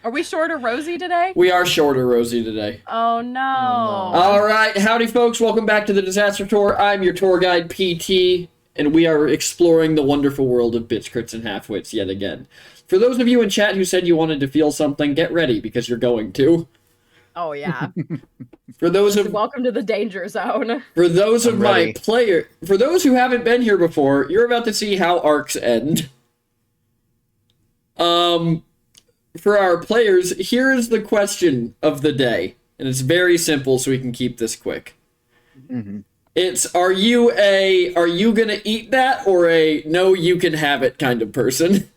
Are we short of Rosie today? We are shorter, Rosie, today. Oh no. All right, howdy, folks. Welcome back to the Disaster Tour. I'm your tour guide, PT, and we are exploring the wonderful world of Bitch Crits and Halfwits yet again. For those of you in chat who said you wanted to feel something, get ready, because you're going to. Oh yeah. For those of Welcome to the danger zone. for those of I'm my ready. player, for those who haven't been here before, you're about to see how arcs end. For our players, here is the question of the day, and it's very simple, so we can keep this quick. Mm-hmm. It's, are you gonna eat that, or a no, you can have it kind of person?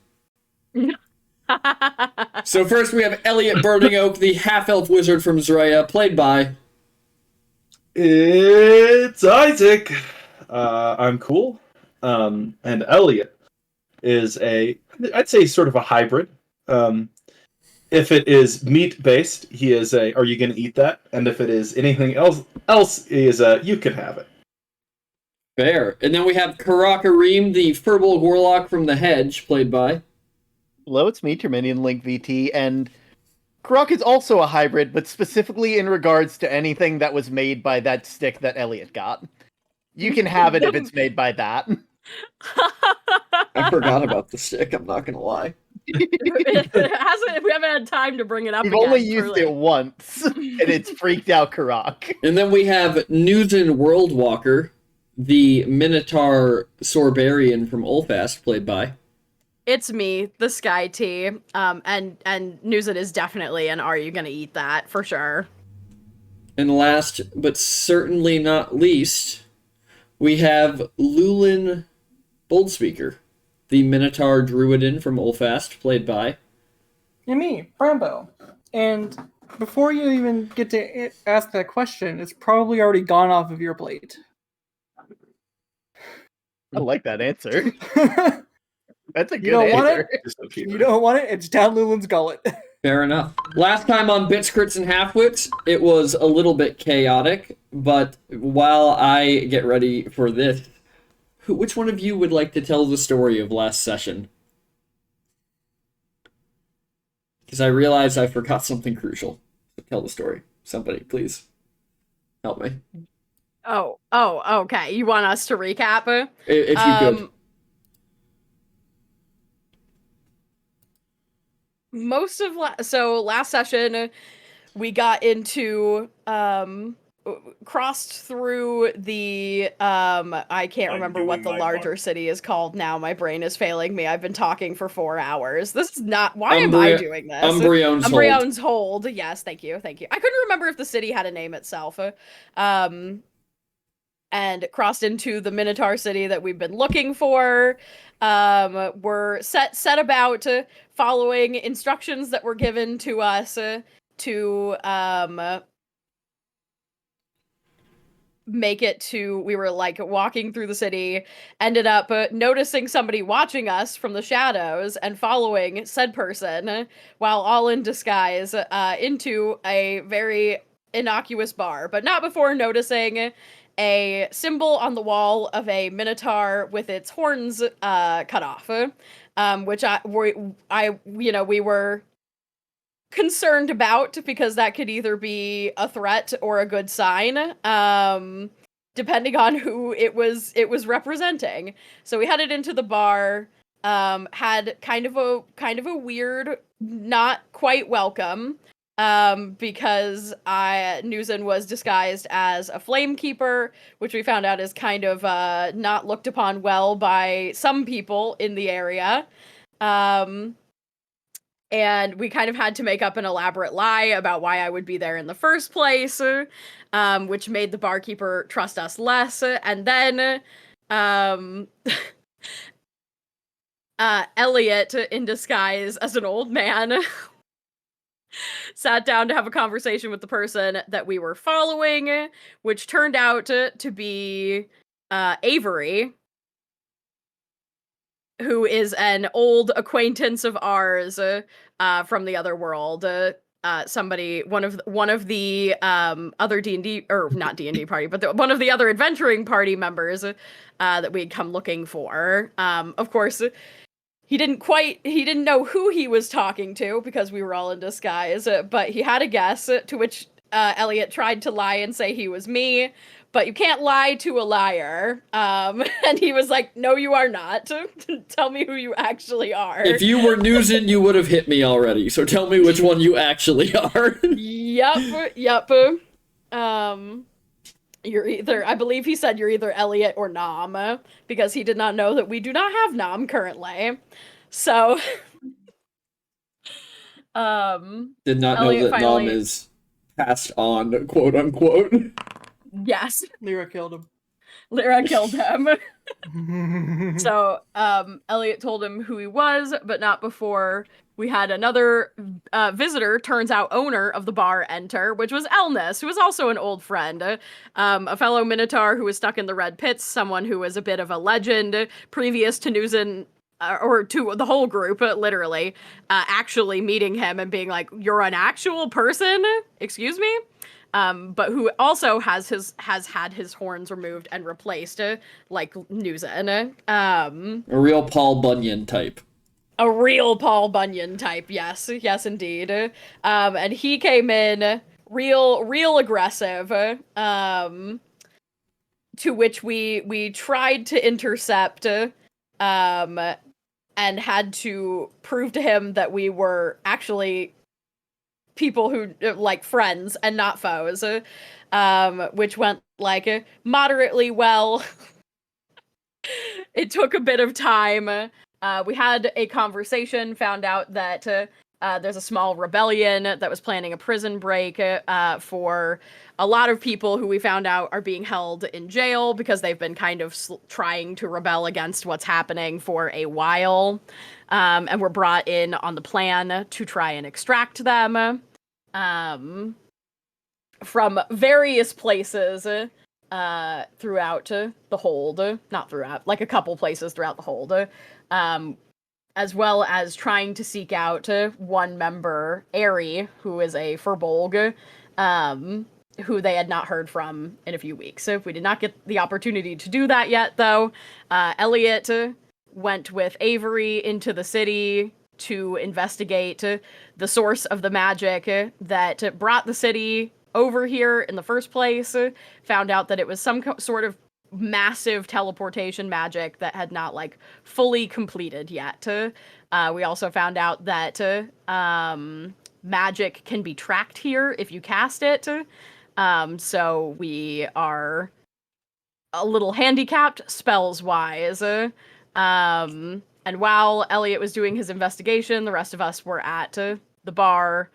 So first we have Elliot Burning Oak, the half-elf wizard from Zraya, played by... It's Isaac. I'm cool. And Elliot is I'd say sort of a hybrid. If it is meat-based, he is are you going to eat that? And if it is anything else he is you can have it. Fair. And then we have Karakareem, the Furbolg warlock from the Hedge, played by... Hello, it's me, Terminian Link VT, and Krok is also a hybrid, but specifically in regards to anything that was made by that stick that Elliot got. You can have it if it's made by that. I forgot about the stick, I'm not gonna lie. We haven't had time to bring it up. We've again, only used truly. it once, and it's freaked out Karok. And then we have Newton Worldwalker, the Minotaur Sorbarian from Ulfast, played by... It's me, the Sky Tea. And Newson is definitely an Are You Gonna Eat That for sure. And last, but certainly not least, we have Lulin Boldspeaker, the Minotaur Druidin from Ulfast, played by... And me, Brambo. And before you even get to ask that question, it's probably already gone off of your plate. I like that answer. That's a good You don't want answer. You don't want it? It's down Lulin's gullet. Fair enough. Last time on Bits, Crits, and Halfwits, it was a little bit chaotic, but while I get ready for this, which one of you would like to tell the story of last session? Because I realized I forgot something crucial. Tell the story. Somebody, please. Help me. Oh, okay. You want us to recap? If you could. Most of last session we got into crossed through the I can't remember what the larger city is called now. My brain is failing me. I've been talking for 4 hours. This is not why am I doing this? Umbreon's Hold. Yes, thank you. I couldn't remember if the city had a name itself. And crossed into the Minotaur city that we've been looking for. We're set about following instructions that were given to us to make it to... We were like walking through the city, ended up noticing somebody watching us from the shadows and following said person while all in disguise into a very innocuous bar, but not before noticing a symbol on the wall of a minotaur with its horns cut off, which we were concerned about because that could either be a threat or a good sign, depending on who it was representing. So we headed into the bar, had kind of a weird, not quite welcome. Because Newson was disguised as a flamekeeper, which we found out is kind of not looked upon well by some people in the area. And we kind of had to make up an elaborate lie about why I would be there in the first place, which made the barkeeper trust us less. And then Elliot, in disguise as an old man, sat down to have a conversation with the person that we were following, which turned out to be Avery, who is an old acquaintance of ours from the other world. One of the other D&D, or not D&D party, but one of the other adventuring party members that we had come looking for. Of course, he didn't know who he was talking to because we were all in disguise, but he had a guess, to which Elliot tried to lie and say he was me, but you can't lie to a liar. And he was like, no, you are not. Tell me who you actually are. If you were Newsin, you would have hit me already, so tell me which one you actually are. Yep. You're either, I believe he said you're either Elliot or Nam, because he did not know that we do not have Nam currently. So, Did not know Elliot that finally- Nom is passed on, quote unquote. yes, Lyra killed him. Lyra killed him. So, Elliot told him who he was, but not before we had another visitor, turns out owner of the bar, enter, which was Elnis, who was also an old friend, a fellow Minotaur who was stuck in the Red Pits, someone who was a bit of a legend previous to Newsin, or to the whole group, literally, actually meeting him and being like, you're an actual person? Excuse me? But who also has had his horns removed and replaced, like Newsin. A real Paul Bunyan type. A real Paul Bunyan type, yes indeed. And he came in real aggressive, to which we tried to intercept, and had to prove to him that we were actually people who, like, friends and not foes, which went, like, moderately well. It took a bit of time. We had a conversation, found out that there's a small rebellion that was planning a prison break for a lot of people who we found out are being held in jail because they've been kind of trying to rebel against what's happening for a while, and were brought in on the plan to try and extract them from various places throughout the hold. Not throughout, like a couple places throughout the hold. As well as trying to seek out one member, Aerie, who is a Furbolg, who they had not heard from in a few weeks. So we did not get the opportunity to do that yet, though. Elliot went with Avery into the city to investigate the source of the magic that brought the city over here in the first place. Found out that it was some sort of massive teleportation magic that had not, like, fully completed yet. We also found out that magic can be tracked here if you cast it. So we are a little handicapped spells wise. And while Elliot was doing his investigation, the rest of us were at the bar,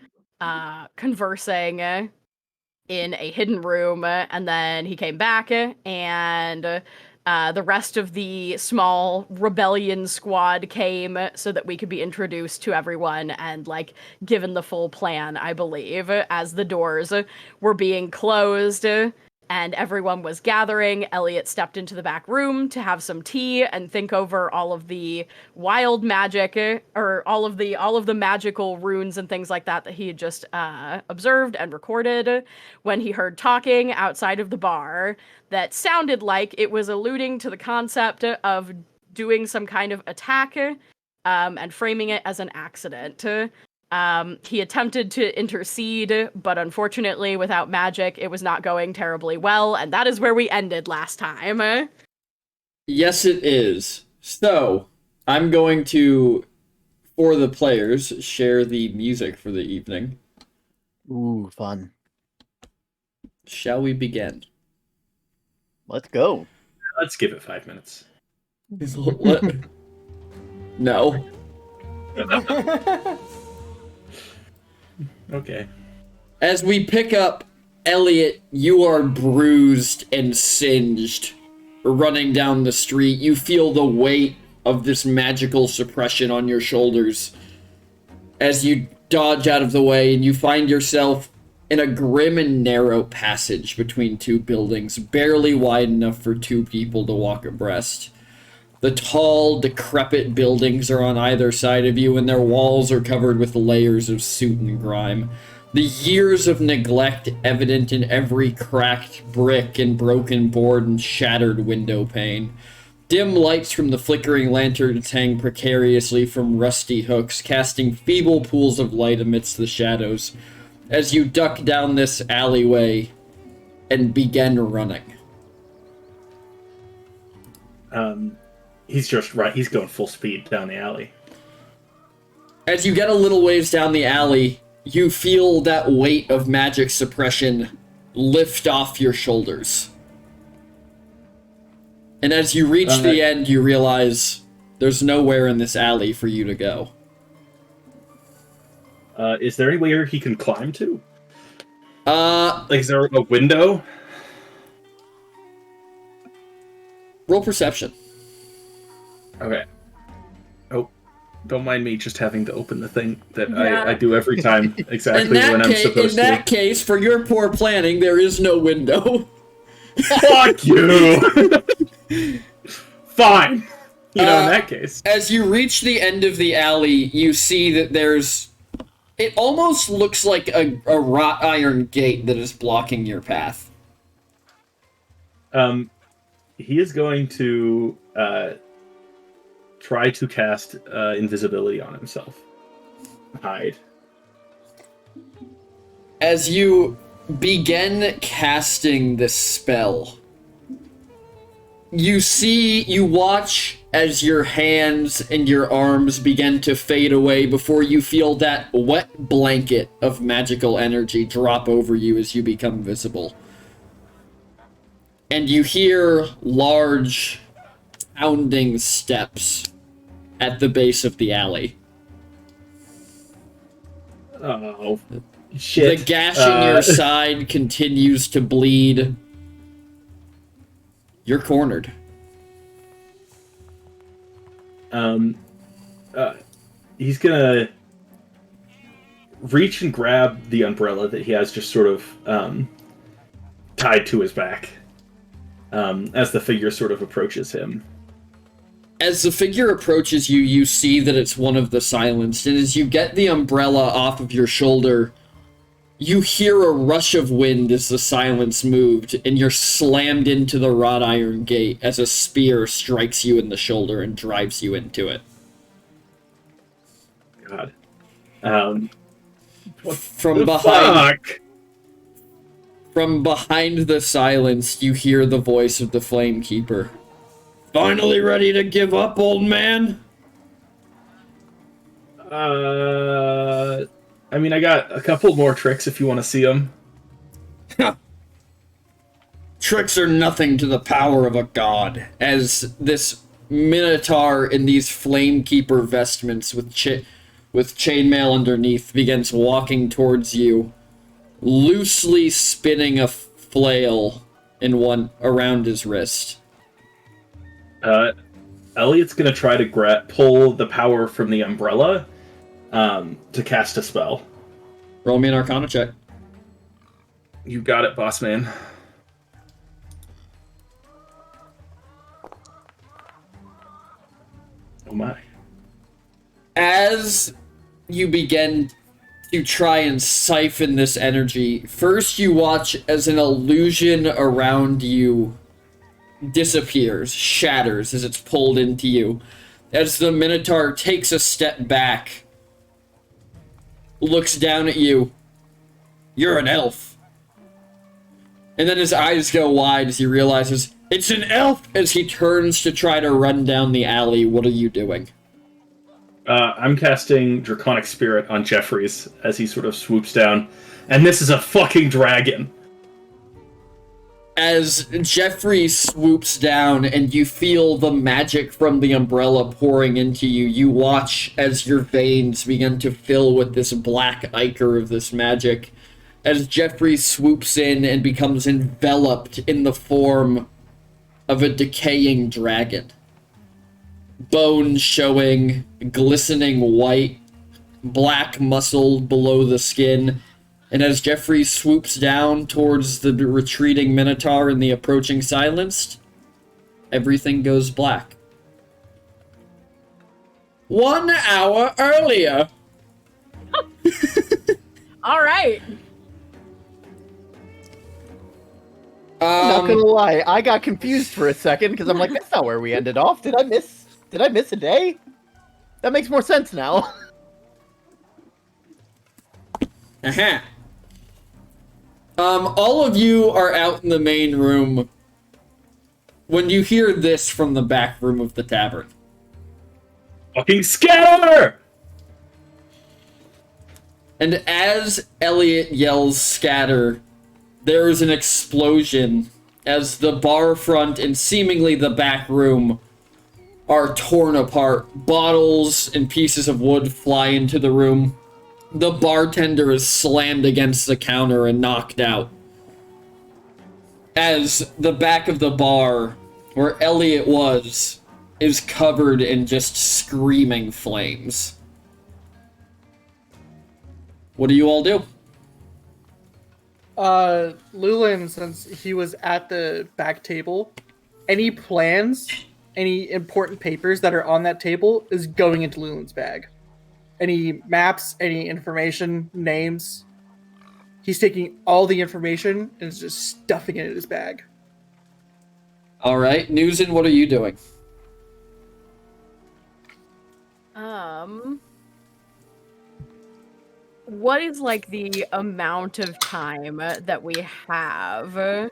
conversing in a hidden room, and then he came back, and the rest of the small rebellion squad came so that we could be introduced to everyone and, like, given the full plan, I believe, as the doors were being closed and everyone was gathering. Elliot stepped into the back room to have some tea and think over all of the wild magic, or all of the magical runes and things like that he had just observed and recorded, when he heard talking outside of the bar that sounded like it was alluding to the concept of doing some kind of attack, and framing it as an accident. He attempted to intercede, but unfortunately, without magic, it was not going terribly well, and that is where we ended last time. Yes, it is. So, I'm going to, for the players, share the music for the evening. Ooh, fun. Shall we begin? Let's go. Let's give it 5 minutes. No. Okay. As we pick up, Elliot, you are bruised and singed. Running down the street, you feel the weight of this magical suppression on your shoulders as you dodge out of the way, and you find yourself in a grim and narrow passage between two buildings, barely wide enough for two people to walk abreast. The tall, decrepit buildings are on either side of you, and their walls are covered with layers of soot and grime. The years of neglect evident in every cracked brick and broken board and shattered window pane. Dim lights from the flickering lanterns hang precariously from rusty hooks, casting feeble pools of light amidst the shadows as you duck down this alleyway and begin running. He's just right. He's going full speed down the alley. As you get a little ways down the alley, you feel that weight of magic suppression lift off your shoulders. And as you reach the end, you realize there's nowhere in this alley for you to go. Is there anywhere he can climb to? Like, is there a window? Roll perception. Okay. Oh, don't mind me just having to open the thing that Yeah. I do every time exactly when I'm supposed to. In that case, for your poor planning, there is no window. Fuck you! Fine. In that case. As you reach the end of the alley, you see that there's... It almost looks like a wrought iron gate that is blocking your path. He is going to try to cast invisibility on himself. Hide. As you begin casting this spell, you watch as your hands and your arms begin to fade away before you feel that wet blanket of magical energy drop over you as you become visible. And you hear large, pounding steps at the base of the alley. Oh, shit. The gash in your side continues to bleed. You're cornered. He's gonna reach and grab the umbrella that he has just sort of tied to his back as the figure sort of approaches him. As the figure approaches you, you see that it's one of the silenced, and as you get the umbrella off of your shoulder, you hear a rush of wind as the silence moved, and you're slammed into the wrought iron gate as a spear strikes you in the shoulder and drives you into it. God. From behind the silence, you hear the voice of the Flame Keeper. Finally ready to give up, old man? I mean, I got a couple more tricks if you want to see them. Tricks are nothing to the power of a god, as this Minotaur in these Flamekeeper vestments with chainmail underneath begins walking towards you, loosely spinning a flail in one around his wrist. Elliot's gonna try to pull the power from the umbrella to cast a spell. Roll me an Arcana check. You got it, boss man. Oh my. As you begin to try and siphon this energy, first you watch as an illusion around you disappears, shatters as it's pulled into you. As the Minotaur takes a step back, looks down at you. You're an elf. And then his eyes go wide as he realizes it's an elf. As he turns to try to run down the alley, what are you doing? I'm casting Draconic Spirit on Jeffries as he sort of swoops down. And this is a fucking dragon. As Jeffrey swoops down and you feel the magic from the umbrella pouring into you, you watch as your veins begin to fill with this black ichor of this magic. As Jeffrey swoops in and becomes enveloped in the form of a decaying dragon. Bones showing, glistening white, black muscle below the skin. And as Jeffrey swoops down towards the retreating Minotaur and the approaching Silenced, everything goes black. 1 hour earlier! All right. Not gonna lie, I got confused for a second because I'm like, that's not where we ended off. Did I miss a day? That makes more sense now. Uh-huh. All of you are out in the main room when you hear this from the back room of the tavern. Fucking scatter! And as Elliot yells scatter, there is an explosion as the bar front and seemingly the back room are torn apart. Bottles and pieces of wood fly into the room. The bartender is slammed against the counter and knocked out. As the back of the bar, where Elliot was, is covered in just screaming flames. What do you all do? Lulin, since he was at the back table, any plans, any important papers that are on that table is going into Lulin's bag. Any maps, any information, names. He's taking all the information and is just stuffing it in his bag. Alright, Newsin, what are you doing? What is like the amount of time that we have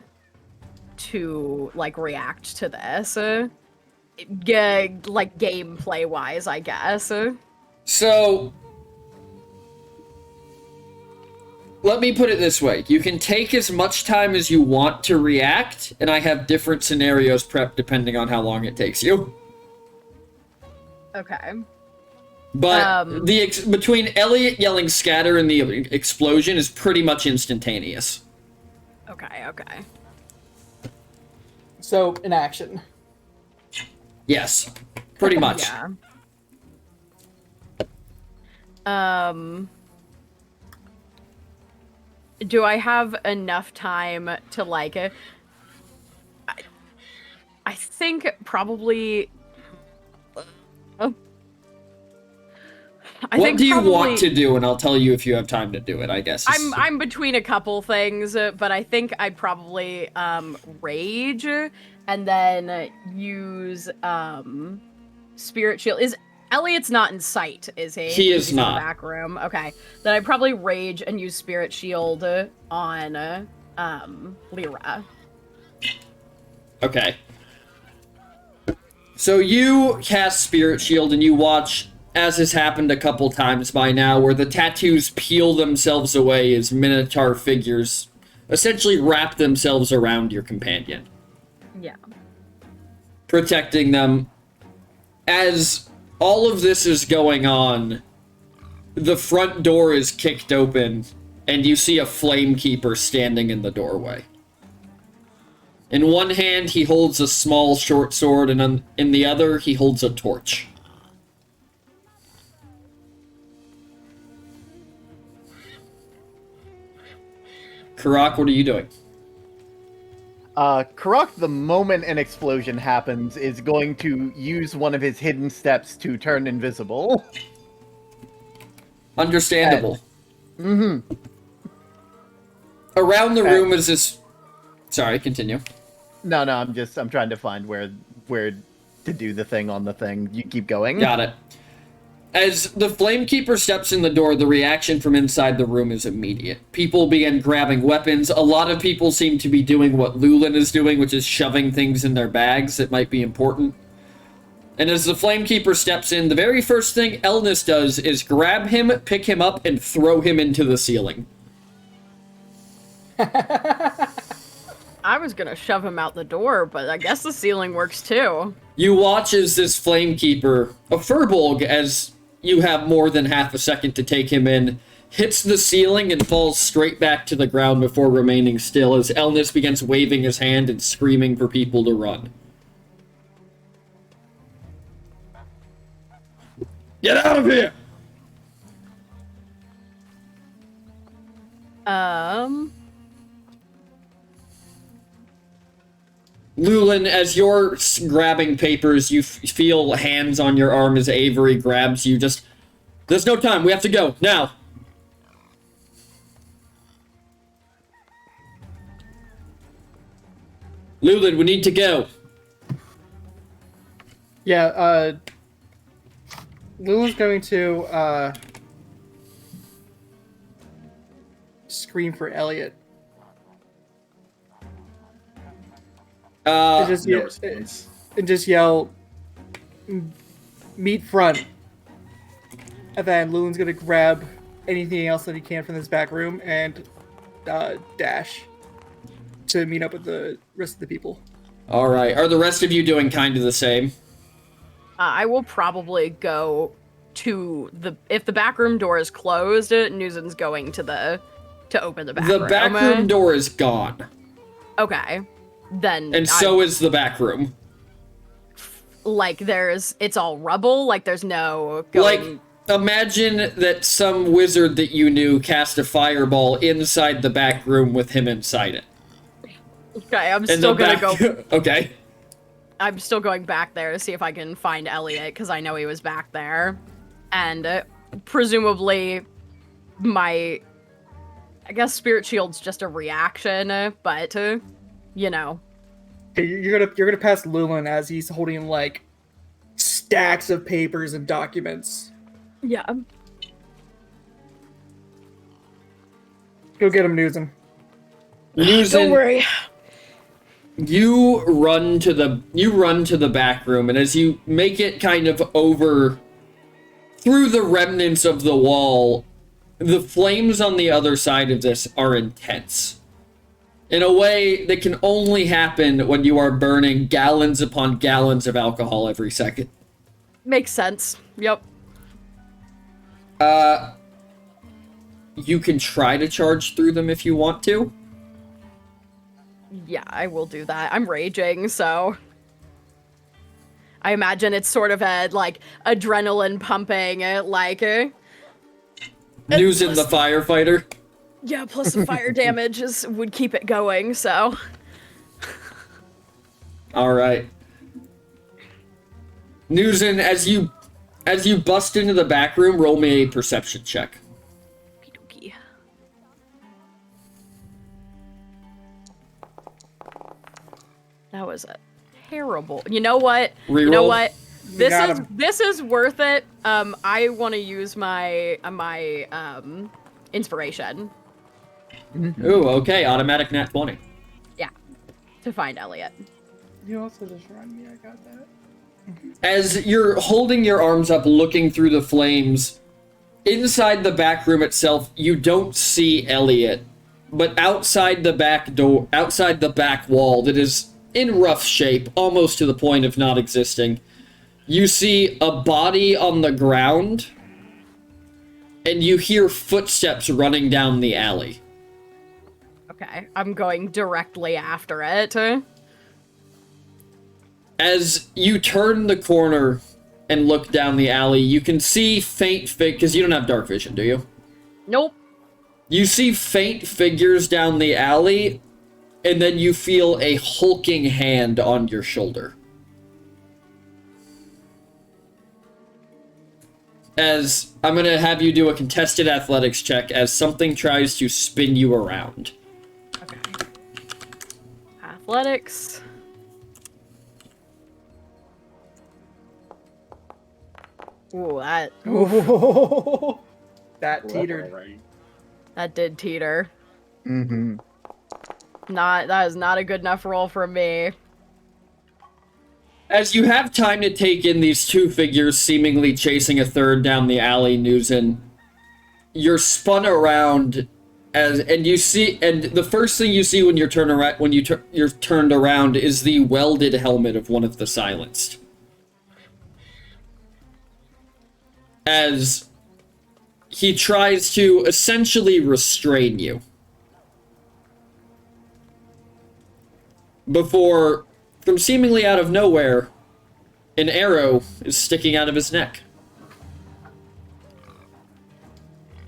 to like react to this? Like gameplay wise, I guess. So, let me put it this way. You can take as much time as you want to react, and I have different scenarios prepped depending on how long it takes you. Okay. But between Elliot yelling scatter and the explosion is pretty much instantaneous. Okay. So, in action. Yes, pretty much. Yeah. Do I have enough time to like I think probably What do you want to do, and I'll tell you if you have time to do it, I guess. I'm between a couple things, but I think I'd probably rage and then use Spirit Shield. Is Elliot's not in sight, is he? He is He's not. in the back room. Okay. Then I'd probably rage and use Spirit Shield on Lyra. Okay. So you cast Spirit Shield and you watch, as has happened a couple times by now, where the tattoos peel themselves away as minotaur figures essentially wrap themselves around your companion. Yeah. Protecting them. As all of this is going on, the front door is kicked open, and you see a Flamekeeper standing in the doorway. In one hand, he holds a small short sword, and in the other, he holds a torch. Karak, what are you doing? Karak, the moment an explosion happens, is going to use one of his hidden steps to turn invisible. Understandable. Mm-hmm. Around the room is this... Sorry, continue. No, I'm trying to find where to do the thing on the thing. You keep going. Got it. As the Flamekeeper steps in the door, the reaction from inside the room is immediate. People begin grabbing weapons. A lot of people seem to be doing what Lulin is doing, which is shoving things in their bags that might be important. And as the Flamekeeper steps in, the very first thing Elnis does is grab him, pick him up, and throw him into the ceiling. I was gonna shove him out the door, but I guess the ceiling works too. You watch as this Flamekeeper, a Furbolg, as you have more than half a second to take him in, hits the ceiling and falls straight back to the ground before remaining still as Elnis begins waving his hand and screaming for people to run. Get out of here! Lulin, as you're grabbing papers, you feel hands on your arm as Avery grabs you. Just, there's no time. We have to go now. Lulin, we need to go. Yeah, Lulu's going to scream for Elliot. Uh, No response. And just yell, meet front. And then Lulu's going to grab anything else that he can from this back room and dash to meet up with the rest of the people. all right. Are the rest of you doing kind of the same? I will probably go to if the back room door is closed, Newson's going to open the back room. The back room door is gone. Okay. Then And so is the back room. like it's all rubble, like there's no going. Like, imagine that some wizard that you knew cast a fireball inside the back room with him inside it. Okay, I'm And still the gonna back... go. Okay. I'm still going back there to see if I can find Elliot, because I know he was back there. And presumably I guess Spirit Shield's just a reaction, but, you know. Okay, you're gonna pass Lulin as he's holding, like, stacks of papers and documents. Yeah. Go get him, Newsom. Don't worry. You run to the back room, and as you make it kind of over through the remnants of the wall, the flames on the other side of this are intense. In a way that can only happen when you are burning gallons upon gallons of alcohol every second. Makes sense. Yep. You can try to charge through them if you want to. Yeah, I will do that. I'm raging, so I imagine it's sort of a like adrenaline pumping, News in the firefighter. yeah. Plus the fire damage would keep it going. So All right. Newsin, as you bust into the back room, roll me a perception check. Okey-dokey. That was a terrible. You know what? Reroll. You know what? got him. This is worth it. I want to use my inspiration. Ooh, okay, automatic nat 20. Yeah, to find Elliot. You also just remind me I got that. As you're holding your arms up, looking through the flames, inside the back room itself, you don't see Elliot, but outside the back door, outside the back wall that is in rough shape, almost to the point of not existing, you see a body on the ground, and you hear footsteps running down the alley. Okay, I'm going directly after it. As you turn the corner and look down the alley, you can see faint because you don't have dark vision, do you? Nope. You see faint figures down the alley, and then you feel a hulking hand on your shoulder. As I'm going to have you do a contested athletics check as something tries to spin you around. Okay. Athletics. Ooh, That teetered. that did teeter. Mm-hmm. That is not a good enough roll for me. As you have time to take in these two figures seemingly chasing a third down the alley, Newsin, you're spun around and the first thing you see when you're you're turned around is the welded helmet of one of the silenced. As he tries to essentially restrain you. Before, from seemingly out of nowhere, an arrow is sticking out of his neck.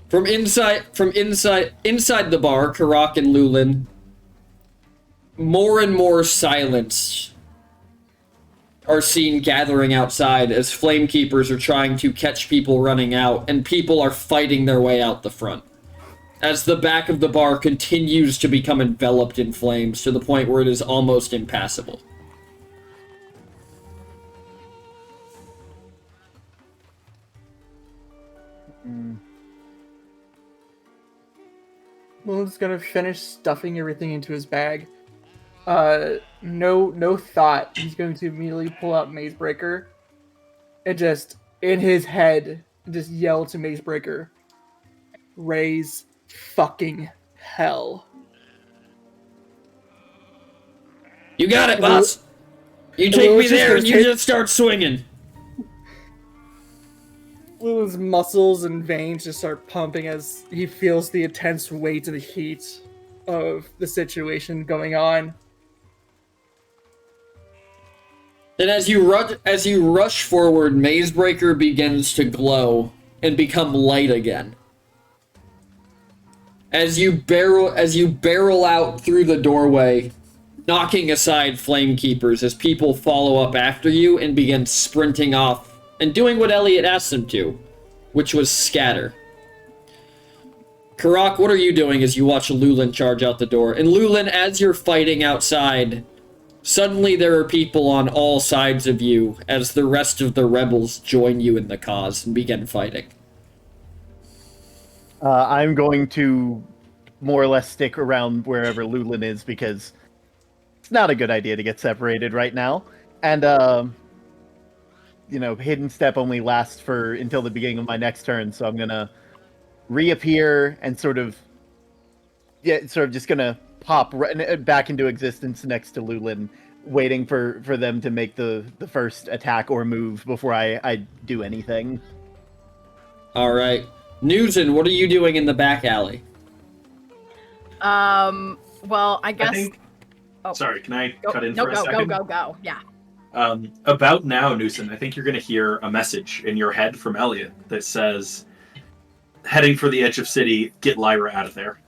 From inside the bar, Karak and Lulin, more and more silence are seen gathering outside as flamekeepers are trying to catch people running out, and people are fighting their way out the front. as the back of the bar continues to become enveloped in flames to the point where it is almost impassable. Moon's gonna finish stuffing everything into his bag. No thought. He's going to immediately pull out Mazebreaker and just, in his head, just yell to Mazebreaker, "Raise fucking hell." You got it, boss! You take me there and you just start swinging. Lulu's muscles and veins just start pumping as he feels the intense weight and the heat of the situation going on. Then as you rush forward, Mazebreaker begins to glow and become light again. As you barrel out through the doorway, knocking aside Flamekeepers as people follow up after you and begin sprinting off and doing what Elliot asked them to, which was scatter. Karak, what are you doing as you watch Lulin charge out the door? And Lulin, as you're fighting outside, suddenly there are people on all sides of you as the rest of the rebels join you in the cause and begin fighting. I'm going to more or less stick around wherever Lulin is because it's not a good idea to get separated right now. And, Hidden Step only lasts until the beginning of my next turn, so I'm gonna reappear and sort of just gonna pop back into existence next to Lulin, waiting for them to make the first attack or move before I do anything. All right. Newton, what are you doing in the back alley? Well, I guess... Sorry, can I cut in no, for a second? Go. Yeah. About now, Newton, I think you're going to hear a message in your head from Elliot that says, heading for the edge of city, get Lyra out of there.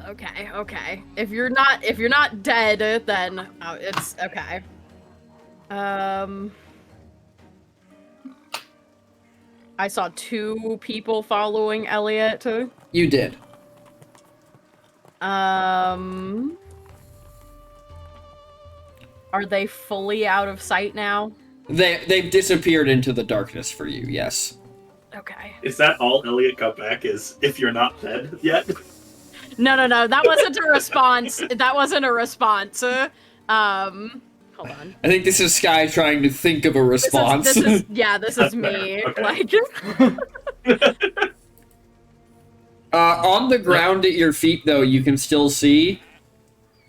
Okay. If you're not dead, then it's okay. I saw 2 people following Elliot. You did. Are they fully out of sight now? They've disappeared into the darkness for you, yes. Okay. Is that all Elliot got back is, if you're not dead yet? No, that wasn't a response. That wasn't a response. Hold on. I think this is Sky trying to think of a response. This is me. Okay. Like, on the ground at your feet, though, you can still see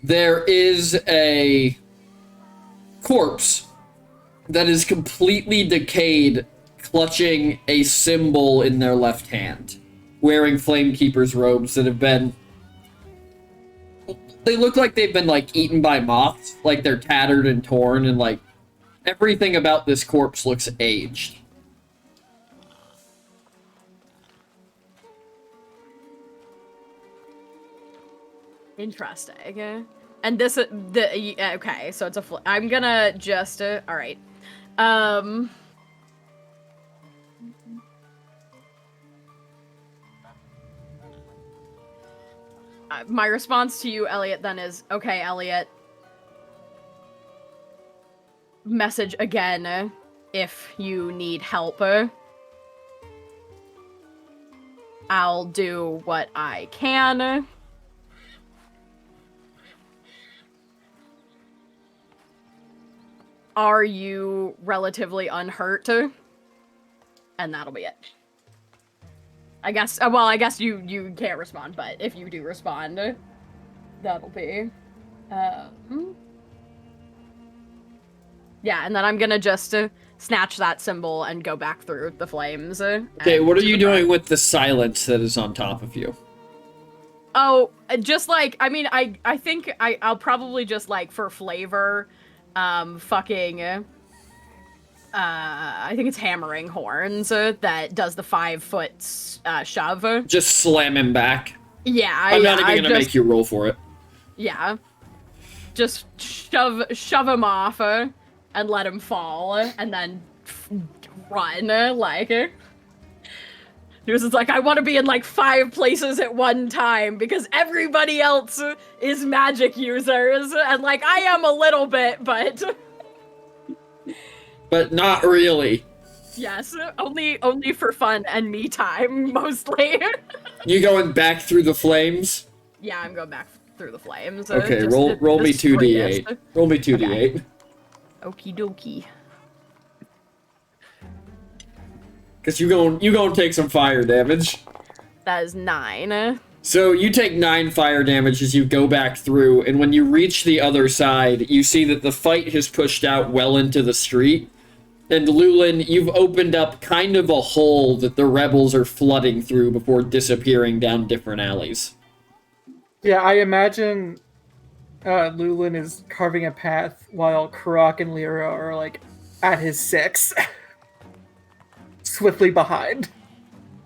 there is a corpse that is completely decayed, clutching a symbol in their left hand, wearing Flamekeeper's robes that have been... They look like they've been, eaten by moths. Like, they're tattered and torn, and, everything about this corpse looks aged. interesting. And this, okay, so it's I'm gonna just, alright. My response to you, Elliot, then is, okay, Elliot, message again if you need help. I'll do what I can. Are you relatively unhurt? And that'll be it. I guess, I guess you can't respond, but if you do respond, that'll be, yeah, and then I'm gonna just snatch that symbol and go back through the flames. Okay, what are you doing with the silence that is on top of you? Oh, just I mean, I think I'll probably just for flavor, I think it's hammering horns that does the 5-foot shove. Just slam him back. Yeah, I'm not even gonna make you roll for it. Yeah, just shove him off and let him fall, and then run He was just like, I want to be in like 5 places at one time because everybody else is magic users, and like I am a little bit, but not really. yes, only for fun and me time mostly. You going back through the flames? Yeah, I'm going back through the flames. Okay, just roll the me 2d8. straightest. Roll me 2d8. Okie dokie. Because you gonna take some fire damage. That is 9. So you take 9 fire damage as you go back through, and when you reach the other side, you see that the fight has pushed out well into the street. And Lulin, you've opened up kind of a hole that the rebels are flooding through before disappearing down different alleys. Yeah, I imagine Lulin is carving a path while Karak and Lyra are like at his 6. Swiftly behind.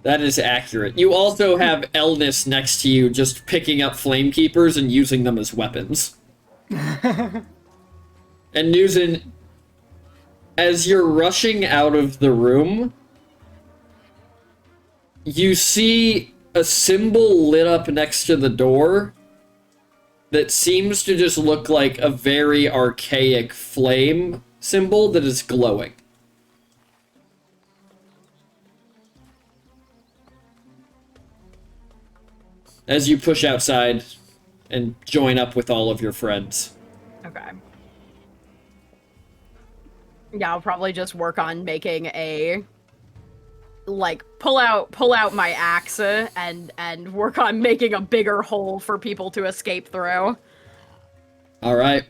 That is accurate. You also have Elnis next to you, just picking up Flamekeepers and using them as weapons. And Nuzin, as you're rushing out of the room, you see a symbol lit up next to the door that seems to just look like a very archaic flame symbol that is glowing. As you push outside and join up with all of your friends. Okay. Yeah, I'll probably just work on making a like pull out my axe and work on making a bigger hole for people to escape through. All right.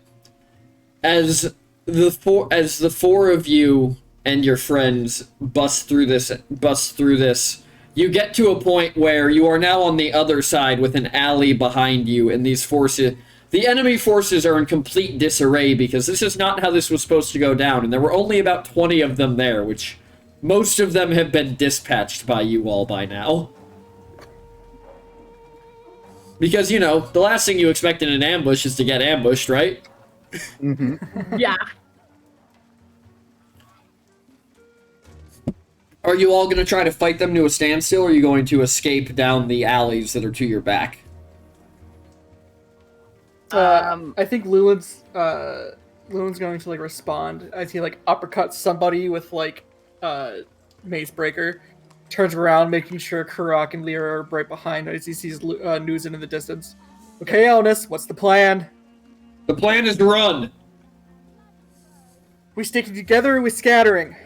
As the four of you and your friends bust through this, you get to a point where you are now on the other side with an alley behind you, and the enemy forces are in complete disarray because this is not how this was supposed to go down, and there were only about 20 of them there, which most of them have been dispatched by you all by now. Because, you know, the last thing you expect in an ambush is to get ambushed, right? Mm-hmm. Yeah. Are you all going to try to fight them to a standstill, or are you going to escape down the alleys that are to your back? I think Lulin's going to like respond as he like uppercuts somebody with like mace breaker, turns around making sure Karak and Lyra are right behind as he sees Nuzin in the distance. Okay, Elnis, what's the plan? The plan is to run. We sticking together or we scattering?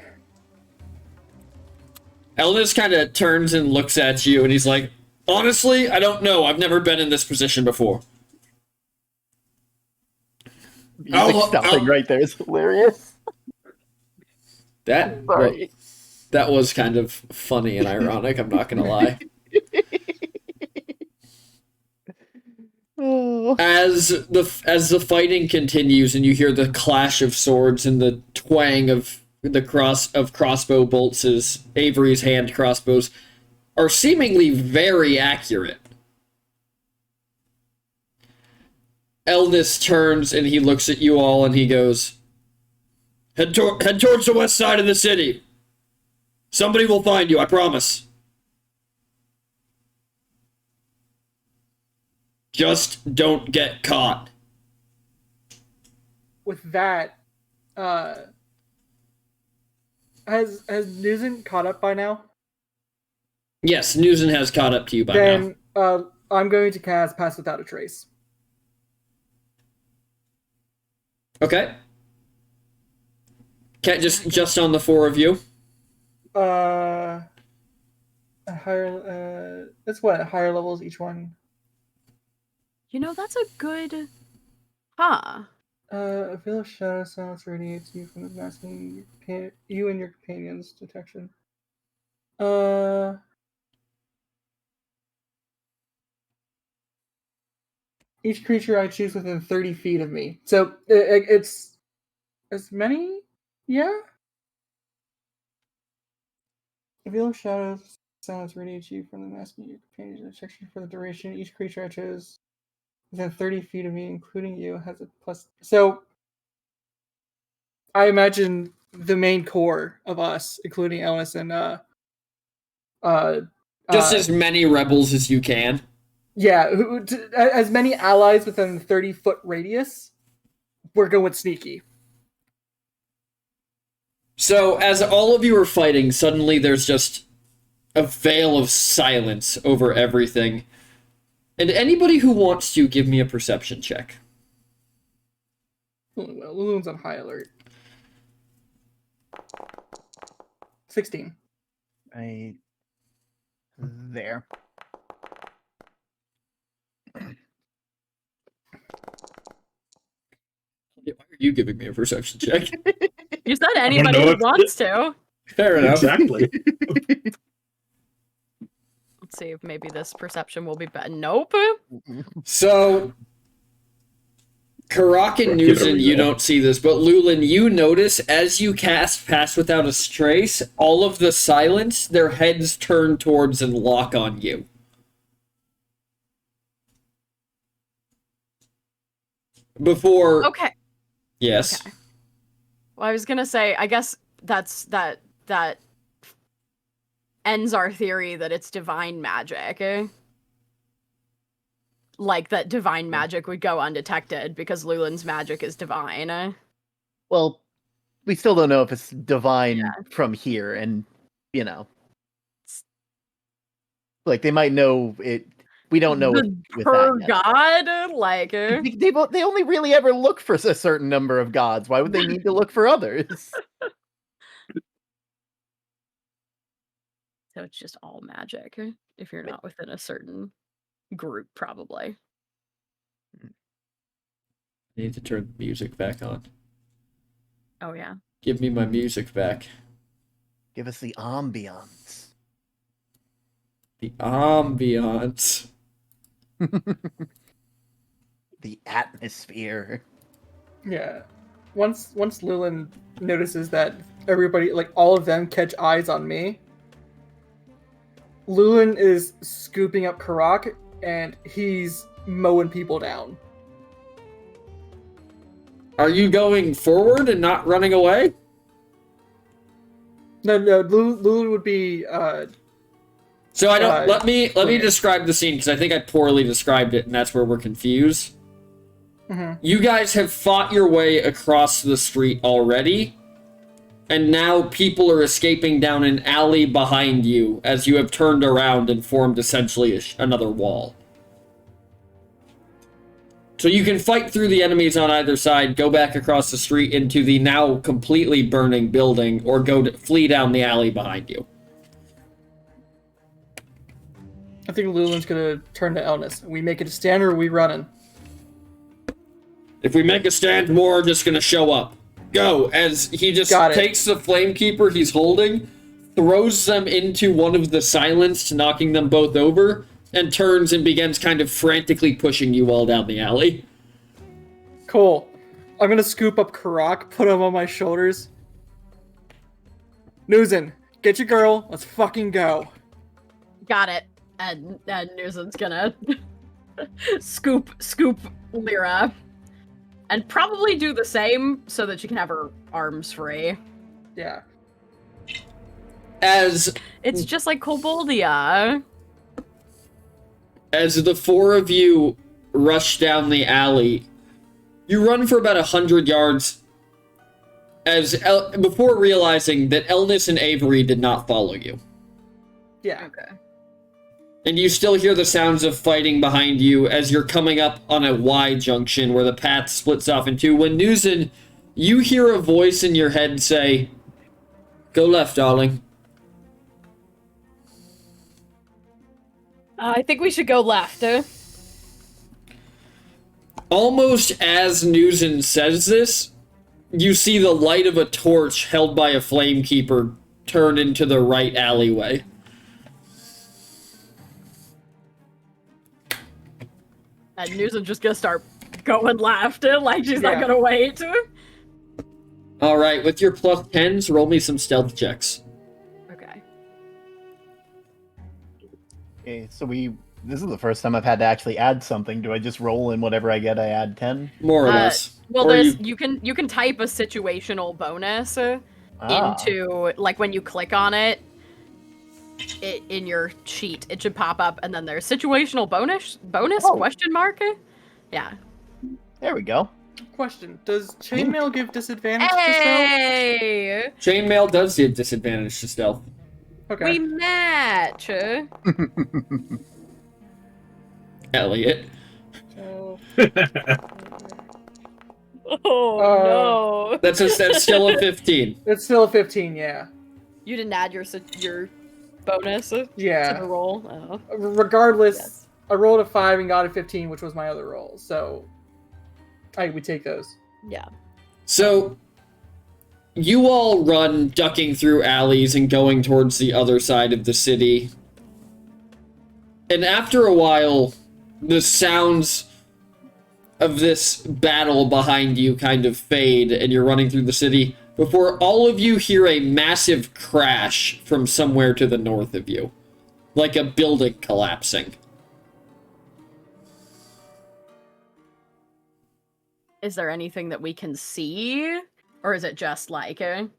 Elnis kind of turns and looks at you, and he's like, honestly, I don't know. I've never been in this position before. Music stopping right there is hilarious. That was kind of funny and ironic, I'm not gonna lie. As the fighting continues and you hear the clash of swords and the twang of the crossbow bolts as Avery's hand crossbows are seemingly very accurate. Elnis turns and he looks at you all and he goes, head towards the west side of the city. Somebody will find you, I promise. Just don't get caught. With that, has Nuzin caught up by now? Yes, Nuzin has caught up to you by now. Then I'm going to cast Pass Without a Trace. Okay. Can't just on the 4 of you. Higher. That's what higher levels each one. You know, that's a good... Huh. A veil of shadow silence radiates you from the masking you and your companion's detection. Each creature I choose within 30 feet of me. So it's as many? Yeah? A veil of shadow silence radiates you from the masking your companion's detection for the duration. Each creature I chose within 30 feet of me, including you, has a plus. So, I imagine the main core of us, including Ellis and Just as many rebels as you can. Yeah, as many allies within 30-foot radius. We're going sneaky. So, as all of you are fighting, suddenly there's just a veil of silence over everything. And anybody who wants to, give me a perception check. Oh, well, Lulu's on high alert. 16. There. Why are you giving me a perception check? You said anybody who wants to. Fair enough. Exactly. Let's see if maybe this perception will be better. Nope. So, Karak and Give it a Nuzin, you reroll. don't see this, but Lulin, you notice as you cast Pass Without a Trace, all of the silence, their heads turn towards and lock on you. Before... Okay. Yes. Okay. Well, I was gonna say, I guess that ends our theory that it's divine magic. Like that divine magic would go undetected because Lulin's magic is divine. Well, we still don't know if it's divine from here, and like they might know it. We don't know with Per that yet. god, like They only really ever look for a certain number of gods. Why would they need to look for others? so it's just all magic if you're not within a certain group, probably. I need to turn the music back on. Oh yeah. Give me my music back. Give us the ambiance. The ambiance. The atmosphere. Yeah. Once Lulin notices that everybody, like all of them, catch eyes on me, Lulin is scooping up Karak and he's mowing people down. Are you going forward and not running away? No, Lulin would be. So I don't. Let me describe the scene because I think I poorly described it, and that's where we're confused. Mm-hmm. You guys have fought your way across the street already, and now people are escaping down an alley behind you as you have turned around and formed essentially another wall. So you can fight through the enemies on either side, go back across the street into the now completely burning building, or flee down the alley behind you. I think Lulin's gonna turn to Elnis. We make it a stand or are we running? If we make a stand, more are just gonna show up. Go, as he just takes the Flamekeeper he's holding, throws them into one of the silenced, knocking them both over, and turns and begins kind of frantically pushing you all down the alley. Cool. I'm gonna scoop up Karak, put him on my shoulders. Nuzin, get your girl, let's fucking go. Got it. And Nuzin's gonna scoop Lyra. And probably do the same so that she can have her arms free. Yeah. As it's just like Koboldia. As the four of you rush down the alley, you run for about 100 yards before realizing that Elnis and Avery did not follow you. Yeah. Okay. And you still hear the sounds of fighting behind you as you're coming up on a Y junction where the path splits off in two. When Nuzin, you hear a voice in your head say, "Go left, darling." I think we should go left. Almost as Nuzin says this, you see the light of a torch held by a Flamekeeper turn into the right alleyway. And Nuzin's just gonna start going left, like she's not gonna wait. Alright, with your +10s, roll me some stealth checks. Okay. Okay, so this is the first time I've had to actually add something. Do I just roll in whatever I get? I add 10? More or less. Well, or you can type a situational bonus into, like, when you click on it. in your sheet. It should pop up, and then there's situational bonus Oh. question mark. Yeah. There we go. Question: does chainmail give disadvantage to stealth? Hey, Chainmail does give disadvantage to stealth. Okay. we match. Elliot. So, Oh no! That's still a 15. it's still a 15. Yeah. You didn't add your bonus to Yeah. the roll. Oh. Regardless, Yes. I rolled a 5 and got a 15, which was my other roll. So, we take those. Yeah. So, you all run ducking through alleys and going towards the other side of the city. And after a while, the sounds of this battle behind you kind of fade, and you're running through the city before all of you hear a massive crash from somewhere to the north of you. Like a building collapsing. Is there anything that we can see, or is it just like out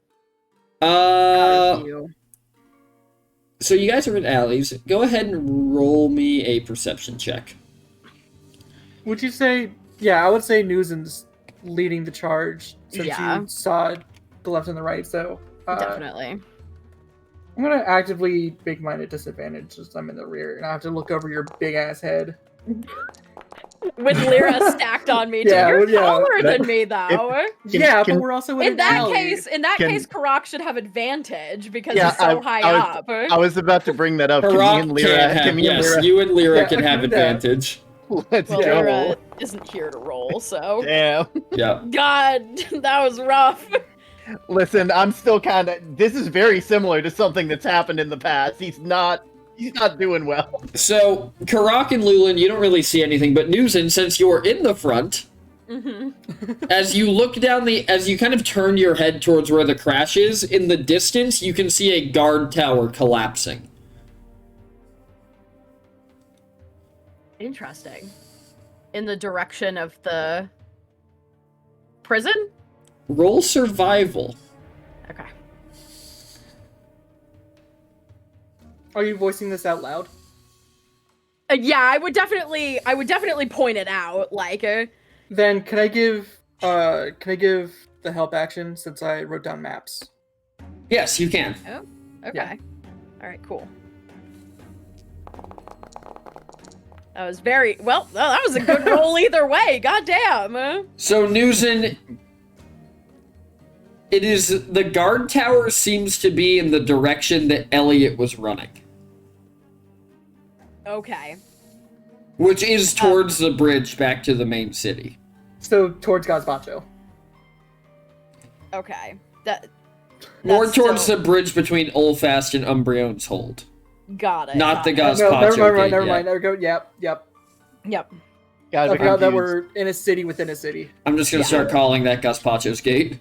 Uh, of view? so you guys are in alleys. Go ahead and roll me a perception check. Would you say? Yeah, I would say Newson's leading the charge since Yeah. you saw the left and the right. So Definitely. I'm gonna actively make mine at disadvantage since I'm in the rear, and I have to look over your big ass head. With Lyra stacked on me, too. Yeah, You're yeah. taller than me, though. Yeah, can- but we're also in In an that alley. case, Can- Karak should have advantage because Yeah, he's so high up. I was about to bring that up. Can me Harak and Lyra, can have, can me and yes, Lyra, you and Lyra Yeah, can have yeah. advantage. let's Well, go. Lyra isn't here to roll, so. Damn. Yeah. God, that was rough. Listen, I'm still kind of. This is very similar to something that's happened in the past. He's not doing well. So, Karak and Lulin, you don't really see anything, but Newson, since you're in the front, Hmm. as you look down as you kind of turn your head towards where the crash is, in the distance, you can see a guard tower collapsing. Interesting. In the direction of the prison? Roll survival. Okay. Are you voicing this out loud? Yeah, I would definitely point it out. Like, Then can I give the help action since I wrote down maps? Yes, you can. okay. Yeah. All right, cool. That was very well. That was a good roll either way. Goddamn. So, Newson, it is the guard tower seems to be in the direction that Elliot was running, Okay. which is towards the bridge back to the main city. So towards Gazpacho. Okay. More That's towards still- the bridge between Olfast and Umbrion's Hold. Got it. Not the got it. Gazpacho. No, never mind. gate Never yet. mind. There we go. Yep. Yep. Guys I are forgot that confused. we're in a city within a city. I'm just gonna Yeah. start calling that Gazpacho's gate.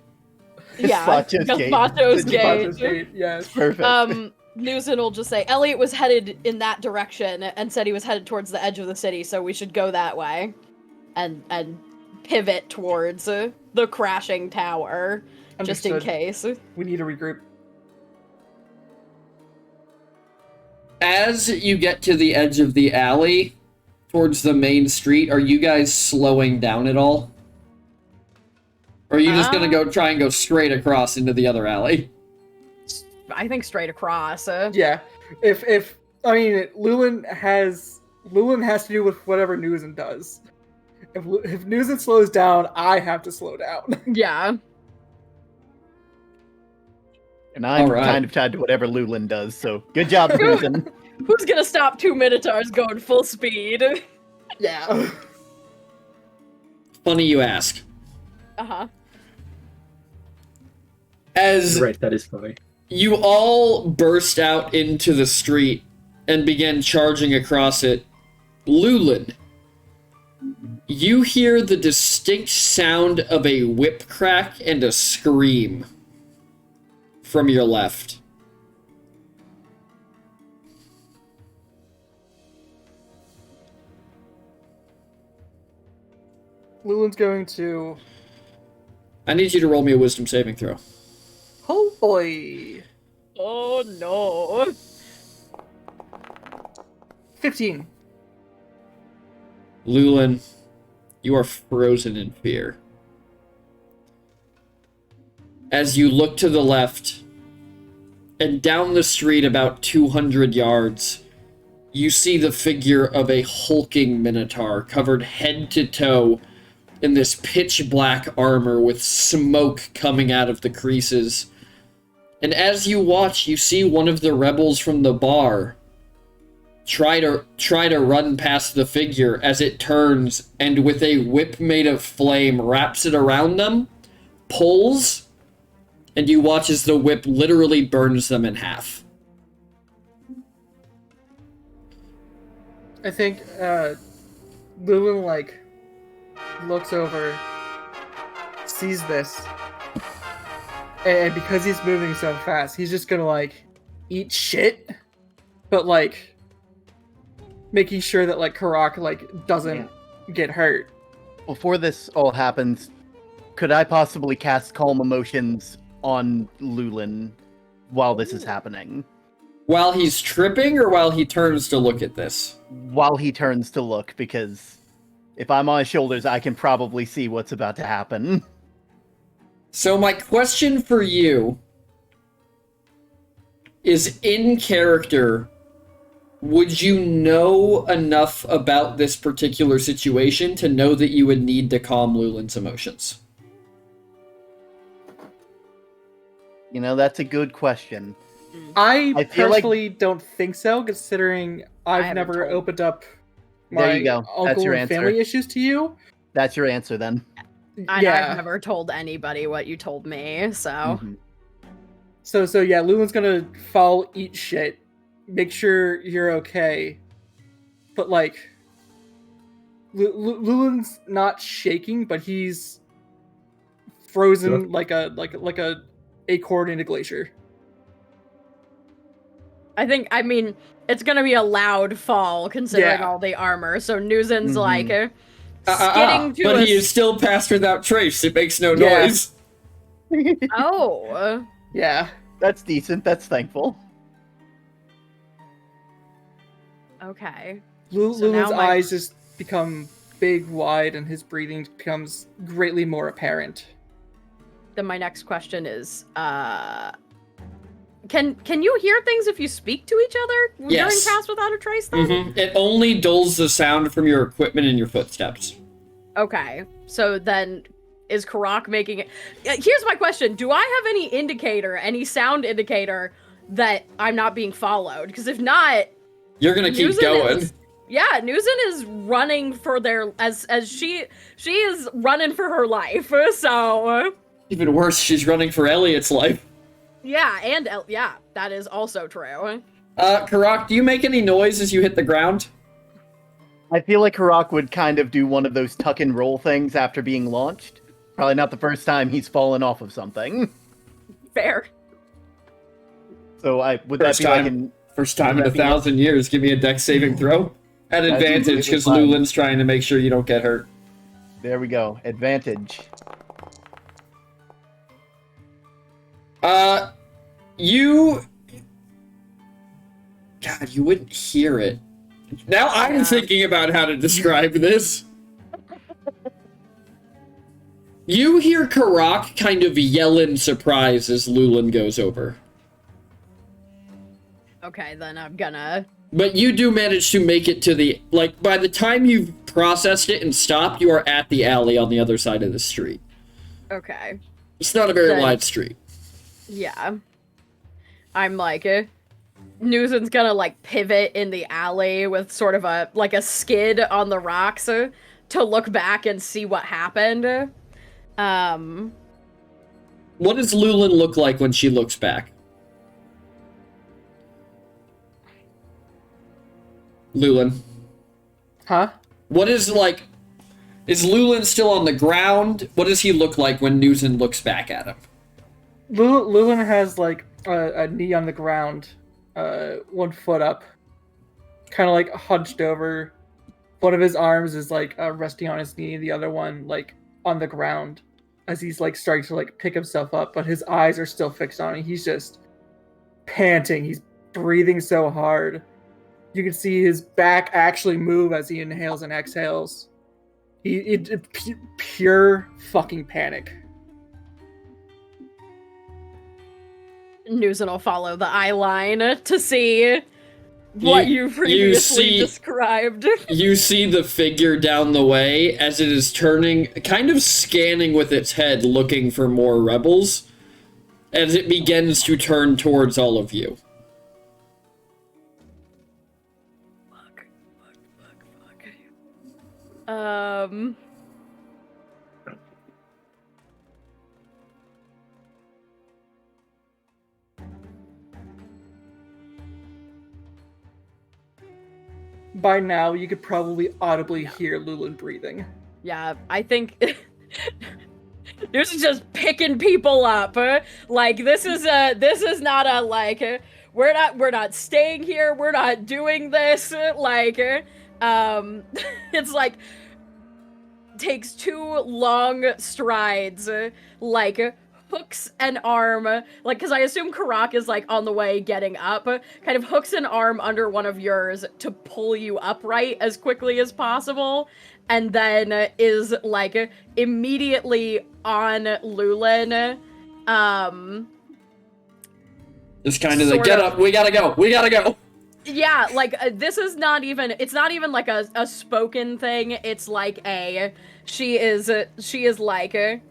Yeah. Gazpacho's gate. Gazpacho's Gazpacho's gate. gate, yes. Perfect. Newson will just say Elliot was headed in that direction and said he was headed towards the edge of the city, so we should go that way, and pivot towards the crashing tower, just in Understood. case. We need to regroup. As you get to the edge of the alley, towards the main street, are you guys slowing down at all? Or are you just gonna try and go straight across into the other alley? I think straight across. Yeah. If I mean Lulin has to do with whatever Newson does. If Newson slows down, I have to slow down. Yeah. And I'm All right. kind of tied to whatever Lulin does, so good job, Susan. Who's gonna stop 2 Minotaurs going full speed? Yeah. Funny you ask. Uh-huh. As Right, that is funny. you all burst out into the street and begin charging across it, Lulin, you hear the distinct sound of a whip crack and a scream from your left. Lulin's going to. I need you to roll me a wisdom saving throw. Oh boy. Oh no. 15. Lulin, you are frozen in fear. As you look to the left, and down the street about 200 yards, you see the figure of a hulking minotaur covered head to toe in this pitch black armor with smoke coming out of the creases. And as you watch, you see one of the rebels from the bar try to run past the figure as it turns and with a whip made of flame wraps it around them, pulls, and you watch as the whip literally burns them in half. I think Lulin like looks over, sees this, and because he's moving so fast, he's just gonna like eat shit, but like making sure that like Karak like doesn't get hurt. Before this all happens, could I possibly cast Calm Emotions on Lulin while this is happening? While he's tripping or while he turns to look at this? While he turns to look, because if I'm on his shoulders, I can probably see what's about to happen. So my question for you is, in character, would you know enough about this particular situation to know that you would need to calm Lulin's emotions? You know, that's a good question. I feel like- personally don't think so, considering I've never told. opened up There my you go. That's uncle your and answer. family issues to you. That's your answer then. I've Yeah. never told anybody what you told me, so Mhm. So yeah, Lulin's gonna fall, eat shit, make sure you're okay, but like, Lulin's not shaking, but he's frozen like a acorn in a glacier. I mean, it's gonna be a loud fall considering Yeah. all the armor. So Nuzen's Mhm. like skidding to but a he is still passed without trace. It makes no Yeah. noise. Oh, Yeah. That's decent. That's thankful. okay. Lu- So now Lulin's my- eyes just become big, wide, and his breathing becomes greatly more apparent. Then my next question is, can you hear things if you speak to each other Yes. during Pass Without a Trace? Then It only dulls the sound from your equipment and your footsteps. okay. So then, is Karak making it? Here's my question: do I have any indicator, any sound indicator that I'm not being followed? Because if not, You're gonna keep Nuzen going. Yeah, Nuzen is running for their as she is running for her life. So Even worse, she's running for Elliot's life. yeah, and yeah, that is also true. Karak, do you make any noise as you hit the ground? I feel like Karak would kind of do one of those tuck and roll things after being launched. Probably not the first time he's fallen off of something. Fair. So would First that be time. like an First time in 1,000 years. Give me a dex saving throw. At That's advantage, because completely fine. Lulin's trying to make sure you don't get hurt. there we go. Advantage. You... God, you wouldn't hear it. Now I'm Yeah. thinking about how to describe this. You hear Karak kind of yell in surprise as Lulin goes over. Okay, then I'm gonna. But you do manage to make it to the... Like, by the time you've processed it and stopped, you are at the alley on the other side of the street. Okay. It's not a very Then- wide street. Yeah. I'm like, Nuzen's gonna like pivot in the alley with sort of a skid on the rocks to look back and see what happened. What does Lulin look like when she looks back? Lulin. Huh? What is, like... Is Lulin still on the ground? What does he look like when Nuzen looks back at him? Lulin has like a knee on the ground, 1 foot up, kind of like hunched over. One of his arms is like resting on his knee, the other one like on the ground as he's like starting to like pick himself up, but his eyes are still fixed on it. He's just panting. He's breathing so hard. You can see his back actually move as he inhales and exhales. Pure fucking panic. Newson will follow the eye line to see what you previously described. You see the figure down the way as it is turning, kind of scanning with its head, looking for more rebels, as it begins to turn towards all of you. Fuck. By now, you could probably audibly hear Lulin breathing. Yeah, I think this is just picking people up. Like this is not a like we're not staying here. We're not doing this. Like it's like takes 2 long strides. Like hooks an arm, like, because I assume Karak is, like, on the way getting up, kind of hooks an arm under one of yours to pull you upright as quickly as possible, and then is, like, immediately on Lulin, It's kind of like, get up, we gotta go! Yeah, like, this is not even, it's not even, like, a spoken thing, it's like she is, like,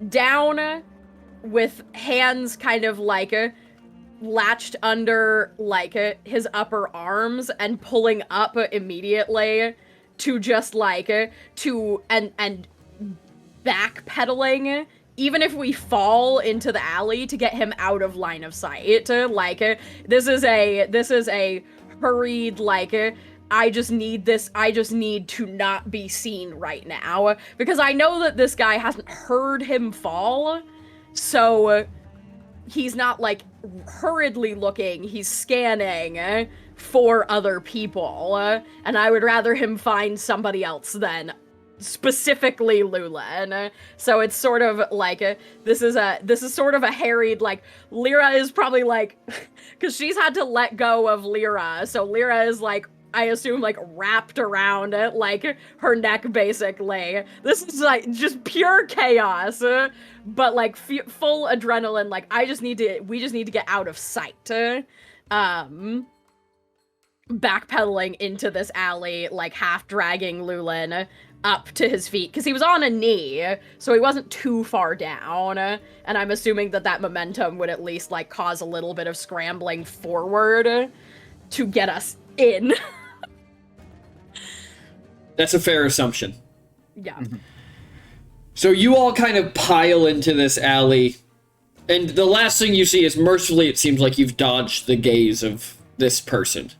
down, with hands kind of like latched under like his upper arms and pulling up immediately to just like and backpedaling even if we fall into the alley to get him out of line of sight. Like this is a hurried like I just need to not be seen right now because I know that this guy hasn't heard him fall. So, he's not, like, hurriedly looking, he's scanning for other people, and I would rather him find somebody else than specifically Lulin. So it's sort of like, this is sort of a harried, like, Lyra is probably, like, because she's had to let go of Lyra, so Lyra is, like, I assume, like, wrapped around it, like, her neck, basically. This is, like, just pure chaos, but, like, full adrenaline, like, we just need to get out of sight. Backpedaling into this alley, like, half-dragging Lulin up to his feet, because he was on a knee, so he wasn't too far down, and I'm assuming that momentum would at least, like, cause a little bit of scrambling forward to get us in. That's a fair assumption. Yeah. Mm-hmm. So you all kind of pile into this alley, and the last thing you see is, mercifully, it seems like you've dodged the gaze of this person.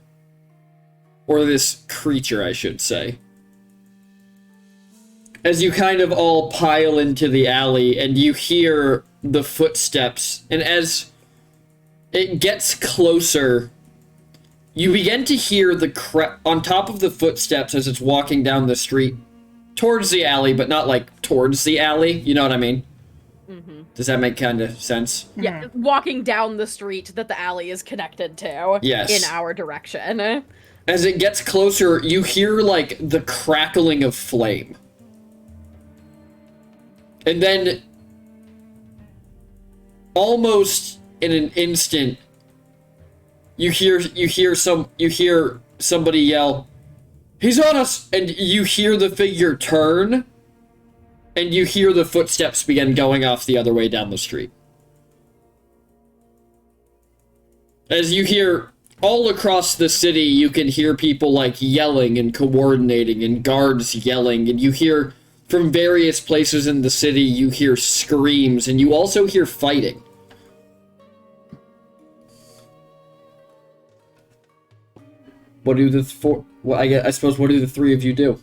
Or this creature, I should say. As you kind of all pile into the alley, and you hear the footsteps, and as it gets closer, you begin to hear the on top of the footsteps as it's walking down the street towards the alley, but not like towards the alley. You know what I mean? Mm-hmm. Does that make kind of sense? Yeah, walking down the street that the alley is connected to. Yes. In our direction. As it gets closer, you hear like the crackling of flame. And then almost in an instant, you hear somebody yell, "He's on us!" And you hear the figure turn, and you hear the footsteps begin going off the other way down the street. As you hear all across the city, you can hear people like yelling and coordinating and guards yelling, and you hear from various places in the city, you hear screams, and you also hear fighting. What do the I suppose, what do the three of you do?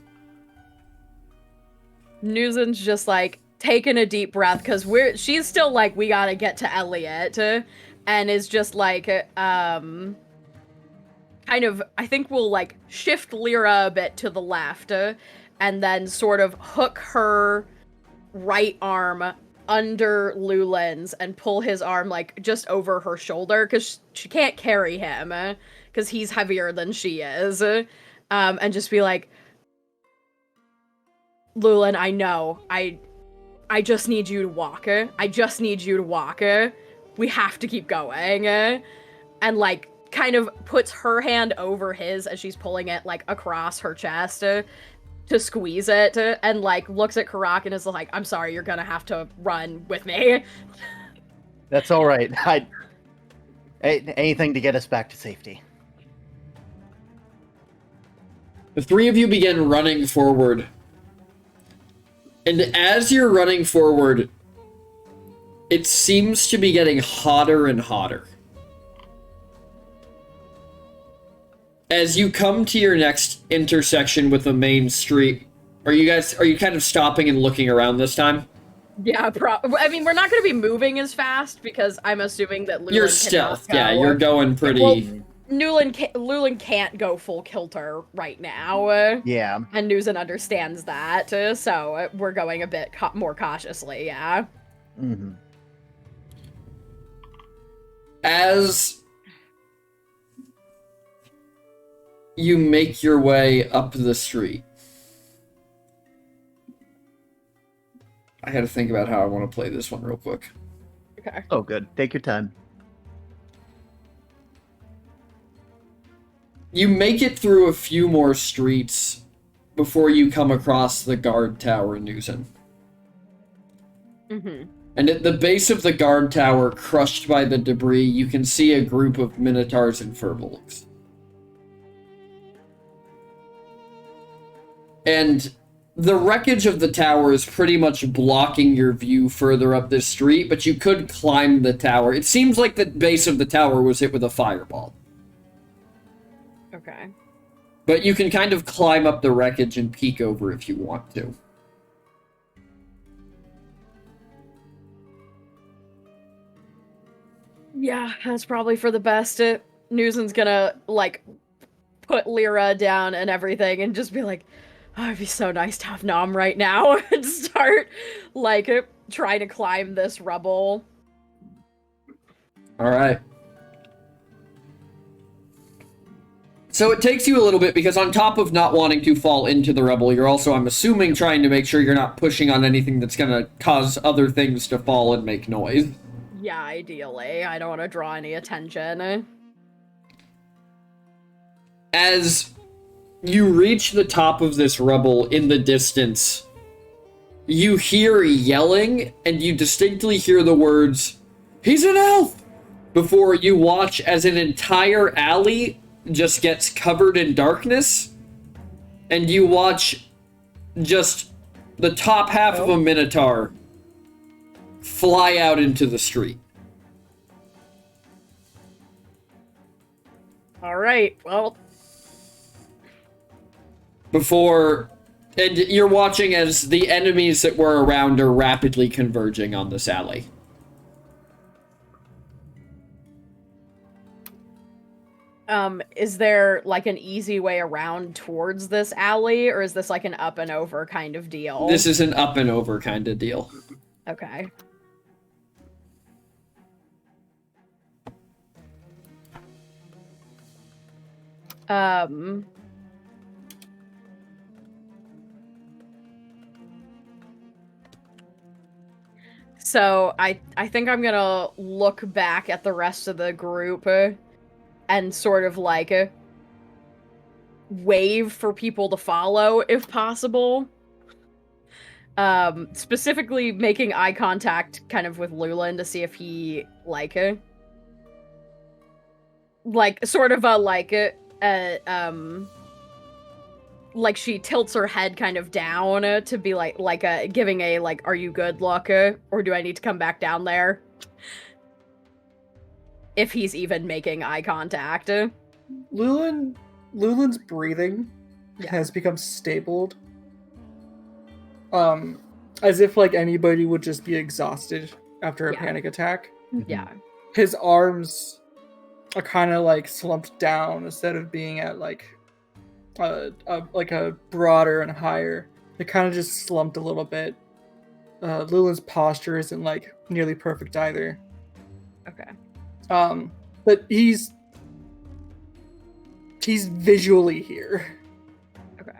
Newson's just like taking a deep breath because she's still like, we gotta get to Elliot, and is just like kind of, I think we'll like shift Lyra a bit to the left, and then sort of hook her right arm under Lulin's and pull his arm like just over her shoulder because she can't carry him because he's heavier than she is, and just be like, Lulin, I know, I just need you to walk. I just need you to walk. We have to keep going. And like kind of puts her hand over his as she's pulling it like across her chest to squeeze it, and like looks at Karak and is like, I'm sorry, you're gonna have to run with me. That's all right. Anything to get us back to safety. The three of you begin running forward. And as you're running forward, it seems to be getting hotter and hotter. As you come to your next intersection with the main street, are you kind of stopping and looking around this time? Yeah, I mean, we're not going to be moving as fast because I'm assuming that Lulin You're cannot stealth, go. yeah, you're going pretty... Well, Lulin can't go full kilter right now. Yeah. And Nuzin understands that, so we're going a bit more cautiously, yeah. Mm-hmm. As you make your way up the street, I had to think about how I want to play this one real quick. Okay. Oh, good. Take your time. You make it through a few more streets before you come across the guard tower in Newson. Mm-hmm. And at the base of the guard tower, crushed by the debris, you can see a group of minotaurs and furbolgs. And the wreckage of the tower is pretty much blocking your view further up this street, but you could climb the tower. It seems like the base of the tower was hit with a fireball. Okay. But you can kind of climb up the wreckage and peek over if you want to. Yeah, that's probably for the best. Nuzin's gonna, like, put Lyra down and everything and just be like, oh, it'd be so nice to have Nom right now, and start, like, trying to climb this rubble. Alright. So it takes you a little bit because on top of not wanting to fall into the rubble, you're also, I'm assuming, trying to make sure you're not pushing on anything that's gonna cause other things to fall and make noise. Yeah, ideally. I don't want to draw any attention. As you reach the top of this rubble in the distance, you hear yelling, and you distinctly hear the words, "He's an elf!" before you watch as an entire alley just gets covered in darkness, and you watch just the top half of a minotaur fly out into the street. Alright, well... And you're watching as the enemies that were around are rapidly converging on this alley. Is there, like, an easy way around towards this alley, or is this, like, an up and over kind of deal? This is an up and over kind of deal. Okay. So, I think I'm gonna look back at the rest of the group and sort of, like, wave for people to follow, if possible. Specifically making eye contact kind of with Lulin to see if he, like, sort of like she tilts her head kind of down to be giving a, like, are you good look, or do I need to come back down there? If he's even making eye contact. Lulin's breathing has become stabled. As if, like, anybody would just be exhausted after a panic attack. Yeah. His arms are kind of, like, slumped down instead of being at, like a broader and higher. They kind of just slumped a little bit. Lulu's posture isn't like nearly perfect either. Okay. But he's visually here. Okay.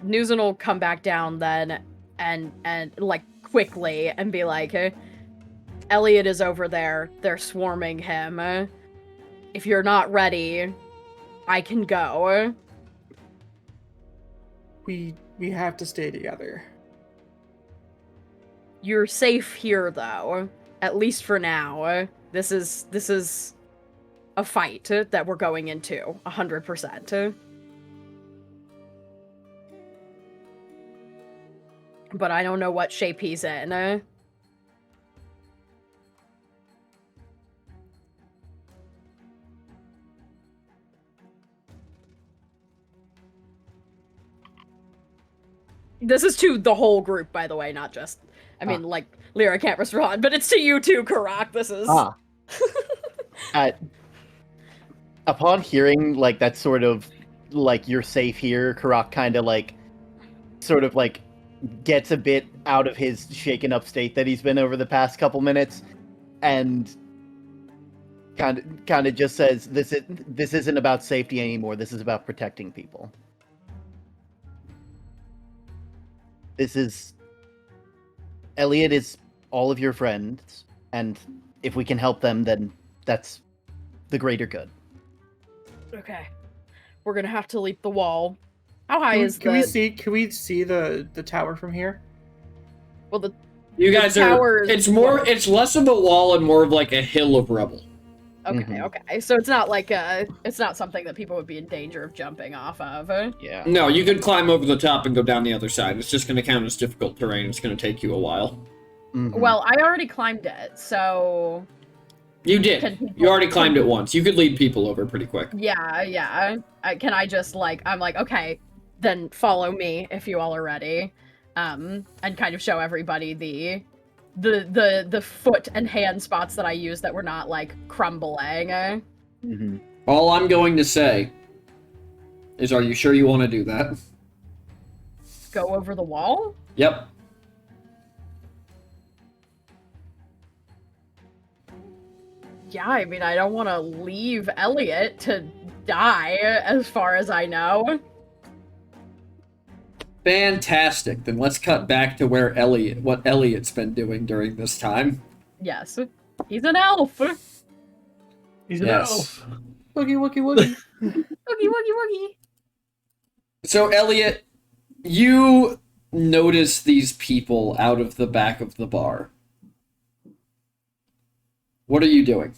Newson will come back down then and like quickly and be like, Elliot is over there. They're swarming him. If you're not ready, I can go. We have to stay together. You're safe here though, at least for now. This is a fight that we're going into 100%. But I don't know what shape he's in. This is to the whole group, by the way, not just... I mean, like, Lyra can't respond, but it's to you too, Karak. This is... Upon hearing, like, that sort of, like, you're safe here, Karak kind of, like, sort of, like, gets a bit out of his shaken up state that he's been over the past couple minutes, and kind of just says, this isn't about safety anymore, this is about protecting people. Elliot is all of your friends, and if we can help them, then that's the greater good. Okay. We're gonna have to leap the wall. How high Can we see the tower from here? Well, You guys are... towers- It's less of a wall and more of like a hill of rubble. Okay, Mhm. okay. So it's not like it's not something that people would be in danger of jumping off of. Yeah. No, you could climb over the top and go down the other side. It's just going to count as difficult terrain. It's going to take you a while. Mhm. Well, I already climbed it, so... You did. You already climbed it once. You could lead people over pretty quick. Yeah. Can I just, like... I'm like, okay, then follow me if you all are ready. And kind of show everybody the foot and hand spots that I used that were not, like, crumbling. Mhm. All I'm going to say is, are you sure you want to do that? Go over the wall? Yep. Yeah, I mean, I don't want to leave Elliot to die, as far as I know. Fantastic. Then let's cut back to what Elliot's been doing during this time. Yes. He's an elf! He's an Yes. elf. Woogie woogie woogie. Woogie. So, Elliot, you notice these people out of the back of the bar. What are you doing?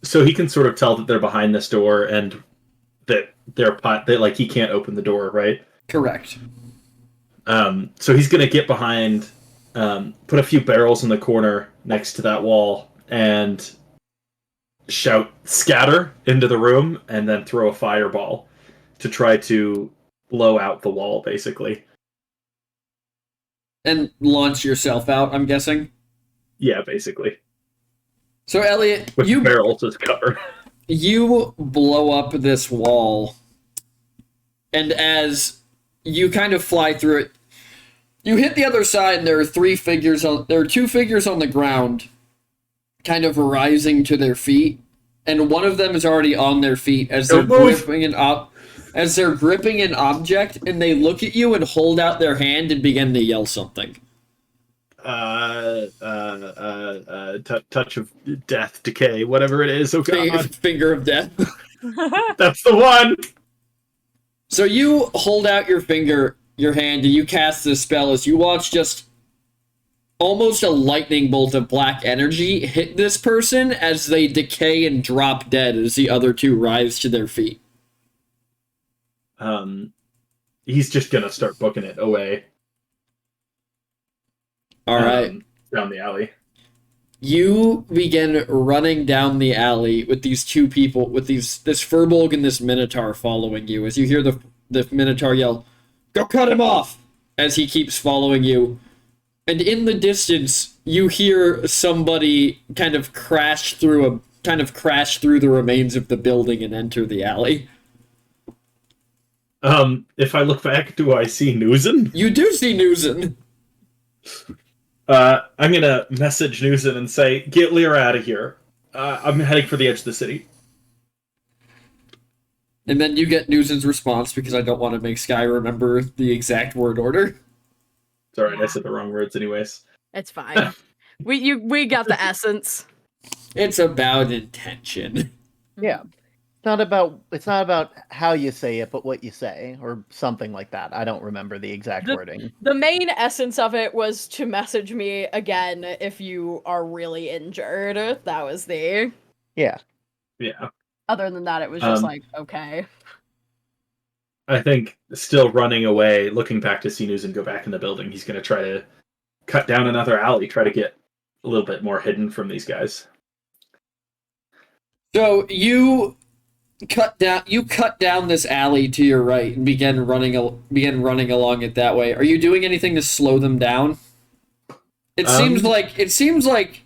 So he can sort of tell that they're behind this door and that he can't open the door, right? Correct. So he's gonna get behind, put a few barrels in the corner next to that wall, and shout "scatter" into the room, and then throw a fireball to try to blow out the wall, basically. And launch yourself out, I'm guessing? Yeah, basically. So, Elliot, With barrels as cover. You blow up this wall, and as you kind of fly through it, you hit the other side, and there are two figures on the ground, kind of rising to their feet, and one of them is already on their feet as they're gripping an object, and they look at you and hold out their hand and begin to yell something. Touch of death, decay, whatever it is. Oh god. Finger of death. That's the one! So you hold out your hand, and you cast this spell as you watch just almost a lightning bolt of black energy hit this person as they decay and drop dead as the other two rise to their feet. He's just gonna start booking it away. All right. Down the alley. You begin running down the alley with these two people, with this Furbolg and this Minotaur following you, as you hear the Minotaur yell, "Go cut him off!" as he keeps following you. And in the distance, you hear somebody kind of crash through the remains of the building and enter the alley. If I look back, do I see Newsen? You do see Newsen. I'm gonna message Newsen and say, "Get Lyra out of here. I'm heading for the edge of the city." And then you get Newsen's response because I don't want to make Sky remember the exact word order. It's alright, I said the wrong words anyways. It's fine. We got the essence. It's about intention. Yeah. It's not about how you say it, but what you say, or something like that. I don't remember the exact wording. The main essence of it was to message me again if you are really injured. That was the... Yeah. Yeah. Other than that, it was just like, okay. I think still running away, looking back to see Newsen go back in the building, he's gonna try to cut down another alley, try to get a little bit more hidden from these guys. So you cut down this alley to your right and begin running along it that way. Are you doing anything to slow them down? It seems like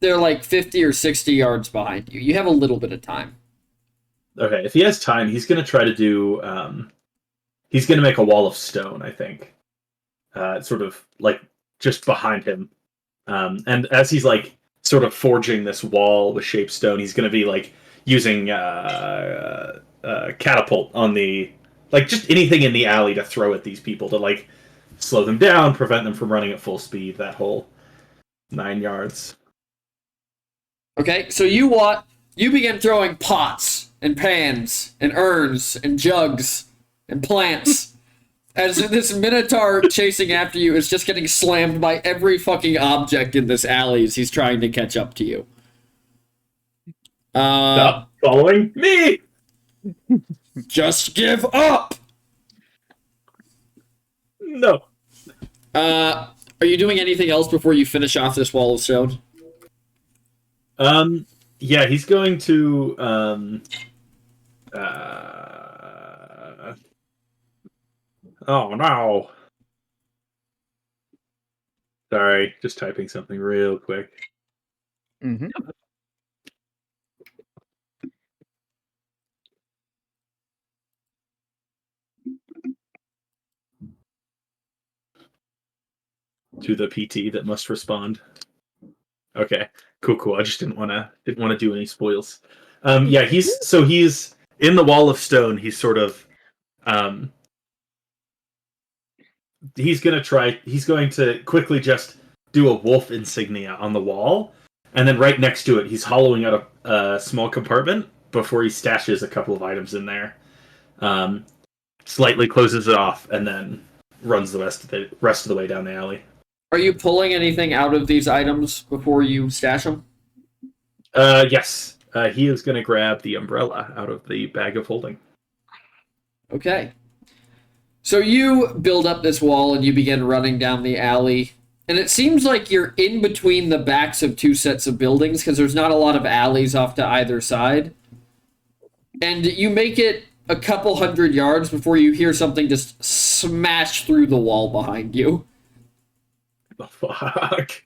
they're like 50 or 60 yards behind you. You have a little bit of time. Okay, if he has time, he's gonna try to do. He's gonna make a wall of stone, I think. Sort of like just behind him, and as he's like sort of forging this wall with shaped stone, he's gonna be like using catapult on the like just anything in the alley to throw at these people to like slow them down, prevent them from running at full speed. That whole 9 yards. Okay, so you begin throwing pots and pans and urns and jugs and plants as this minotaur chasing after you is just getting slammed by every fucking object in this alley as he's trying to catch up to you. Stop following me! Just give up! No. Are you doing anything else before you finish off this wall of stone? Yeah, he's going to oh no. Sorry, just typing something real quick. Mm-hmm. To the PT that must respond. Okay, cool. I just didn't want to do any spoils. Yeah, he's in the wall of stone. He's sort of he's going to quickly just do a wolf insignia on the wall, and then right next to it, he's hollowing out a small compartment before he stashes a couple of items in there. Slightly closes it off, and then runs the rest of the way down the alley. Are you pulling anything out of these items before you stash them? Yes. He is going to grab the umbrella out of the bag of holding. Okay. So you build up this wall and you begin running down the alley. And it seems like you're in between the backs of two sets of buildings because there's not a lot of alleys off to either side. And you make it a couple hundred yards before you hear something just smash through the wall behind you. The fuck?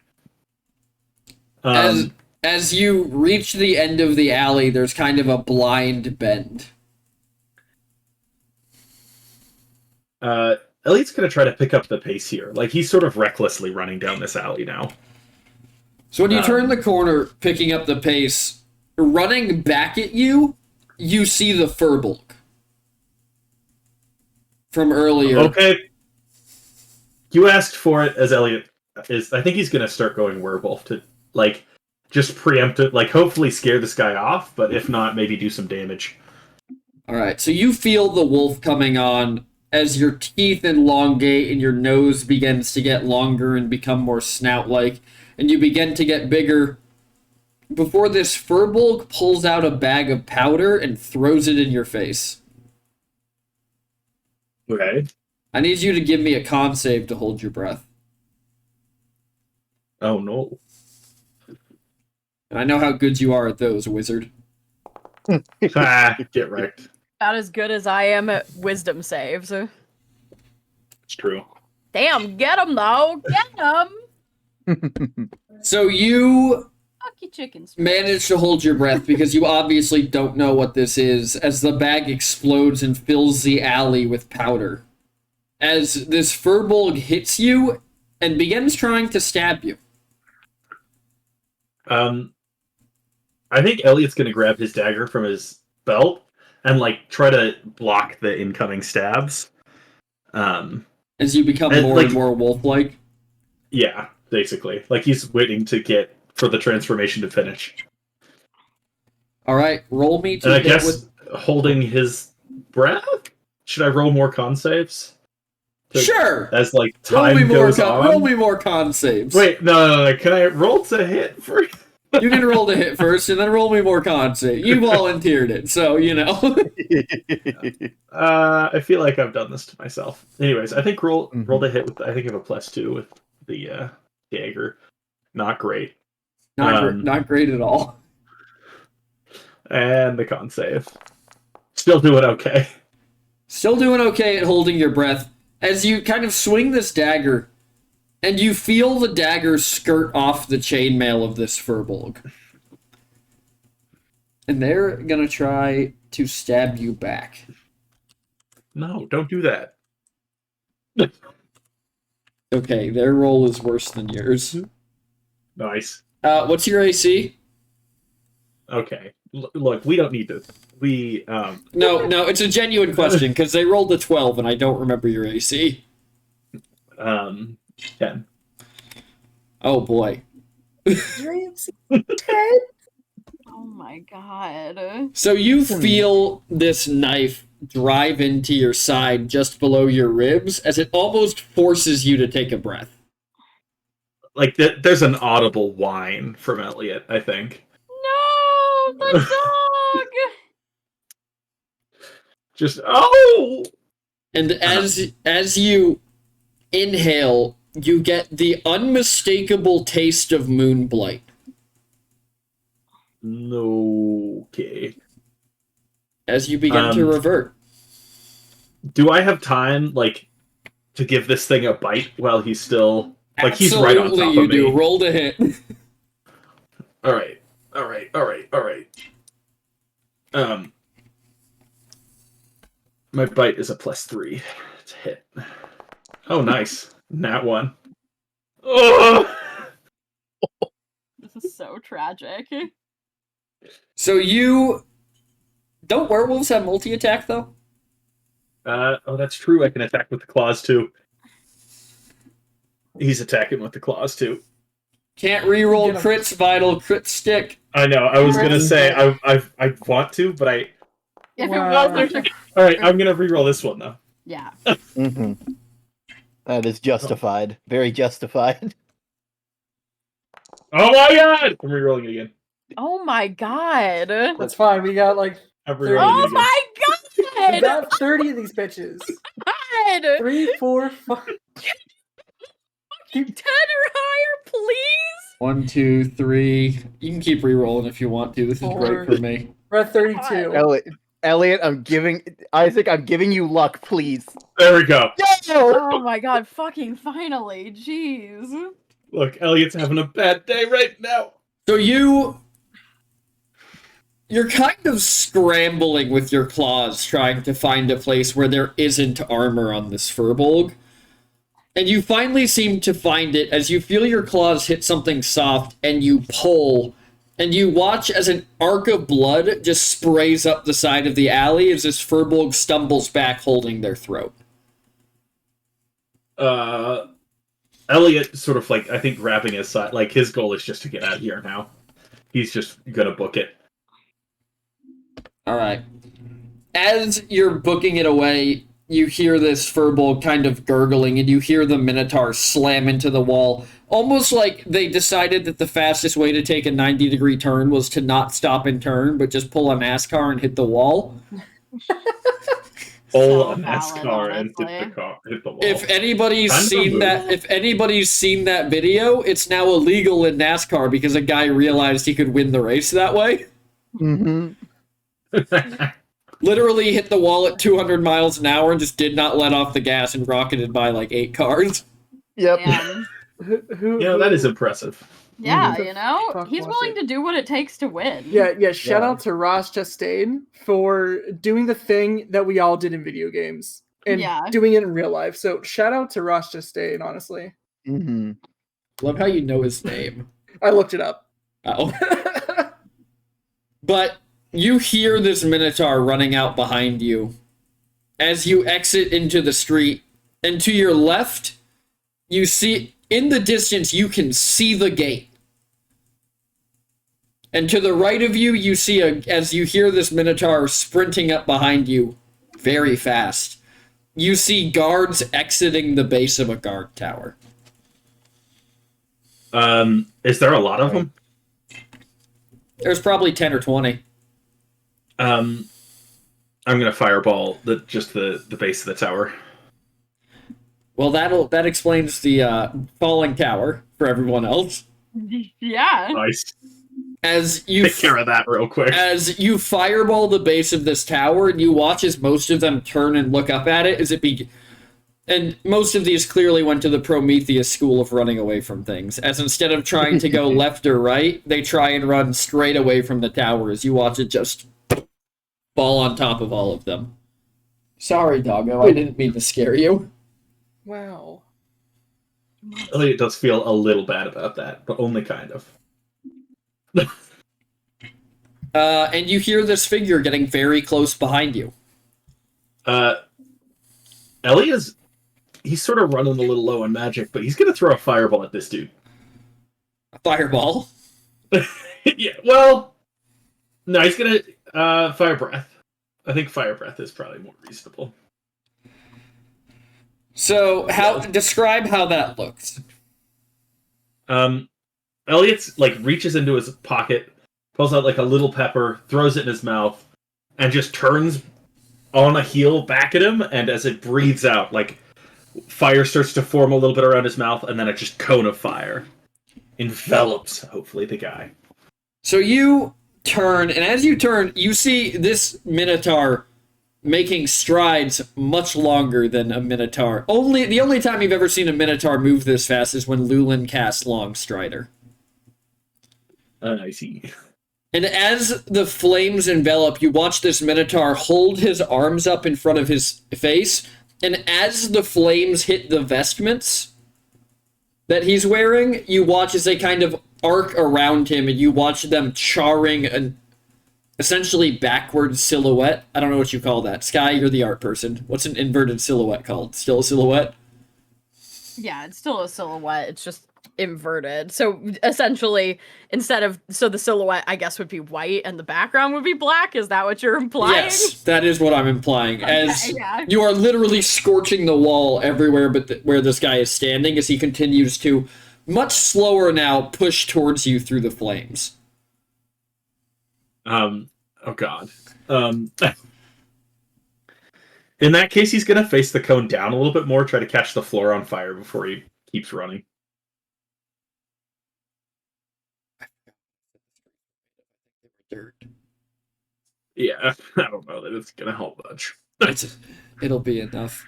As you reach the end of the alley, there's kind of a blind bend. Elliot's gonna try to pick up the pace here. Like, he's sort of recklessly running down this alley now. So when you turn the corner, picking up the pace, running back at you, you see the Furbolg from earlier. Okay. You asked for it as Elliot is. I think he's gonna start going werewolf to, like, just preempt it, like, hopefully scare this guy off, but if not, maybe do some damage. Alright, so you feel the wolf coming on as your teeth elongate and your nose begins to get longer and become more snout-like, and you begin to get bigger before this Furbolg pulls out a bag of powder and throws it in your face. Okay. I need you to give me a con save to hold your breath. Oh no. And I know how good you are at those, wizard. Get wrecked. About as good as I am at wisdom saves. It's true. Damn, get him though! Get him! So you Fuck you chickens. manage to hold your breath because you obviously don't know what this is as the bag explodes and fills the alley with powder. As this furbolg hits you and begins trying to stab you. I think Elliot's gonna grab his dagger from his belt and like try to block the incoming stabs. As you become And, more like- and more wolf-like. Yeah, basically, like he's waiting to get for the transformation to finish. All right, roll me to And I hit guess with. holding his breath. Should I roll more con saves? Sure. As like Roll time me more. goes on. Roll me more con saves. Wait, no. Can I roll to hit first? You can roll to hit first, and then roll me more con saves. You volunteered it, so you know. I feel like I've done this to myself. Anyways, I think roll to hit with. I think I have a +2 with the dagger. Not great. Not great at all. And the con save. Still doing okay. Still doing okay at holding your breath as you kind of swing this dagger, and you feel the dagger skirt off the chainmail of this furbolg. And they're gonna try to stab you back. No, don't do that. Okay, their roll is worse than yours. Nice. What's your AC? Okay. Look, we don't need to. We No, it's a genuine question because they rolled a 12 and I don't remember your AC. 10. Oh boy. Oh my god. So you feel this knife drive into your side just below your ribs as it almost forces you to take a breath. Like there's an audible whine from Elliot, I think. No, the dog. Just oh. And as you inhale, you get the unmistakable taste of moonblight. No. Okay. As you begin to revert. Do I have time, like, to give this thing a bite while he's still like he's right on top you of me? do. Roll to hit. All right. My bite is a +3 to hit. Oh, nice. Nat 1. Oh! This is so tragic. So you don't werewolves have multi-attack though? Oh, that's true. I can attack with the claws too. He's attacking with the claws too. Can't reroll crits, vital, crit stick. I know. I was gonna say I want to, but I. If Wow. it was All right, I'm gonna reroll this one though. yeah. Mhm. That is justified. Very justified. Oh my god! I'm rerolling it again. Oh my god. That's fine. We got like I'm rerolling Oh it again. my we god. got 30 of these bitches. God. 3, 4, 5. 10 or higher, please. 1, 2, 3. You can keep rerolling if you want to. This is great for me. We're at 32. Elliot, I'm giving you luck, please. There we go. Oh my god, fucking finally. Jeez. Look, Elliot's having a bad day right now. So you're kind of scrambling with your claws trying to find a place where there isn't armor on this furbolg. And you finally seem to find it as you feel your claws hit something soft and you pull. And you watch as an arc of blood just sprays up the side of the alley as this furbolg stumbles back holding their throat. Elliot sort of like, I think, grabbing his side. Like, his goal is just to get out of here now. He's just gonna book it. Alright. As you're booking it away, you hear this furbolg kind of gurgling, and you hear the Minotaur slam into the wall. Almost like they decided that the fastest way to take a 90-degree turn was to not stop and turn, but just pull a NASCAR and hit the wall. Pull a valid, NASCAR and honestly. hit the wall. If anybody's Kind of a seen move. that video, it's now illegal in NASCAR because a guy realized he could win the race that way. Mm-hmm. Literally hit the wall at 200 miles an hour and just did not let off the gas and rocketed by like 8 cars. Yep. Damn. Who Yeah, that is impressive. Yeah, The you know, fuck he's was willing it? to do what it takes to win. Yeah. Shout Yeah. out to Ross Chastain for doing the thing that we all did in video games and Yeah. doing it in real life. So shout out to Ross Chastain, honestly. Mm-hmm. Love how you know his name. I looked it up. Oh. But you hear this Minotaur running out behind you as you exit into the street, and to your left, you see, in the distance, you can see the gate. And to the right of you, you see, as you hear this Minotaur sprinting up behind you very fast, you see guards exiting the base of a guard tower. Is there a lot of them? There's probably 10 or 20. I'm gonna fireball the base of the tower. Well, that explains the falling tower for everyone else. Yeah. Nice. As you Take care of that real quick. As you fireball the base of this tower, and you watch as most of them turn and look up at it, and most of these clearly went to the Prometheus school of running away from things. As instead of trying to go left or right, they try and run straight away from the tower. As you watch it just fall on top of all of them. Sorry, doggo. I didn't mean to scare you. Wow. Elliot does feel a little bad about that, but only kind of. And you hear this figure getting very close behind you. He's sort of running a little low on magic, but he's gonna throw a fireball at this dude. A fireball? Yeah, well, no, he's gonna fire breath. I think fire breath is probably more reasonable. So, describe how that looks. Elliot's reaches into his pocket, pulls out a little pepper, throws it in his mouth, and just turns on a heel back at him. And as it breathes out, fire starts to form a little bit around his mouth, and then a just cone of fire envelops, hopefully, the guy. So you turn, and as you turn, you see this Minotaur making strides much longer than a Minotaur. The only time you've ever seen a Minotaur move this fast is when Lulin cast Long Strider. I see. And as the flames envelop, you watch this Minotaur hold his arms up in front of his face, and as the flames hit the vestments that he's wearing, you watch as they kind of arc around him, and you watch them charring an essentially backward silhouette. I don't know what you call that. Sky, you're the art person. What's an inverted silhouette called? Still a silhouette? Yeah, it's still a silhouette. It's just inverted. So essentially, so the silhouette, I guess, would be white and the background would be black. Is that what you're implying? Yes, that is what I'm implying. Okay, as yeah. you are literally scorching the wall everywhere but where this guy is standing as he continues to, much slower now, push towards you through the flames. Oh god. In that case, he's gonna face the cone down a little bit more, try to catch the floor on fire before he keeps running. Yeah, I don't know that it's gonna help much. It'll be enough.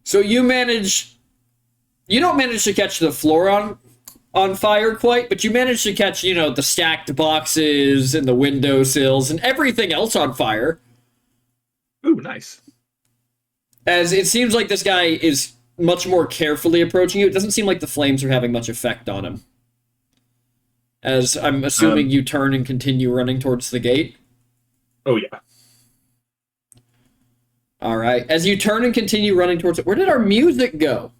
So you don't manage to catch the floor on fire quite, but you manage to catch, the stacked boxes and the windowsills and everything else on fire. Ooh, nice. As it seems like this guy is much more carefully approaching you. It doesn't seem like the flames are having much effect on him. As I'm assuming you turn and continue running towards the gate. Oh, yeah. All right. As you turn and continue running towards it, where did our music go?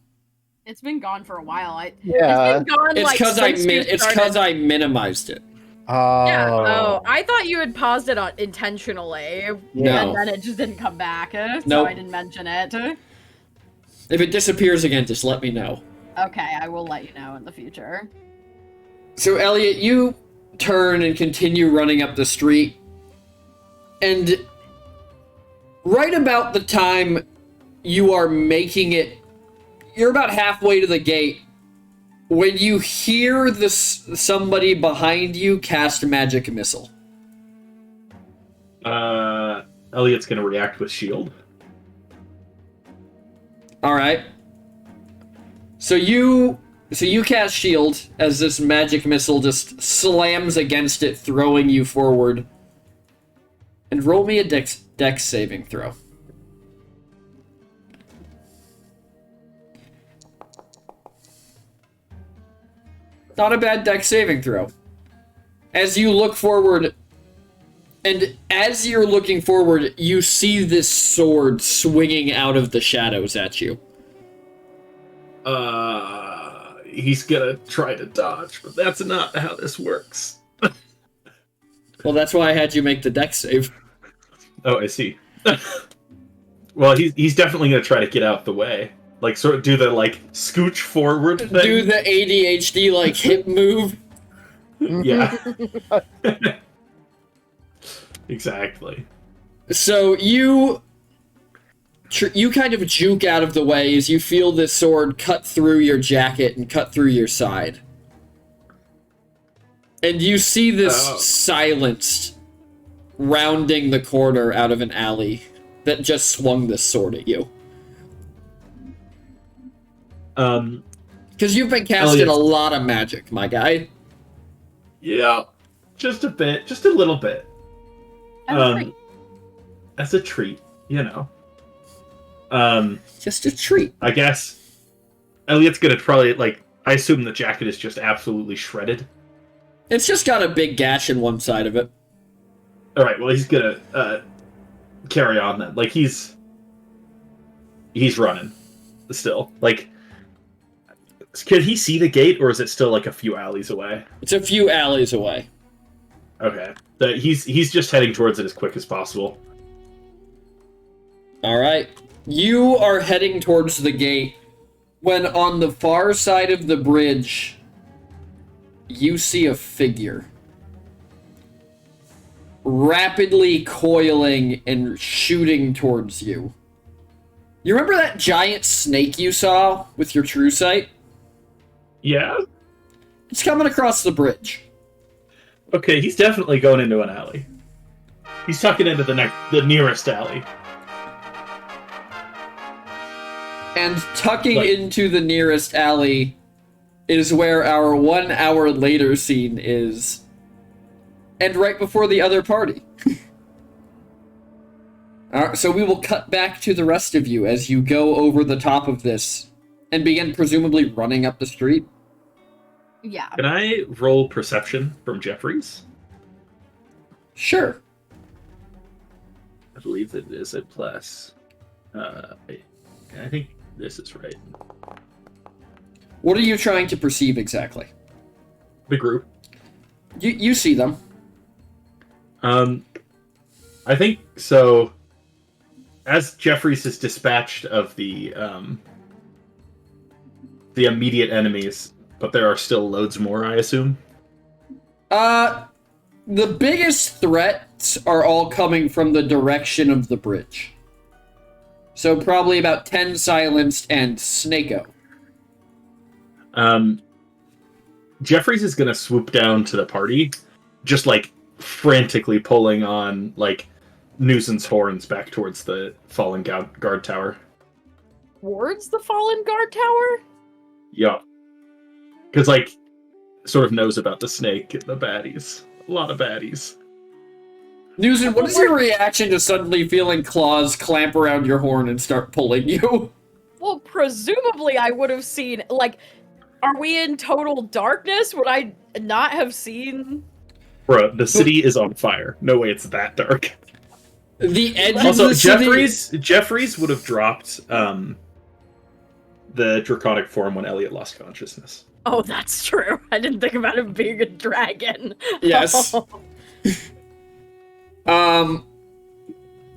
It's been gone for a while. Yeah. It's been gone It's since because I minimized it. Oh. Yeah. Oh, I thought you had paused it intentionally. No. And then it just didn't come back. So Nope. I didn't mention it. If it disappears again, just let me know. Okay, I will let you know in the future. So, Elliot, you turn and continue running up the street. And right about the time you are making it, you're about halfway to the gate when you hear somebody behind you cast a magic missile. Elliot's gonna react with shield. All right. So you So you cast shield as this magic missile just slams against it, throwing you forward. And roll me a dex saving throw. Not a bad dex saving throw. As you look forward, and as you're looking forward, you see this sword swinging out of the shadows at you. He's gonna try to dodge, but that's not how this works. Well, that's why I had you make the dex save. Oh, I see. Well, he's definitely gonna try to get out the way. Like, sort of do the, like, scooch forward thing. Do the ADHD, like, hip move. Yeah. Exactly. So you kind of juke out of the way as you feel this sword cut through your jacket and cut through your side. And you see this silenced rounding the corner out of an alley that just swung this sword at you. Because you've been casting a lot of magic, my guy. Yeah, just a bit, just a little bit. As a treat, you know. Just a treat. I guess Elliot's gonna probably, like, I assume the jacket is just absolutely shredded. It's just got a big gash in one side of it. Alright, well, he's gonna carry on then. Like, he's running still. Like, can he see the gate, or is it still, like, a few alleys away? It's a few alleys away. Okay. He's just heading towards it as quick as possible. Alright. You are heading towards the gate when on the far side of the bridge, you see a figure rapidly coiling and shooting towards you. You remember that giant snake you saw with your true sight? Yeah? It's coming across the bridge. Okay, he's definitely going into an alley. He's tucking into the nearest alley. And tucking into the nearest alley is where our 1 hour later scene is. And right before the other party. Alright, so we will cut back to the rest of you as you go over the top of this and begin presumably running up the street. Yeah. Can I roll perception from Jeffries? Sure. I believe it is a plus. I think this is right. What are you trying to perceive exactly? The group. You see them. I think so. As Jeffries is dispatched of the immediate enemies, but there are still loads more, I assume. The biggest threats are all coming from the direction of the bridge. So probably about 10 silenced and Snako. Jeffries is gonna swoop down to the party, just like frantically pulling on like Newson's horns back towards the fallen guard tower. Towards the fallen guard tower? Yeah. Because, like, sort of knows about the snake and the baddies. A lot of baddies. Newson, what is your reaction to suddenly feeling claws clamp around your horn and start pulling you? Well, presumably I would have seen, like, are we in total darkness? Would I not have seen? Bro, the city is on fire. No way it's that dark. The edge Also, of the Jeffries would have dropped the draconic form when Elliot lost consciousness. Oh, that's true. I didn't think about him being a dragon. Yes.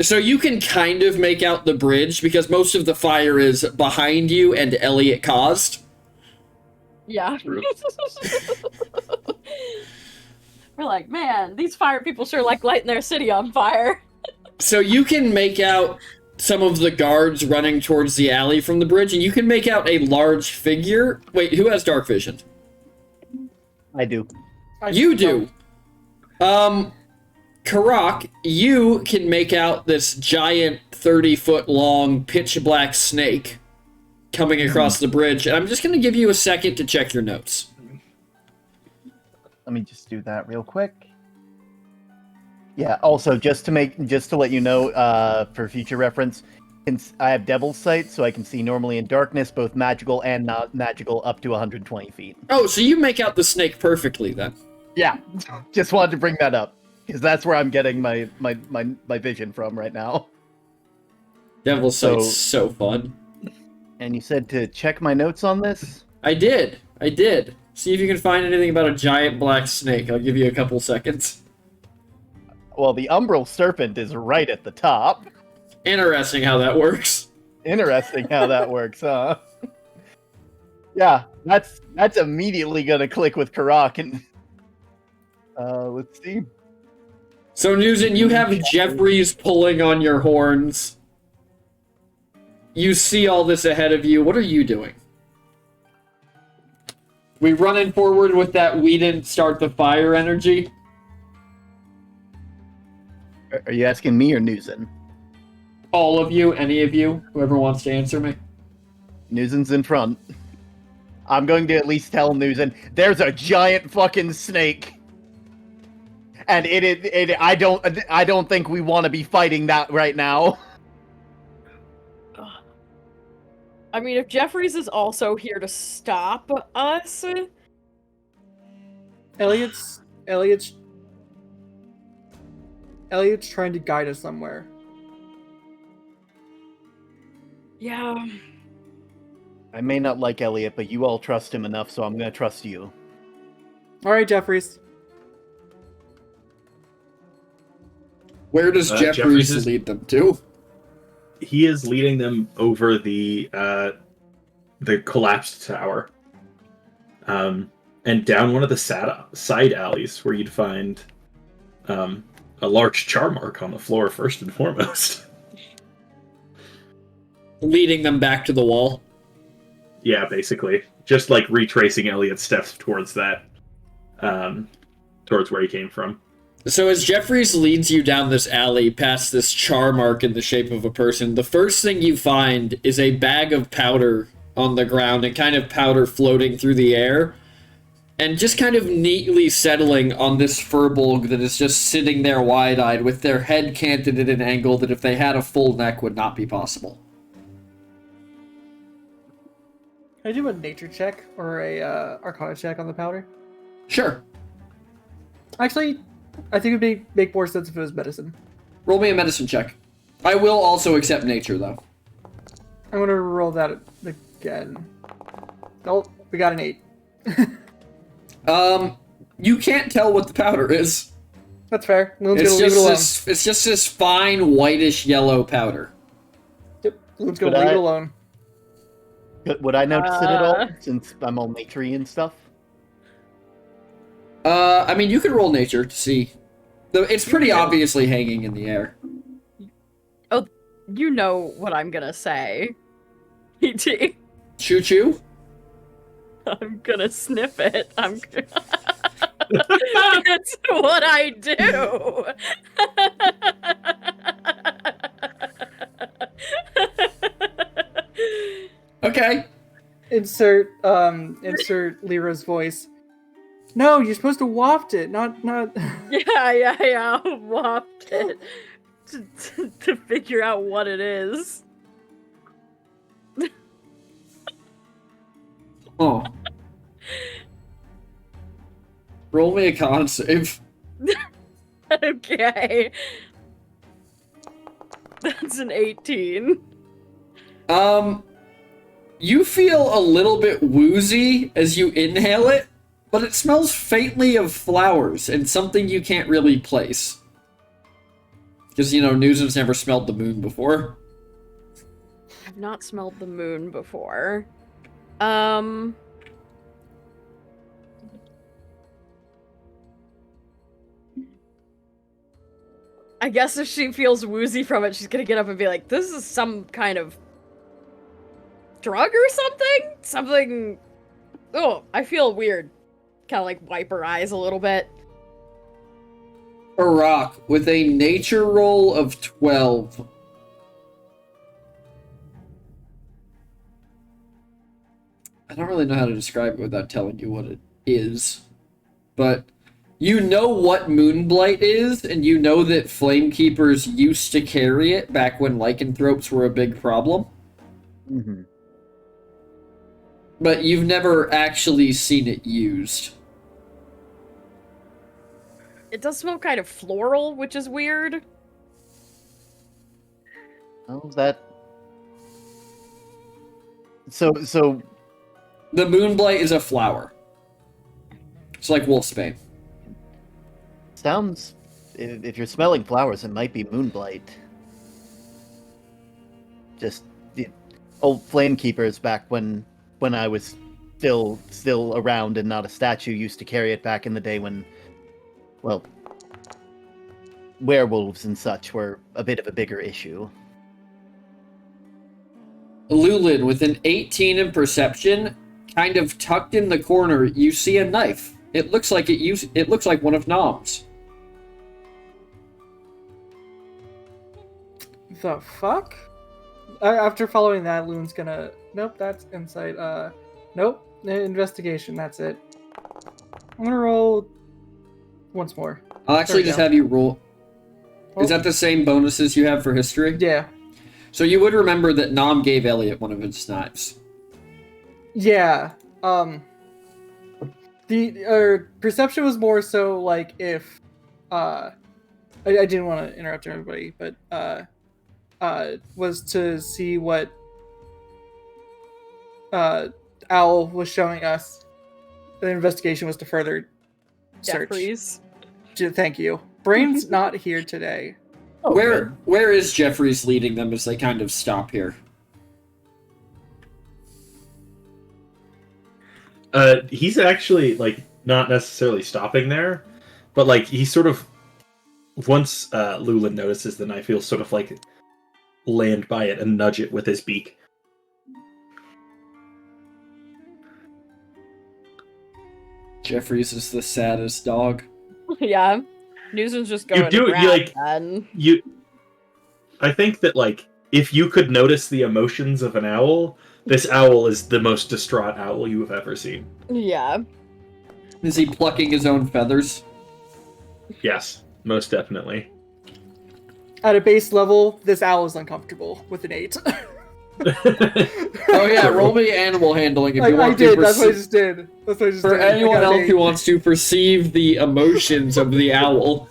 So you can kind of make out the bridge because most of the fire is behind you and Elliot caused. Yeah. We're like, man, these fire people sure like lighting their city on fire. So you can make out some of the guards running towards the alley from the bridge, and you can make out a large figure. Wait, who has dark vision? I do. You do. Karak, you can make out this giant 30-foot long pitch black snake coming across the bridge. And I'm just going to give you a second to check your notes. Let me just do that real quick. Yeah, also, just to let you know, for future reference, I have Devil's Sight, so I can see normally in darkness, both magical and not magical, up to 120 feet. Oh, so you make out the snake perfectly, then. Yeah, just wanted to bring that up, because that's where I'm getting my vision from right now. Devil's Sight's so fun. And you said to check my notes on this? I did. See if you can find anything about a giant black snake. I'll give you a couple seconds. Well, the Umbral Serpent is right at the top. Interesting how that works. Interesting how that works, huh? Yeah, that's immediately gonna click with Karak, and let's see. So, Newton, you have Jeffries pulling on your horns. You see all this ahead of you. What are you doing? We running forward with that we didn't start the fire energy? Are you asking me or Newson? All of you, any of you, whoever wants to answer me. Newson's in front. I'm going to at least tell Newson, there's a giant fucking snake. And I don't think we want to be fighting that right now. I mean, if Jeffries is also here to stop us... Elliot's trying to guide us somewhere. Yeah. I may not like Elliot, but you all trust him enough, so I'm going to trust you. All right, Jeffries. Where does Jeffries lead them to? He is leading them over the collapsed tower, and down one of the side alleys where you'd find a large char mark on the floor first and foremost. Leading them back to the wall. Yeah, basically, just like retracing Elliot's steps towards that, towards where he came from. So as Jeffries leads you down this alley past this char mark in the shape of a person, the first thing you find is a bag of powder on the ground and kind of powder floating through the air and just kind of neatly settling on this furbolg that is just sitting there wide-eyed with their head canted at an angle that if they had a full neck would not be possible. Can I do a nature check or a arcana check on the powder? Sure. Actually, I think it'd make more sense if it was medicine. Roll me a medicine check. I will also accept nature, though. I'm gonna roll that again. Oh, we got an 8. You can't tell what the powder is. That's fair. Loon's It's gonna leave it alone. it's just this fine whitish yellow powder. Yep, Loon's gonna leave it alone. Would I notice it at all, since I'm all naturey and stuff? I mean, you could roll nature to see. It's pretty obviously hanging in the air. Oh, you know what I'm gonna say. E.T. Choo-choo? I'm gonna sniff it. That's what I do. Okay. Insert Lyra's voice. No, you're supposed to waft it, not. Yeah. I'll waft it to figure out what it is. Oh. Roll me a con save. Okay. That's an 18. You feel a little bit woozy as you inhale it, but it smells faintly of flowers and something you can't really place. Because, Newsom's never smelled the moon before. I've not smelled the moon before. I guess if she feels woozy from it, she's gonna get up and be like, this is some kind of drug or something? Something... Oh, I feel weird. Kind of like wipe her eyes a little bit. A rock with a nature roll of 12. I don't really know how to describe it without telling you what it is. But you know what Moonblight is, and you know that Flamekeepers used to carry it back when lycanthropes were a big problem. Mm-hmm. But you've never actually seen it used. It does smell kind of floral, which is weird. Oh, that. So The Moonblight is a flower. It's like wolfsbane. sounds. If you're smelling flowers, it might be Moonblight. Just the old flame keepers back when I was still around and not a statue used to carry it back in the day when, well, werewolves and such were a bit of a bigger issue. Lulin, with an 18 in perception, kind of tucked in the corner, you see a knife. It looks like it looks like one of Nom's. The fuck? After following that, Loon's gonna. Nope, that's insight. Nope, investigation. That's it. I'm gonna roll once more. I'll actually just have you roll. Oh. Is that the same bonuses you have for history? Yeah. So you would remember that Nom gave Elliot one of his knives. Yeah. The perception was more so like if I didn't want to interrupt everybody, but was to see what Owl was showing us. The investigation was to further search. Jeffries. Thank you. Brain's not here today. Oh, Where is Jeffries leading them as they kind of stop here? He's actually like not necessarily stopping there, but like he sort of once Lulin notices the knife, he'll sort of like land by it and nudge it with his beak. Jeffries is the saddest dog. Yeah. Newsom's just going do- to you, like- then. I think that like if you could notice the emotions of an owl, this owl is the most distraught owl you have ever seen. Yeah. Is he plucking his own feathers? Yes, most definitely. At a base level, this owl is uncomfortable with an 8. Oh yeah, roll me animal handling if you I want did. to. That's what I just did. That's what I just For did. I anyone got an else 8. who wants to perceive the emotions of the owl.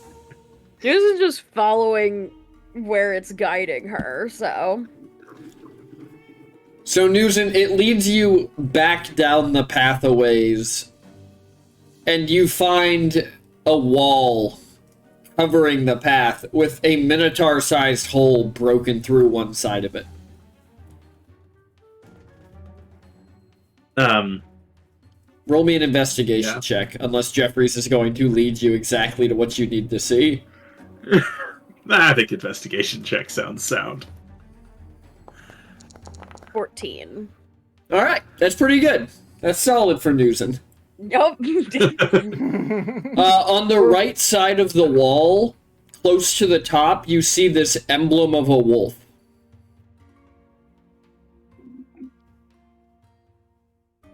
Newsom's just following where it's guiding her, so. So Newson, it leads you back down the pathways, and you find a wall covering the path with a minotaur-sized hole broken through one side of it. Roll me an investigation check, unless Jeffries is going to lead you exactly to what you need to see. I think investigation check sounds sound. 14. Alright, that's pretty good. That's solid for Newson. Nope. On the right side of the wall, close to the top, you see this emblem of a wolf.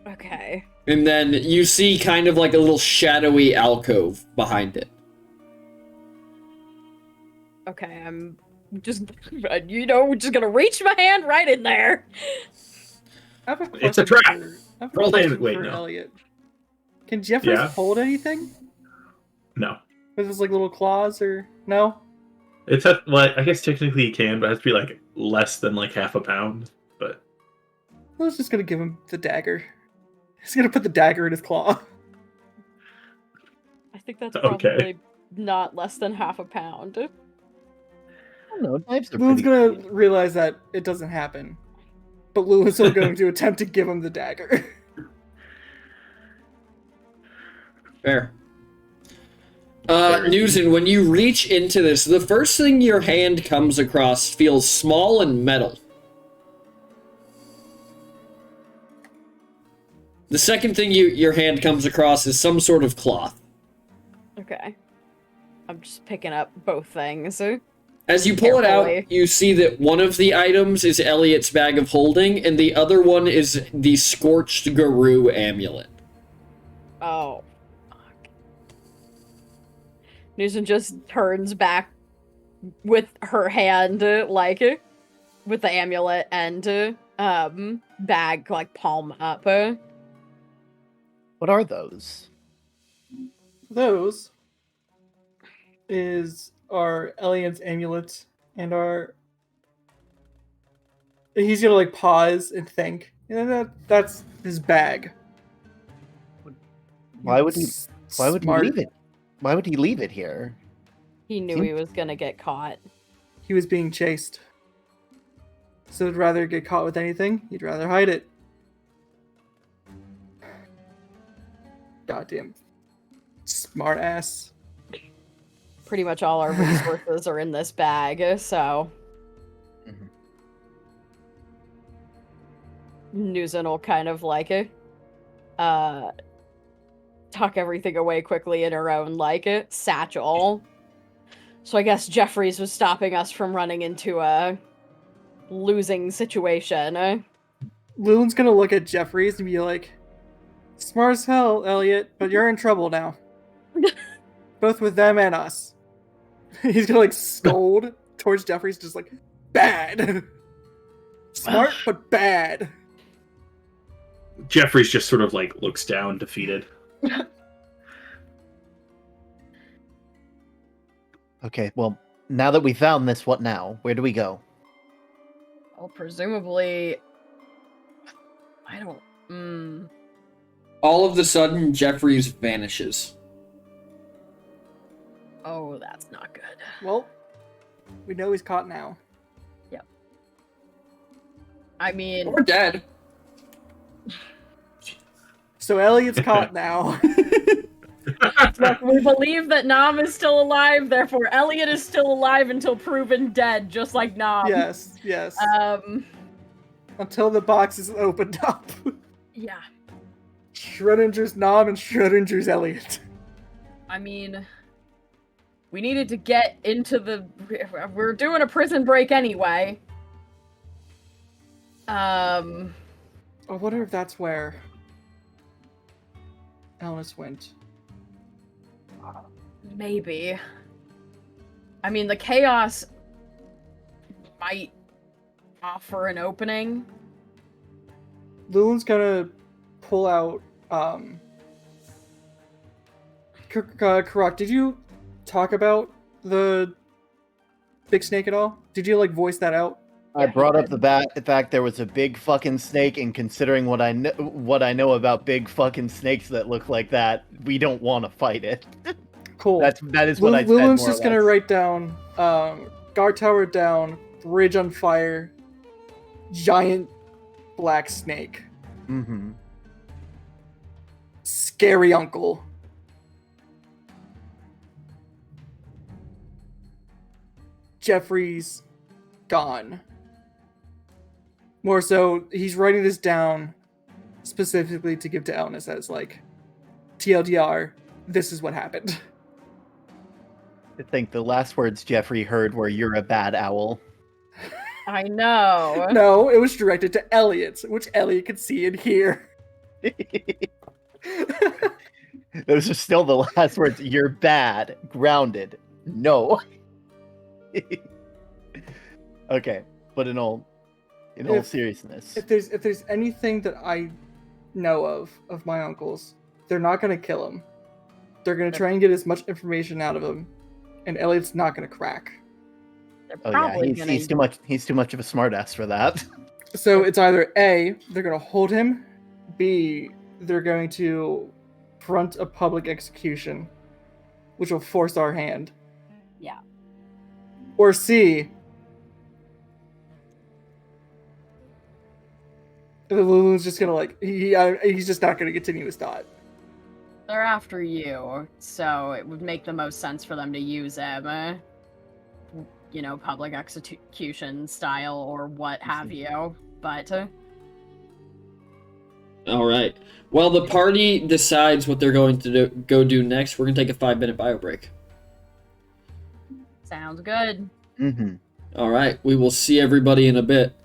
Okay. And then you see kind of like a little shadowy alcove behind it. Okay, I'm just, just gonna reach my hand right in there. I have a It's a question trap. I have a Roll question damage. Wait, for no. Elliot. Can Jeffers Yeah? hold anything? No. With his like little claws or no? It's well, I guess technically he can, but it has to be like less than like half a pound. But I was just gonna give him the dagger. He's gonna put the dagger in his claw. I think that's Okay. probably not less than half a pound. I don't know. Knives are Loon's pretty gonna realize that it doesn't happen. But Loon is still going to attempt to give him the dagger. Fair. Newson, when you reach into this, the first thing your hand comes across feels small and metal. The second thing your hand comes across is some sort of cloth. Okay. I'm just picking up both things. As you pull it Carefully. out, you see that one of the items is Elliot's bag of holding, and the other one is the Scorched Guru amulet. Oh, fuck. Newsom just turns back with her hand, like, with the amulet and, bag, like, palm up. What are those? Those is our Elliot's amulet and our. He's gonna like pause and think. That's his bag. Why would he Smart. leave it? Why would he leave it here? He knew he was gonna get caught. He was being chased. So he'd rather get caught with anything. He'd rather hide it. Goddamn smart ass. Pretty much all our resources are in this bag, so. Mhm. Newsom will kind of like tuck everything away quickly in her own like satchel. So I guess Jeffries was stopping us from running into a losing situation. Lillian's gonna look at Jeffries and be like, "Smart as hell, Elliot, but you're in trouble now. Both with them and us." He's gonna like scold towards Jeffries, just like, "Bad." Smart, but bad. Jeffries just sort of like looks down, defeated. Okay, well, now that we found this, what now? Where do we go? Well, presumably, I don't. All of a sudden, Jeffries vanishes. Oh, that's not good. Well, we know he's caught now. I mean, Or dead. So Elliot's caught now. look, we believe that Nam is still alive, therefore Elliot is still alive until proven dead, just like Nam. Yes. Until the box is opened up. Yeah. Schrodinger's Nom and Schrodinger's Elliot. I mean, we needed to get into the. We're doing a prison break anyway. I wonder if that's where Ellis went. Maybe. I mean, the chaos might offer an opening. Lulun's gonna pull out. Karak, did you talk about the big snake at all? Did you like voice that out? I brought up the fact there was a big fucking snake, and considering what I know about big fucking snakes that look like that, we don't want to fight it. Cool. That is what I said. Lulun's more or just gonna less. write down guard tower down, bridge on fire, giant black snake, Mm-hmm. scary uncle. Jeffrey's gone. More so, he's writing this down specifically to give to Elnis as like, TLDR, this is what happened. I think the last words Jeffrey heard were, "You're a bad owl." I know. No, it was directed to Elliot, which Elliot could see and hear. Those are still the last words. "You're bad, grounded, no." Okay, but in all seriousness, If there's anything that I know of my uncles, they're not gonna kill him. They're gonna try and get as much information out of him, and Elliot's not gonna crack. They're oh yeah, probably gonna. he's too much of a smartass for that. So it's either A, they're gonna hold him, B, they're going to front a public execution, which will force our hand. Yeah. Or C, Lulu's just gonna like he's just not gonna continue his thought. They're after you, so it would make the most sense for them to use him. You know, public execution style or what have you. But All right. While the party decides what they're going to go do next, we're going to take a 5-minute bio break. sounds good. Mm-hmm. All right, we will see everybody in a bit.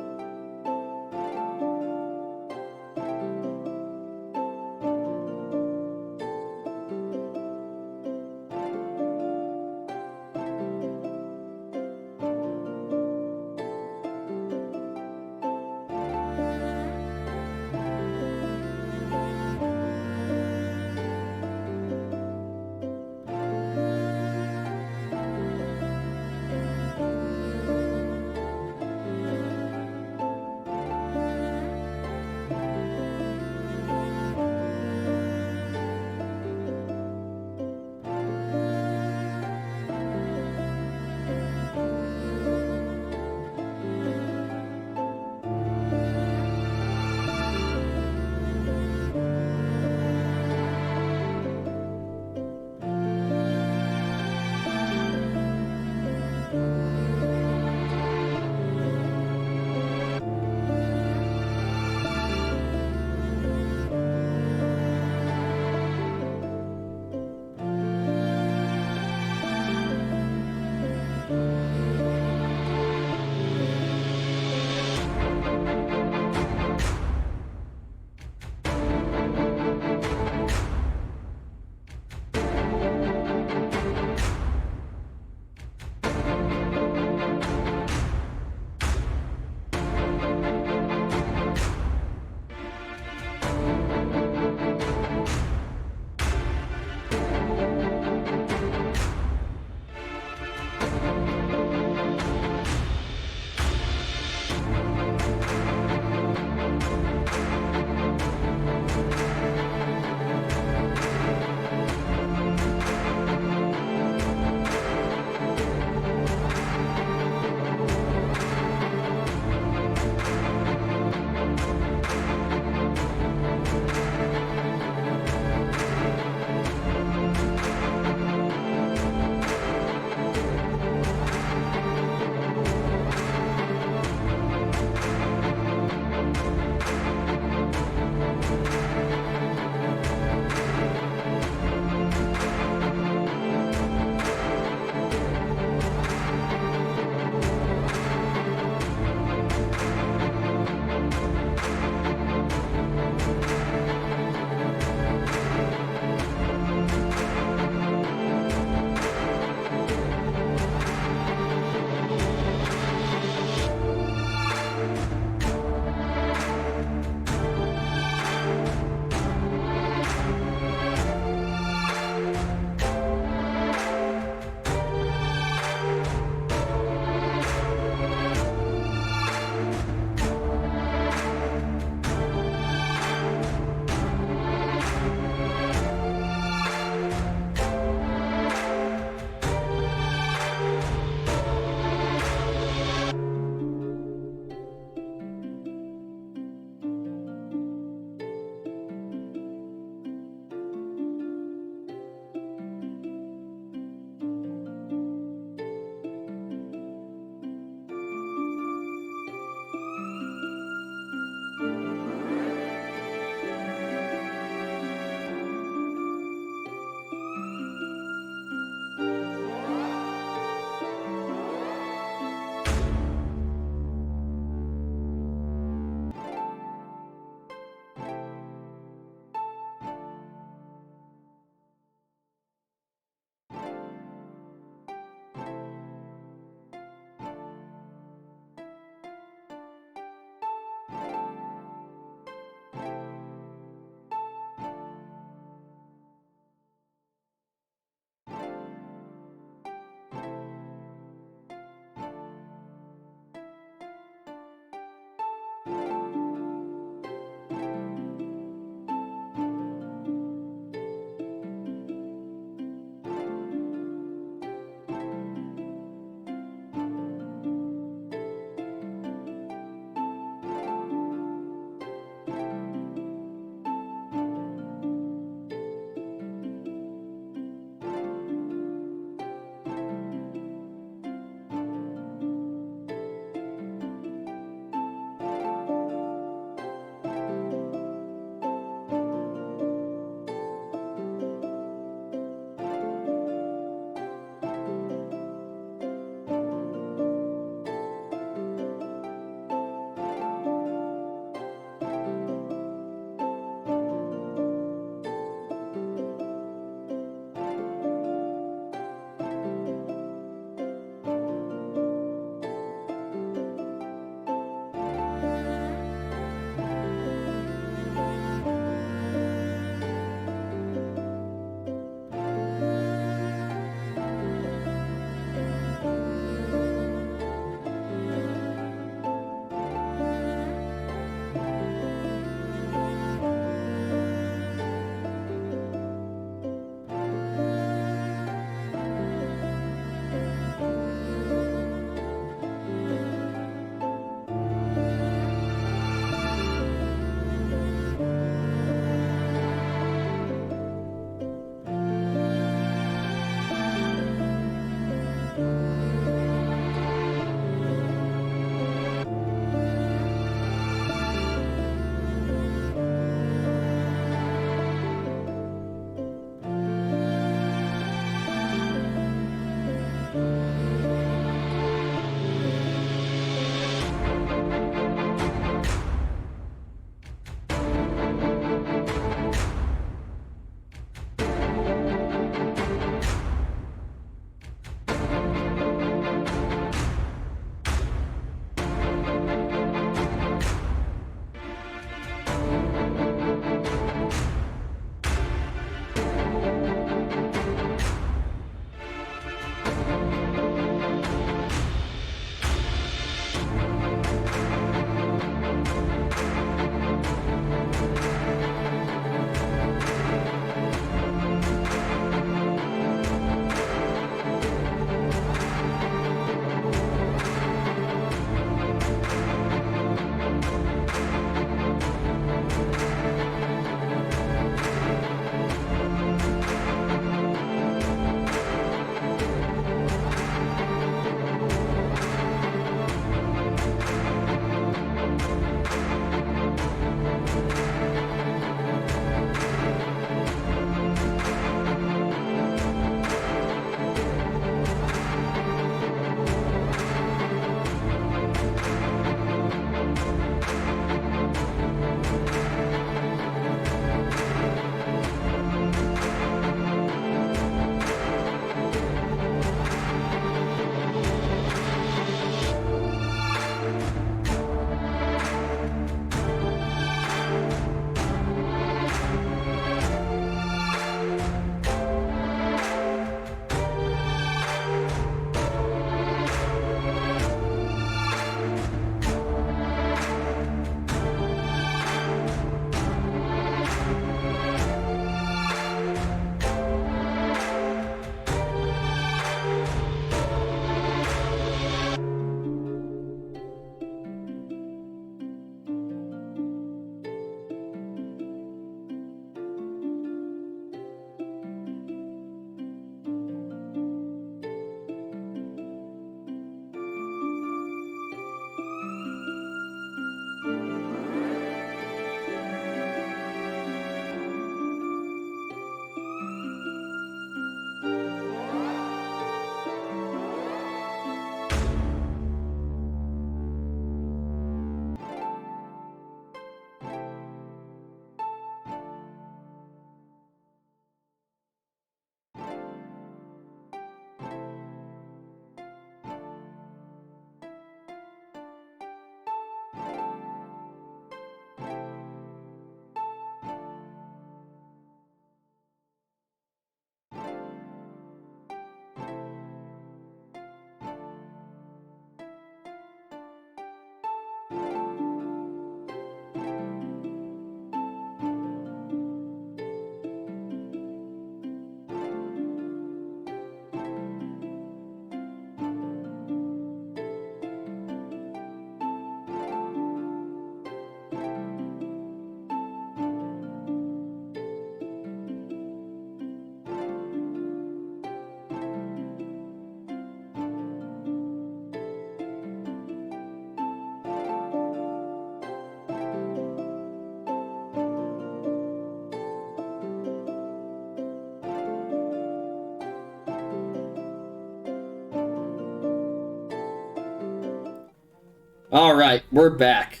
Alright, we're back.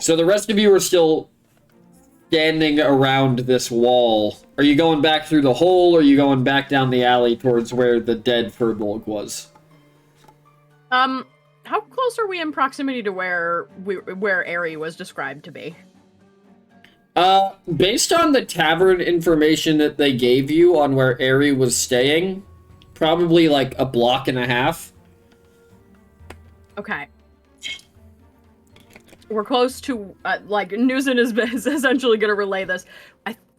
So the rest of you are still standing around this wall. Are you going back through the hole, or are you going back down the alley towards where the dead Furbolg was? How close are we in proximity to where Aerie was described to be? Based on the tavern information that they gave you on where Aerie was staying, probably like a block and a half. Okay. We're close to, like, Newson is essentially going to relay this.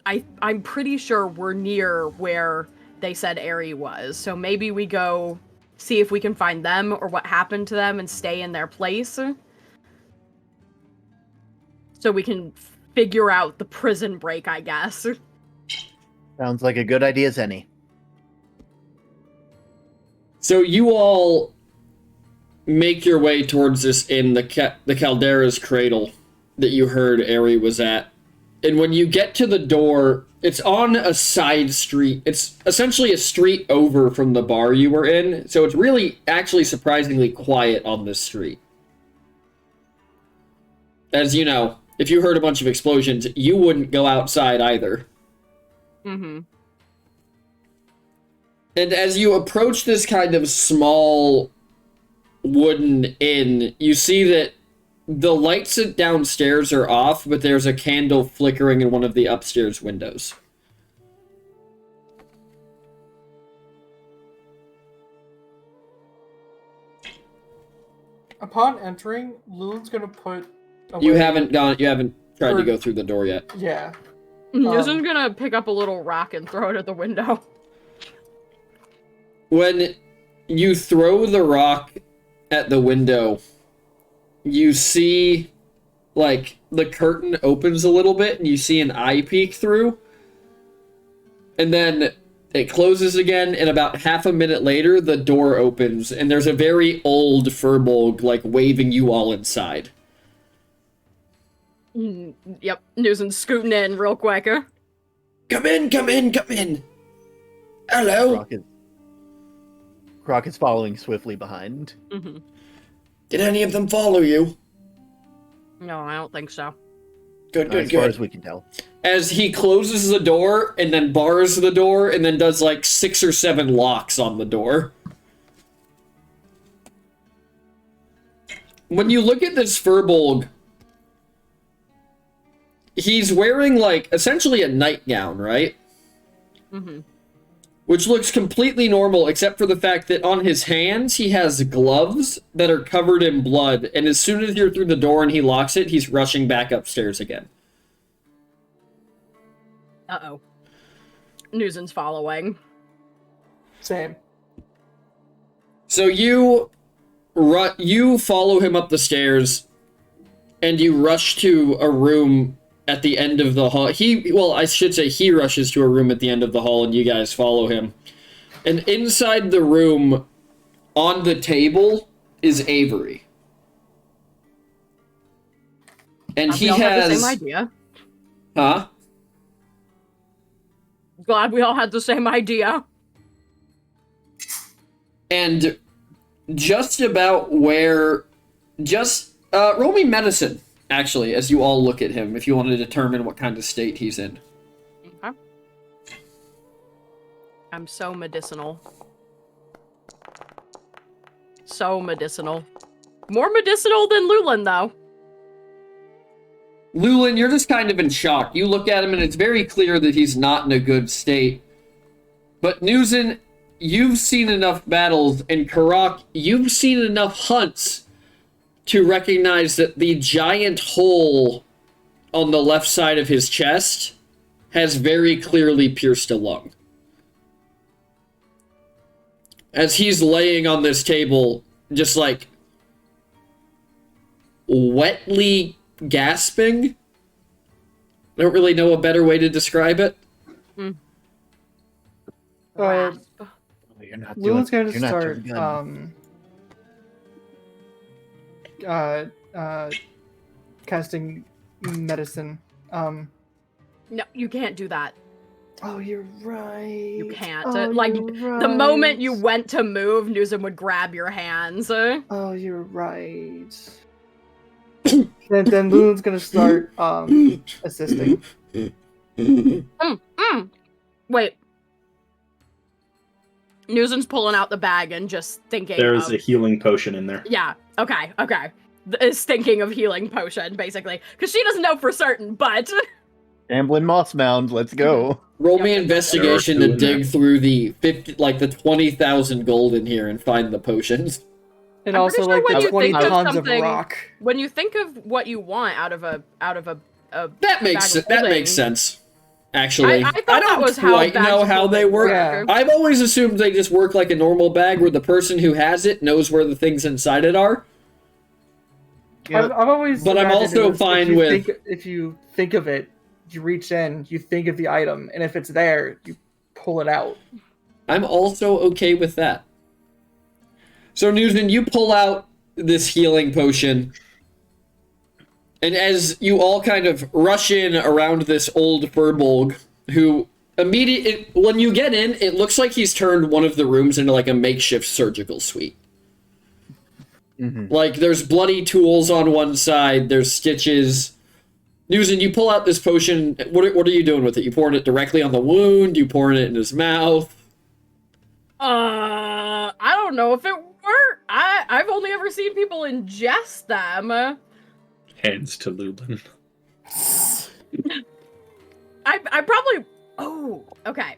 I'm pretty sure we're near where they said Aerie was, so maybe we go see if we can find them or what happened to them and stay in their place. So we can figure out the prison break, I guess. Sounds like a good idea as any. So you all make your way towards this inn, the Caldera's Cradle, that you heard Aerie was at. And when you get to the door, it's on a side street. It's essentially a street over from the bar you were in, so it's really actually surprisingly quiet on this street. As you know, if you heard a bunch of explosions, you wouldn't go outside either. Mm-hmm. And as you approach this kind of small wooden inn, you see that the lights downstairs are off, but there's a candle flickering in one of the upstairs windows. Upon entering, Lulin's gonna put away... You haven't tried to go through the door yet. Yeah. Newson's gonna pick up a little rock and throw it at the window. When you throw the rock at the window, you see, like, the curtain opens a little bit and you see an eye peek through. And then it closes again, and about half a minute later, the door opens and there's a very old Furbolg, like, waving you all inside. Yep, Newson's scooting in real quick. Come in, come in, come in. Hello. Croc is following swiftly behind. Mm-hmm. Did any of them follow you? No, I don't think so. Good, As far as we can tell. As he closes the door and then bars the door and then does like 6 or 7 locks on the door. When you look at this Furbolg, he's wearing like essentially a nightgown, right? Mm-hmm. Which looks completely normal, except for the fact that on his hands, he has gloves that are covered in blood, and as soon as you're through the door and he locks it, he's rushing back upstairs again. Uh-oh. Newson's following. Same. So you follow him up the stairs, and you rush to a room at the end of the hall. He rushes to a room at the end of the hall, and you guys follow him. And inside the room, on the table, is Avery. And he had has the same idea. Huh? Glad we all had the same idea. And just about where... roll me medicine, actually, as you all look at him, if you want to determine what kind of state he's in. Okay. I'm so medicinal. So medicinal. More medicinal than Lulin, though. Lulin, you're just kind of in shock. You look at him and it's very clear that he's not in a good state. But Newson, you've seen enough battles, and Karak, you've seen enough hunts to recognize that the giant hole on the left side of his chest has very clearly pierced a lung. As he's laying on this table, just like wetly gasping. I don't really know a better way to describe it. You're not Lulin's going to you're not start doing good. casting medicine. No, you can't do that. Oh, you're right. You can't. Oh, Like, you're the moment right. you went to move, Newsom would grab your hands. Oh, you're right. then Loon's gonna start assisting. Wait. Newson's pulling out the bag and just thinking There's of... a healing potion in there. Yeah, okay. Is thinking of healing potion, basically. Because she doesn't know for certain, but... Amblin Moss Mound, let's go. Roll me Yep. investigation There are to two in dig through the 20,000 gold in here and find the potions. And I'm also pretty sure like when the you 20 think of tons of something- rock. When you think of what you want out of a That makes bag of that holding, makes sense. Actually, I thought that don't was how quite bags know of how they holding work. Yeah. I've always assumed they just work like a normal bag, where the person who has it knows where the things inside it are. I've always. But I'm imagined also it was fine with- if you think of it, you reach in, you think of the item, and if it's there, you pull it out. I'm also okay with that. So, Newton, you pull out this healing potion, and as you all kind of rush in around this old furbolg, who when you get in, it looks like he's turned one of the rooms into like a makeshift surgical suite. Mm-hmm. Like, there's bloody tools on one side, there's stitches. Newton, you pull out this potion. What are you doing with it? You pouring it directly on the wound? You pouring it in his mouth? I don't know if it worked. I've only ever seen people ingest them. Hands to Lulin. I probably... Oh, okay.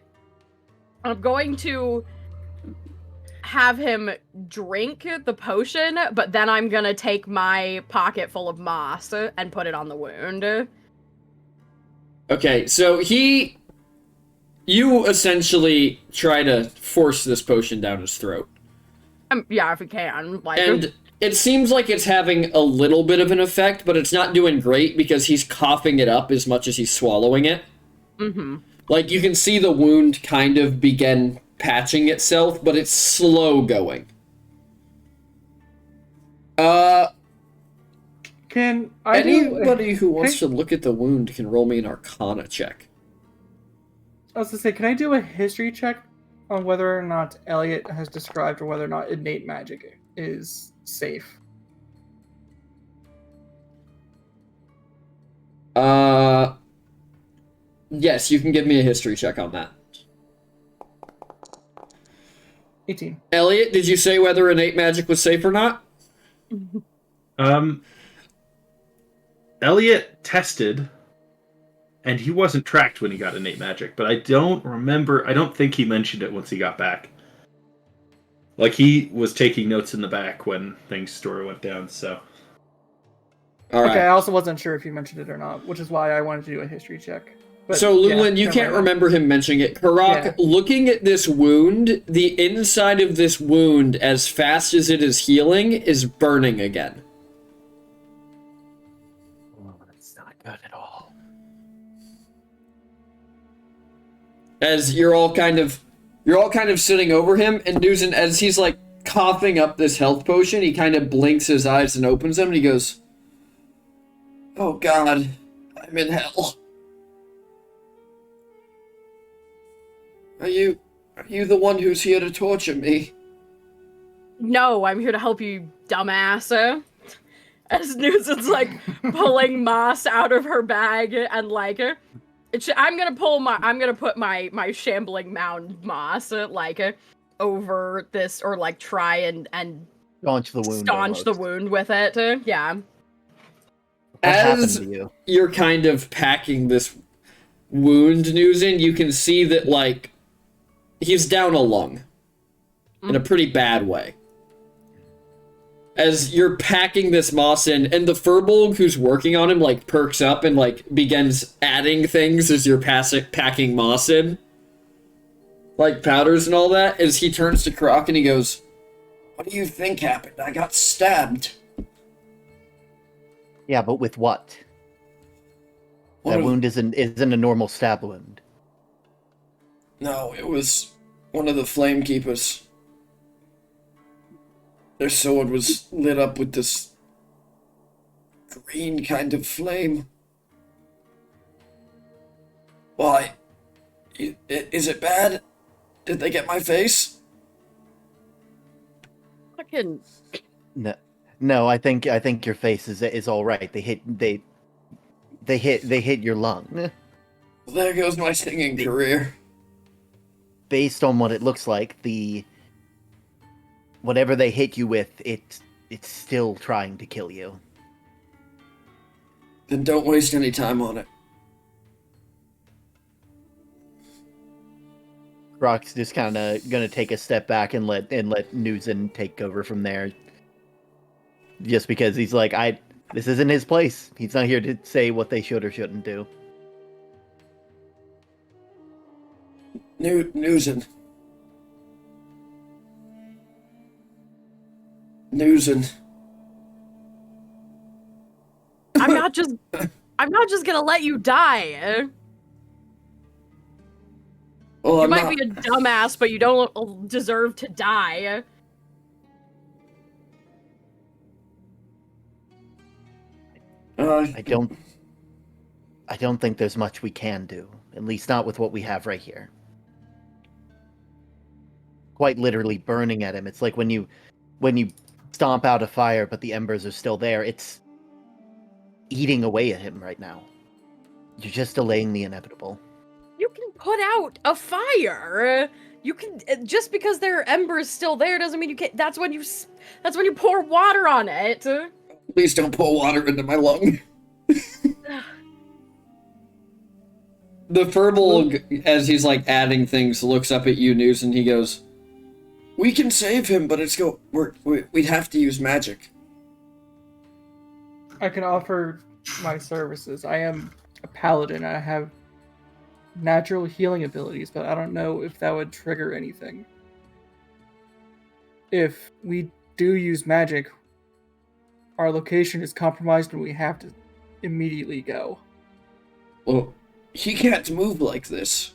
I'm going to have him drink the potion, but then I'm gonna take my pocket full of moss and put it on the wound. Okay, so you essentially try to force this potion down his throat. Yeah, if we can. Like, And it seems like it's having a little bit of an effect, but it's not doing great because he's coughing it up as much as he's swallowing it. mm-hmm. Like, you can see the wound kind of begin patching itself, but it's slow going. Can I do... Anybody who wants to look at the wound can roll me an Arcana check. I was gonna say, can I do a history check on whether or not Elliot has described or whether or not innate magic is safe? Yes, you can give me a history check on that. 18. Elliot, did you say whether innate magic was safe or not? Elliot tested, and he wasn't tracked when he got innate magic, but I don't think he mentioned it once he got back. Like, he was taking notes in the back when things sort of went down, so... All right. Okay, I also wasn't sure if you mentioned it or not, which is why I wanted to do a history check. But, So, Lulin, you never can't mind. remember him mentioning it. Karak, Yeah. looking at this wound, the inside of this wound, as fast as it is healing, is burning again. Oh, that's not good at all. As you're all kind of sitting over him, and Newton, as he's like coughing up this health potion, he kind of blinks his eyes and opens them, and he goes, "Oh God, I'm in hell. Are you the one who's here to torture me?" No, I'm here to help you, dumbass. As Newton's like pulling moss out of her bag and like, I'm gonna put my shambling mound moss over this, or like try and Staunch the wound. staunch the almost. wound with it. Yeah. What happened As to you? you're kind of packing this wound, Newton, you can see that like he's down a lung in a pretty bad way. As you're packing this moss in, and the furbolg who's working on him like perks up and like begins adding things as you're packing moss in, like powders and all that. As he turns to Croc and he goes, "What do you think happened? I got stabbed." Yeah, but with what? That wound isn't a normal stab wound. No, it was one of the flame keepers. Their sword was lit up with this green kind of flame. Why? Is it bad? Did they get my face? Fucking. No, No, I think your face is all right. They hit your lung. Well, there goes my singing career. Based on what it looks like, whatever they hit you with, it's still trying to kill you. Then don't waste any time on it. Rock's just kind of gonna take a step back and let Newson take over from there. Just because he's like, this isn't his place. He's not here to say what they should or shouldn't do. Newson. I'm not just gonna let you die. Well, You might be a dumbass, but you don't deserve to die. I don't think there's much we can do. At least not with what we have right here. Quite literally burning at him. It's like when you stomp out a fire, but the embers are still there. It's eating away at him right now. You're just delaying the inevitable. You can put out a fire. You can, just because there are embers still there doesn't mean you can't. That's when you pour water on it. Please don't pour water into my lung. The Furbolg, as he's like adding things, looks up at you, News, and he goes, "We can save him, but we'd have to use magic." I can offer my services. I am a paladin. I have natural healing abilities, but I don't know if that would trigger anything. If we do use magic, our location is compromised and we have to immediately go. Well, he can't move like this.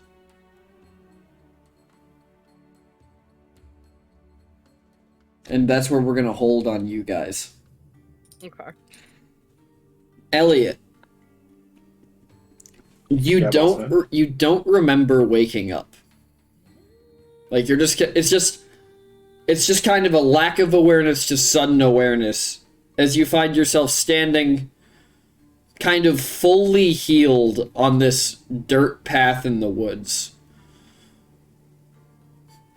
And that's where we're gonna hold on you guys. Okay. Elliot, you Yeah, don't remember waking up. Like it's just kind of a lack of awareness to sudden awareness as you find yourself standing kind of fully healed on this dirt path in the woods.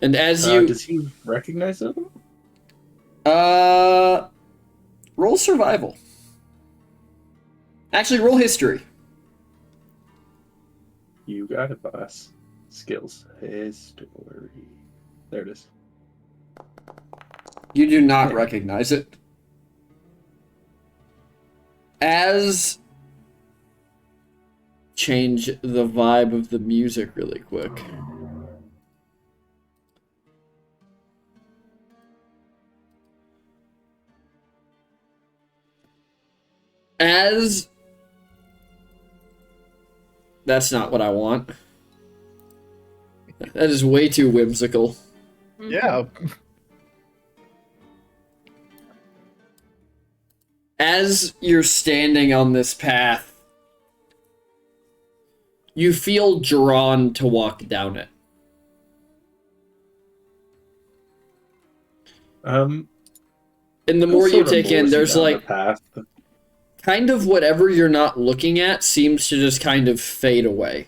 And as you does he recognize him? roll survival. Actually, roll history. You got it, boss. Skills. History. There it is. You do not recognize it. As change the vibe of the music really quick. As that's not what I want. That is way too whimsical. Yeah. As you're standing on this path, you feel drawn to walk down it. And the more you take in, there's like kind of whatever you're not looking at seems to just kind of fade away.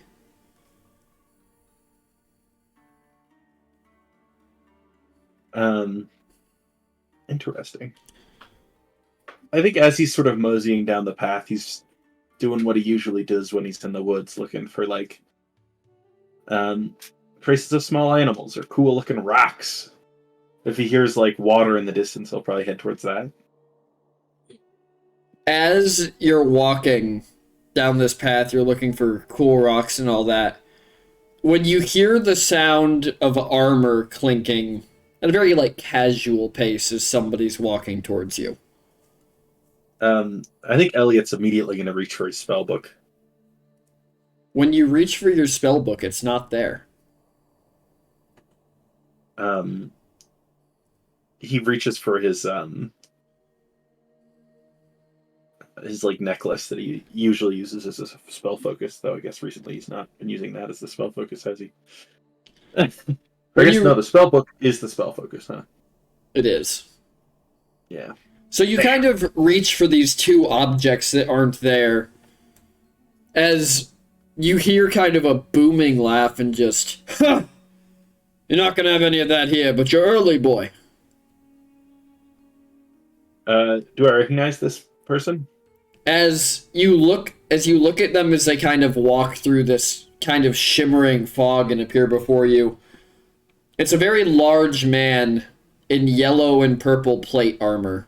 Interesting. I think as he's sort of moseying down the path, he's doing what he usually does when he's in the woods, looking for like traces of small animals or cool looking rocks. If he hears like water in the distance, he'll probably head towards that. As you're walking down this path, you're looking for cool rocks and all that. When you hear the sound of armor clinking at a very like casual pace as somebody's walking towards you. I think Elliot's immediately going to reach for his spell book. When you reach for your spell book, it's not there. He reaches for his like necklace that he usually uses as a spell focus, though I guess recently he's not been using that as the spell focus, has he? I guess no, the spell book is the spell focus, huh? It is. Yeah. So you kind of reach for these two objects that aren't there as you hear kind of a booming laugh and just, huh, you're not going to have any of that here, but you're early, boy. Do I recognize this person? As you look at them as they kind of walk through this kind of shimmering fog and appear before you, it's a very large man in yellow and purple plate armor,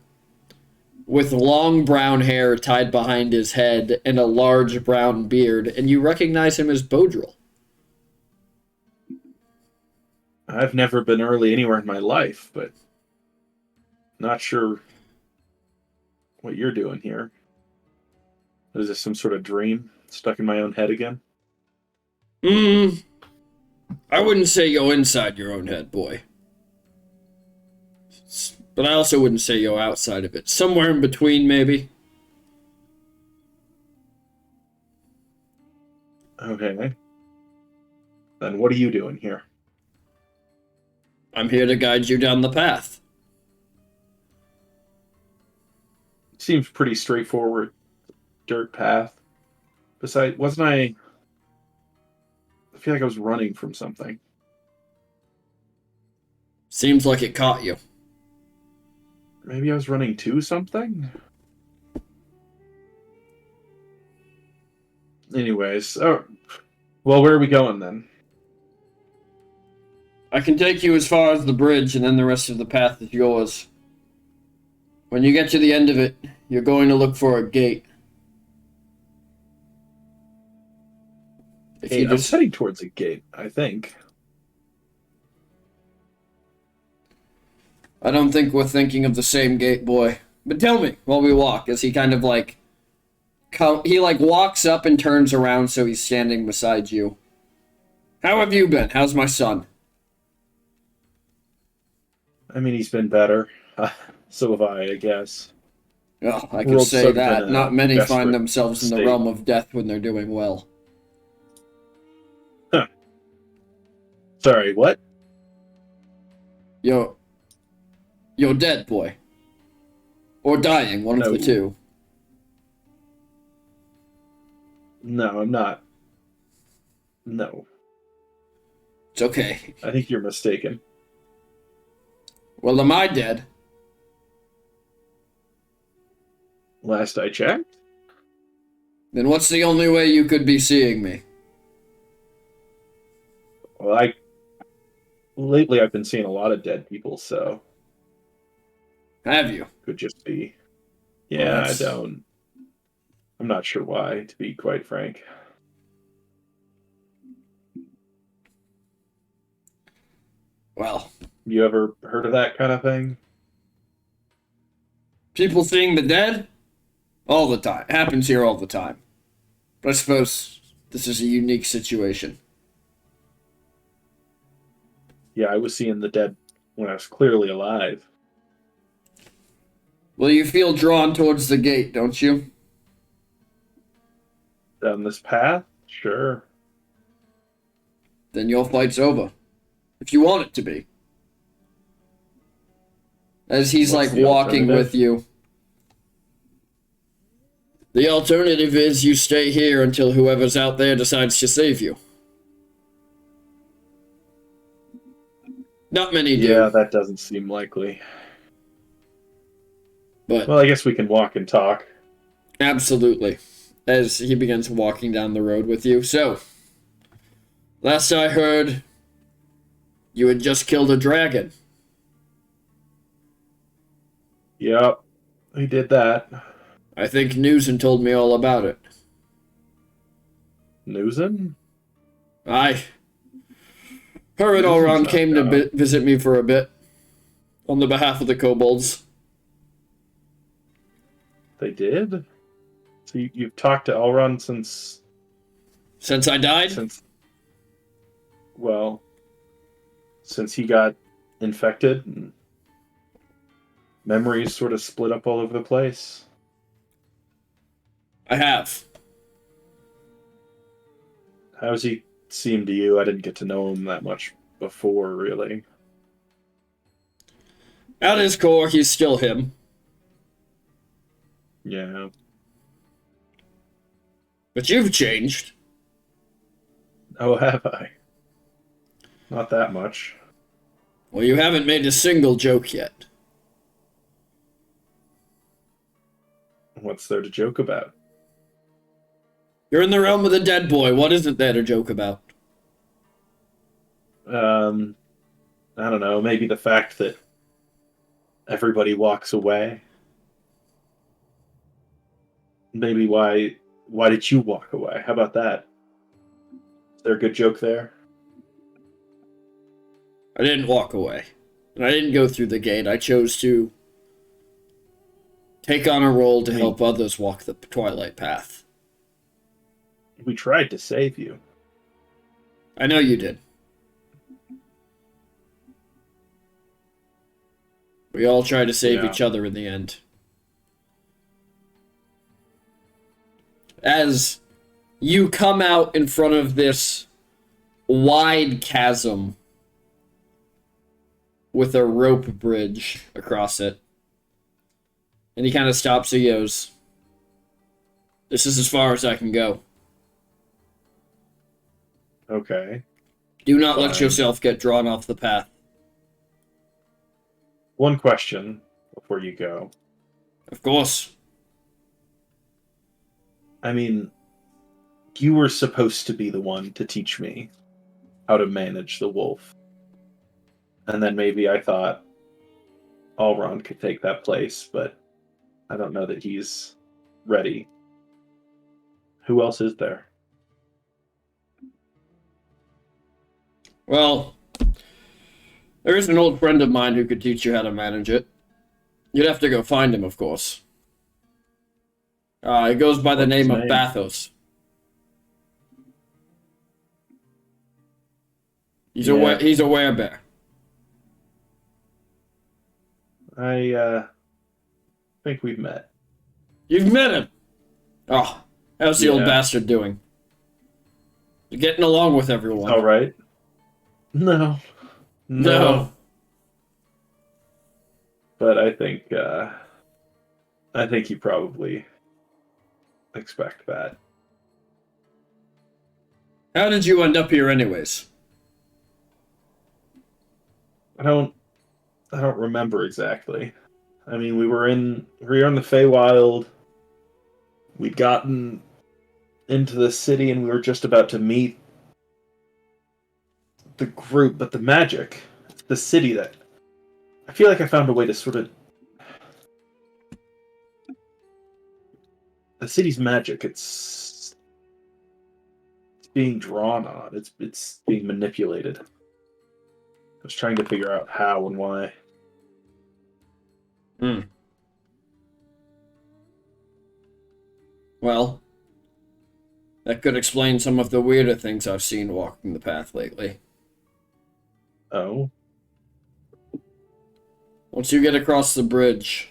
with long brown hair tied behind his head and a large brown beard, and you recognize him as Bodril. I've never been early anywhere in my life, but not sure what you're doing here. Is this some sort of dream stuck in my own head again? I wouldn't say you're inside your own head, boy. But I also wouldn't say you're outside of it. Somewhere in between, maybe. Okay. Then what are you doing here? I'm here to guide you down the path. Seems pretty straightforward. Dirt path. Besides, wasn't I feel like I was running from something. Seems like it caught you. Maybe I was running to something? Anyways, oh, well, where are we going then? I can take you as far as the bridge, and then the rest of the path is yours. When you get to the end of it, you're going to look for a gate. If Hey, you I'm just... heading towards a gate, I think. I don't think we're thinking of the same gate, boy. But tell me while we walk, as he kind of like... He like walks up and turns around so he's standing beside you. How have you been? How's my son? I mean, he's been better. So have I guess. Oh, I can World's say sort of that. in a Not many desperate find themselves in the state. realm of death when they're doing well. Sorry, what? You're dead, boy. Or dying, one of No. the two. No, I'm not. No, It's okay. I think you're mistaken. Well, am I dead? Last I checked. Then what's the only way you could be seeing me? Well, lately I've been seeing a lot of dead people, so Have you? could just be. Well, Yeah, that's- I'm not sure why, to be quite frank. Well, You ever heard of that kind of thing? people seeing the dead? All the time. Happens here all the time. But I suppose this is a unique situation. Yeah, I was seeing the dead when I was clearly alive. Well, you feel drawn towards the gate, don't you? Down this path? Sure. Then your fight's over. If you want it to be. As he's What's like the walking alternative? with you. The alternative is you stay here until whoever's out there decides to save you. Not many do. Yeah, that doesn't seem likely. But Well, I guess we can walk and talk. absolutely. As he begins walking down the road with you. So, last I heard, you had just killed a dragon. Yep, we did that. I think Newson told me all about it. Newson? Aye. Her and Newson's Elrond not came to gonna- visit me for a bit. On the behalf of the kobolds. They did? So you've talked to Elrond since Since I died? since he got infected and memories sort of split up all over the place. I have. How does he seem to you? I didn't get to know him that much before, really. At his core, he's still him. Yeah. But you've changed. Oh, have I? Not that much. Well, you haven't made a single joke yet. What's there to joke about? You're in the realm of the dead boy. What isn't there to joke about? I don't know. Maybe the fact that everybody walks away. Maybe why did you walk away? How about that? Is there a good joke there? I didn't walk away. And I didn't go through the gate. I chose to take on a role to help others walk the twilight path. We tried to save you. I know you did. We all try to save each other in the end. As you come out in front of this wide chasm with a rope bridge across it, and he kind of stops and goes, "This is as far as I can go. Okay. Do not let Fine. yourself get drawn off the path." One question before you go. Of course. I mean, you were supposed to be the one to teach me how to manage the wolf. And then maybe I thought Alron could take that place, but I don't know that he's ready. Who else is there? Well, there is an old friend of mine who could teach you how to manage it. You'd have to go find him, of course. He goes by the What's his name of name? Bathos. He's Yeah. he's a werebear. I think we've met. You've met him. Oh, how's the old Yeah. bastard doing? You getting along with everyone? All right. No. No. But I think you probably expect that. How did you end up here anyways? I don't remember exactly. I mean, we were in the Feywild. We'd gotten into the city and we were just about to meet the group, but the magic, the city that I feel like I found a way to sort of the city's magic, it's being drawn on. It's being manipulated. I was trying to figure out how and why. Well, that could explain some of the weirder things I've seen walking the path lately. Oh, Once you get across the bridge,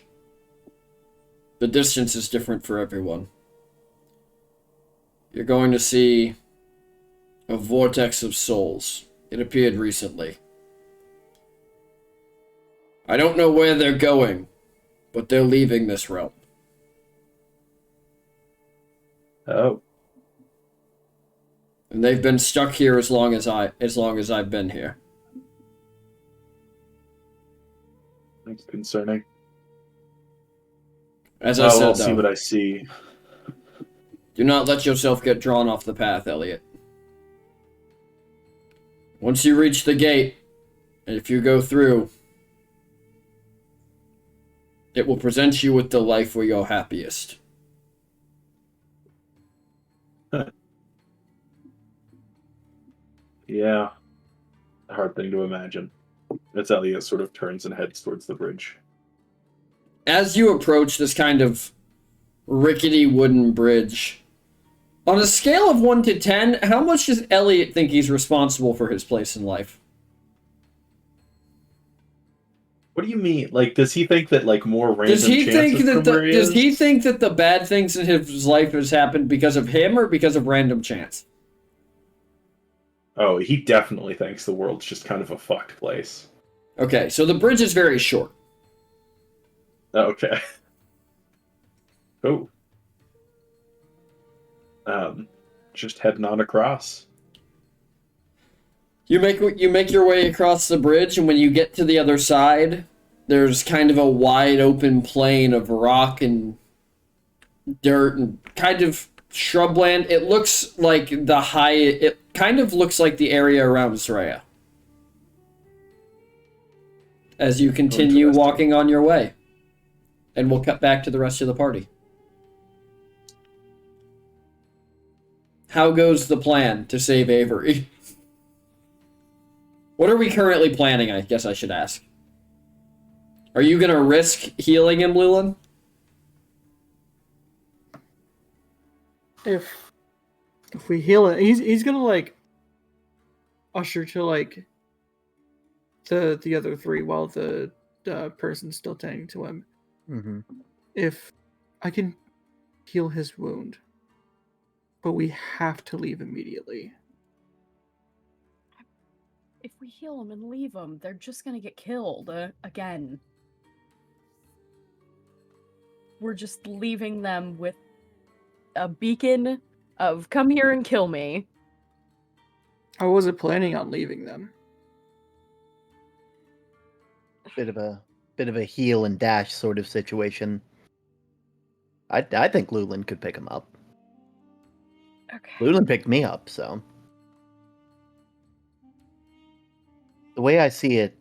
the distance is different for everyone. You're going to see a vortex of souls. It appeared recently. I don't know where they're going, but they're leaving this realm. oh, And they've been stuck here as long as I've been here. that's concerning. As I Well, said, I'll see though, what I see. do not let yourself get drawn off the path, Elliot. Once you reach the gate, and if you go through, it will present you with the life where you're happiest. Yeah, a hard thing to imagine. As Elliot sort of turns and heads towards the bridge. As you approach this kind of rickety wooden bridge, on a scale of 1 to 10, how much does Elliot think he's responsible for his place in life? What do you mean? Like, does he think that like more random Does he think chances that from where he does is? he think that the bad things in his life has happened because of him or because of random chance? Oh, he definitely thinks the world's just kind of a fucked place. Okay, so the bridge is very short. Okay. Oh. Just heading on across. You make your way across the bridge, and when you get to the other side, there's kind of a wide open plain of rock and dirt and kind of shrubland. It looks like it kind of looks like the area around Soraya. As you continue Interesting. walking on your way. And we'll cut back to the rest of the party. How goes the plan to save Avery? What are we currently planning, I guess I should ask? Are you going to risk healing him, Lulin? If we heal it, he's gonna like usher to like the other three while the person's still tending to him. Mm-hmm. If I can heal his wound, but we have to leave immediately. If we heal them and leave them, they're just gonna get killed again. We're just leaving them with a beacon of come here and kill me. I wasn't planning on leaving them. Bit of a heal and dash sort of situation. I think Lulin could pick him up. Okay. Lulin picked me up, so the way I see it,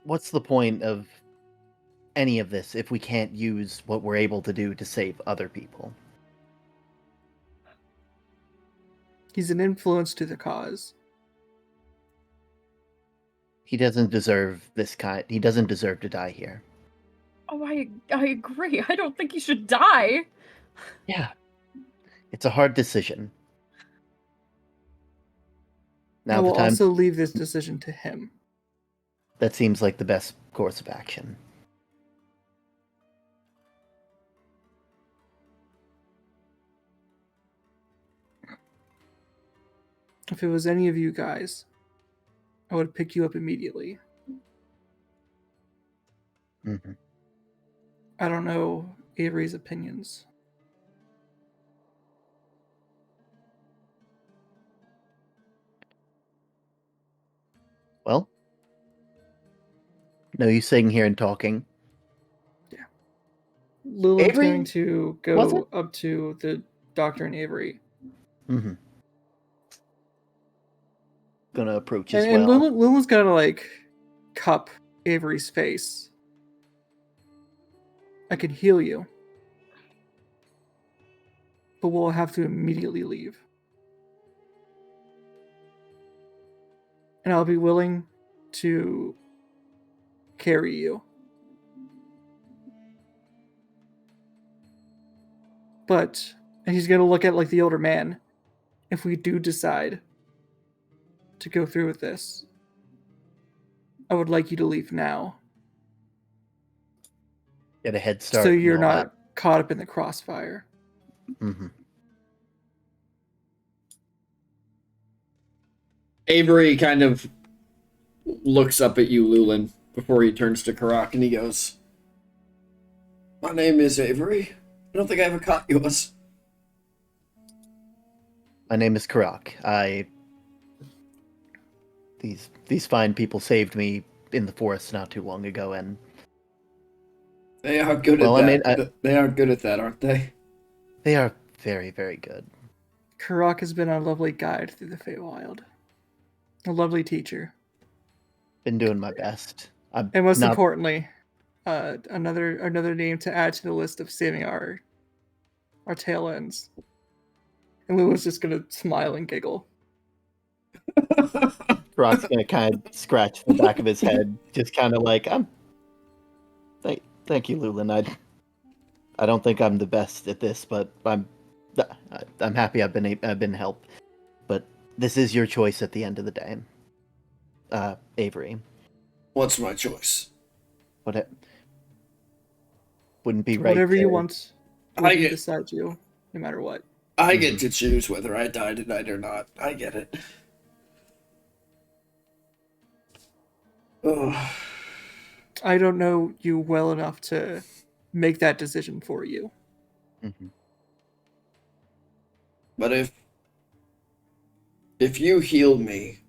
what's the point of any of this if we can't use what we're able to do to save other people? He's an influence to the cause. He doesn't deserve this kind. He doesn't deserve to die here. Oh, I agree. I don't think he should die. Yeah. It's a hard decision. I Now will the time also leave this decision to him. that seems like the best course of action. If it was any of you guys, I would pick you up immediately. Mm-hmm. I don't know Avery's opinions. Well, no use sitting here and talking. Lilith's Avery? going to Was go it? up to the doctor and Avery. Mm-hmm. Gonna approach as And well. Lilith's gonna like cup Avery's face. I can heal you, but we'll have to immediately leave. And I'll be willing to carry you. But, and he's gonna look at like the older man. If we do decide to go through with this, I would like you to leave now, Get a head start. so and you're all not caught up in the crossfire. that. Mm-hmm. Avery kind of looks up at you, Lulin, before he turns to Karak, and he goes, "My name is Avery. I don't think I ever caught you once." My name is Karak. These fine people saved me in the forest not too long ago, and They are good Well, at I that. mean, They are good at that, aren't they? they are very, very good. Karak has been a lovely guide through the Feywild. A lovely teacher. Been doing my best. I'm And most not, importantly, another name to add to the list of saving our tail ends. And Lulu's just gonna smile and giggle. Karak's gonna kind of scratch the back of his head, just kind of like, thank you, Lulin. I don't think I'm the best at this, but I'm happy I've been helped. But this is your choice at the end of the day, Avery. What's my choice? But it wouldn't be right. Whatever you to- want, I will be get- beside you, no matter what. I get to choose whether I die tonight or not. I get it. Oh. I don't know you well enough to make that decision for you. Mm-hmm. But if you heal me,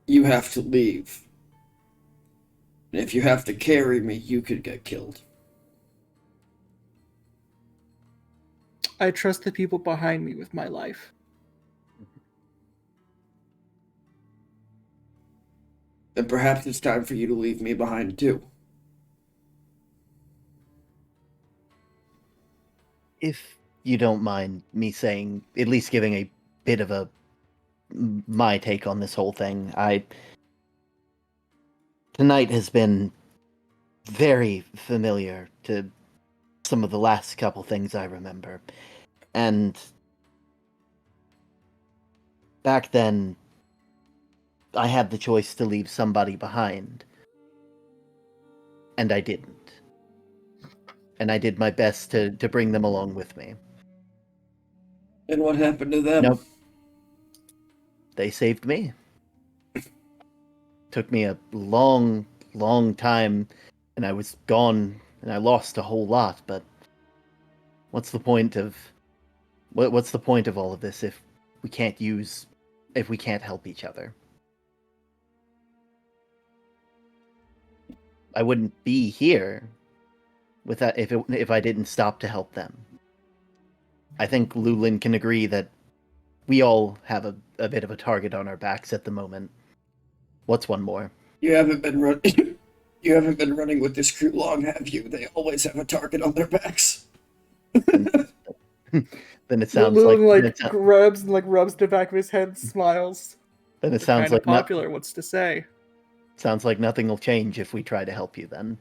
you have to leave. And if you have to carry me, you could get killed. I trust the people behind me with my life. Then perhaps it's time for you to leave me behind too. If you don't mind me saying, at least giving a bit of my take on this whole thing, tonight has been very familiar to some of the last couple things I remember. And back then, I had the choice to leave somebody behind. And I didn't. And I did my best to bring them along with me. And what happened to them? Nope. They saved me. Took me a long, long time, and I was gone, and I lost a whole lot, but what's the point of all of this if we can't help each other? I wouldn't be here without if I didn't stop to help them. I think Lulin can agree that we all have a bit of a target on our backs at the moment. What's one more? You haven't been running. You haven't been running with this crew long, have you? They always have a target on their backs. Then it sounds Lulin, grabs and rubs the back of his head, smiles. Then it It's sounds kinda like popular. What's to say? Sounds like nothing will change if we try to help you then.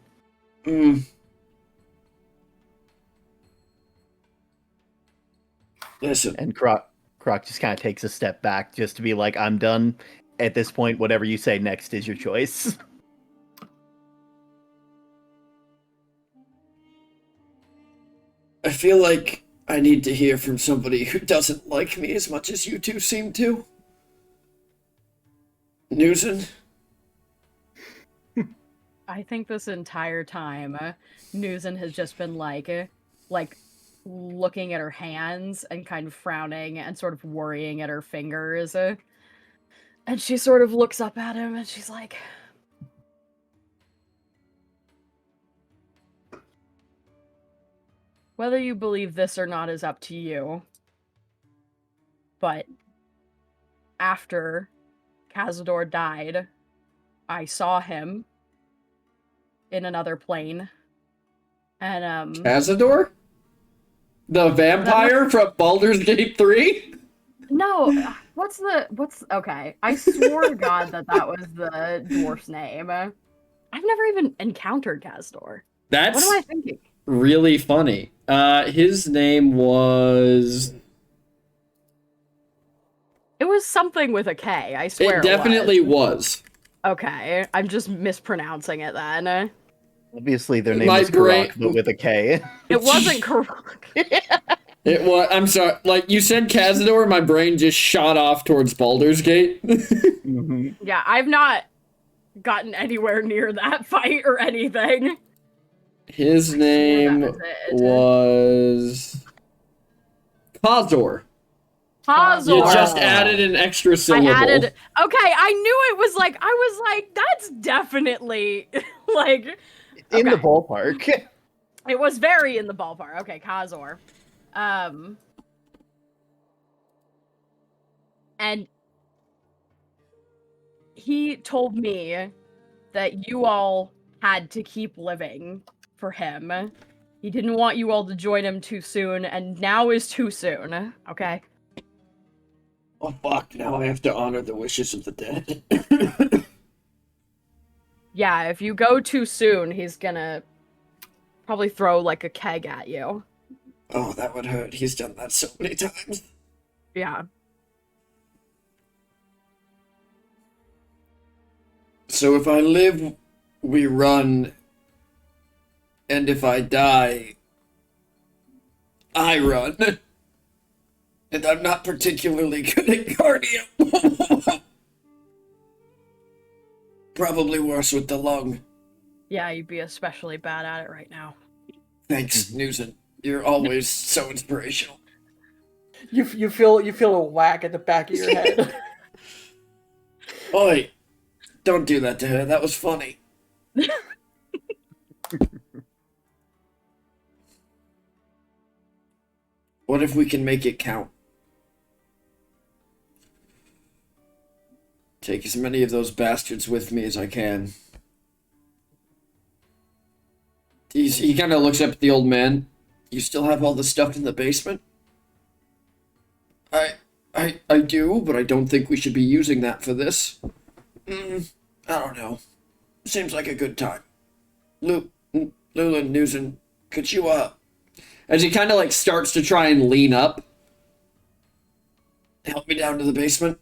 Listen. And Croc just kind of takes a step back just to be like, I'm done. At this point, whatever you say next is your choice. I feel like I need to hear from somebody who doesn't like me as much as you two seem to. Newson? I think this entire time, Newson has just been like looking at her hands and kind of frowning and sort of worrying at her fingers. And she sort of looks up at him and she's like, whether you believe this or not is up to you. But after Cazador died, I saw him in another plane. And Cazador? The vampire from Baldur's Gate 3? No, okay. I swore to God that was the dwarf's name. I've never even encountered Cazador. That's What am I thinking? really funny. His name was... It was something with a K, I swear It definitely was. Okay, I'm just mispronouncing it then. Obviously, their name was Karak, but with a K. It wasn't Karak. It was. I'm sorry. Like, you said Cazador, my brain just shot off towards Baldur's Gate. Mm-hmm. Yeah, I've not gotten anywhere near that fight or anything. His name was... Kazor. Kazor. You just added an extra syllable. Okay, I knew it was like, I was like, that's definitely, like... In the ballpark. It was very in the ballpark. Okay, Kazor. And he told me that you all had to keep living for him. He didn't want you all to join him too soon, and now is too soon, okay? Oh fuck, now I have to honor the wishes of the dead. Yeah, if you go too soon, he's gonna probably throw, like, a keg at you. Oh, that would hurt. He's done that so many times. Yeah. So if I live, we run, and if I die, I run. And I'm not particularly good at cardio. probably worse with the lung. Yeah, you'd be especially bad at it right now. Thanks, Newson. You're always so inspirational. You feel a whack at the back of your head. Oi, don't do that to her. That was funny. What if we can make it count? Take as many of those bastards with me as I can. He kind of looks up at the old man. You still have all the stuff in the basement? I do, but I don't think we should be using that for this. I don't know. Seems like a good time. Lulin, Newson, could you, As he kind of, like, starts to try and lean up. Help me down to the basement.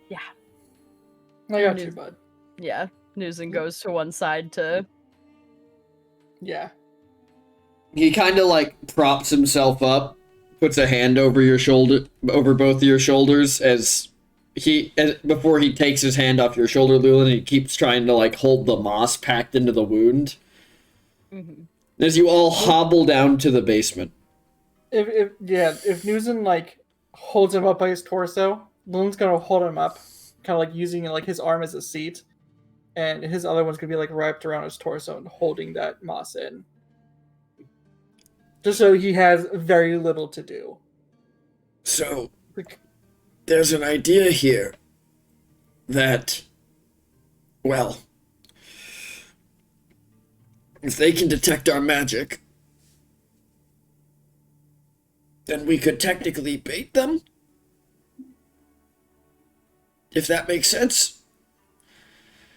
Yeah. I got you, bud. Yeah. Newson goes to one side to... Yeah. He kind of, like, props himself up, puts a hand over your shoulder, over both of your shoulders before he takes his hand off your shoulder, Lulin, he keeps trying to, like, hold the moss packed into the wound. Mm-hmm. As you all hobble down to the basement. If Newson, like, holds him up by his torso, Lulin's gonna hold him up, kind of like using, like, his arm as a seat, and his other one's gonna be, like, wrapped around his torso and holding that moss in. Just so he has very little to do. So, there's an idea here that, well, if they can detect our magic, then we could technically bait them? If that makes sense?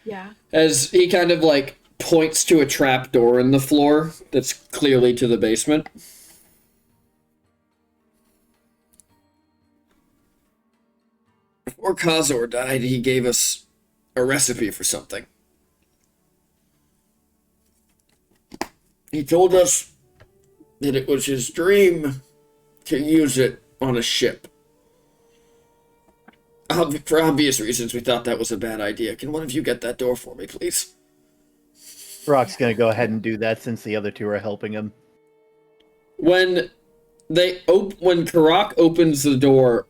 Yeah. As he kind of, like, points to a trap door in the floor that's clearly to the basement. Before Kazor died, he gave us a recipe for something. He told us that it was his dream to use it on a ship. For obvious reasons, we thought that was a bad idea. Can one of you get that door for me, please? Brock's gonna go ahead and do that since the other two are helping him. When Karak opens the door,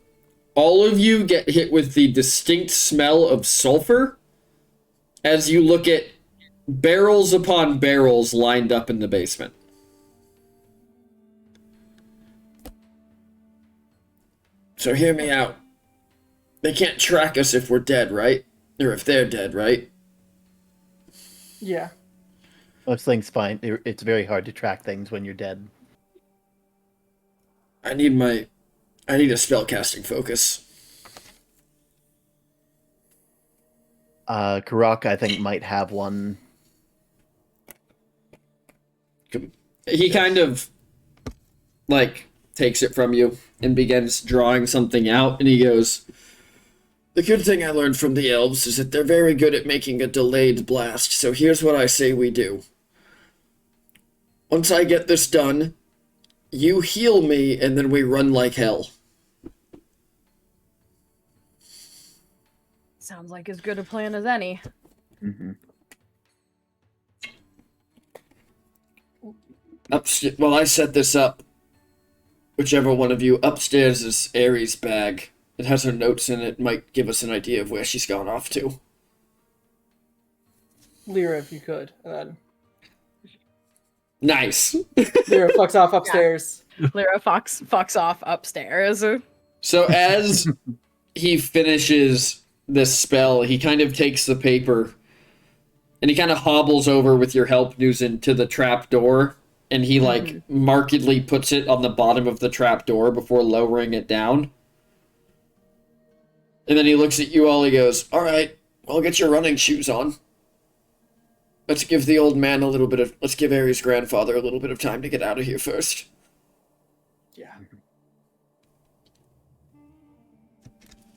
all of you get hit with the distinct smell of sulfur as you look at barrels upon barrels lined up in the basement. So hear me out. They can't track us if we're dead, right? Or if they're dead, right? Yeah. Most things fine. It's very hard to track things when you're dead. I need a spellcasting focus. Karak, I think, might have one. He kind of, like, takes it from you and begins drawing something out, and he goes, the good thing I learned from the elves is that they're very good at making a delayed blast, so here's what I say we do. Once I get this done, you heal me, and then we run like hell. Sounds like as good a plan as any. Mm-hmm. Well, I set this up. Whichever one of you upstairs is Aries' bag. It has her notes in it. Might give us an idea of where she's gone off to. Lyra, if you could. And then Nice. Lyra fucks off upstairs. Lyra fucks off upstairs. So as he finishes this spell, he kind of takes the paper and he kind of hobbles over with your help, Newson, to the trap door. And he, like, markedly puts it on the bottom of the trap door before lowering it down. And then he looks at you all, he goes, all right, well, get your running shoes on. Let's give the old man let's give Aries' grandfather a little bit of time to get out of here first. Yeah.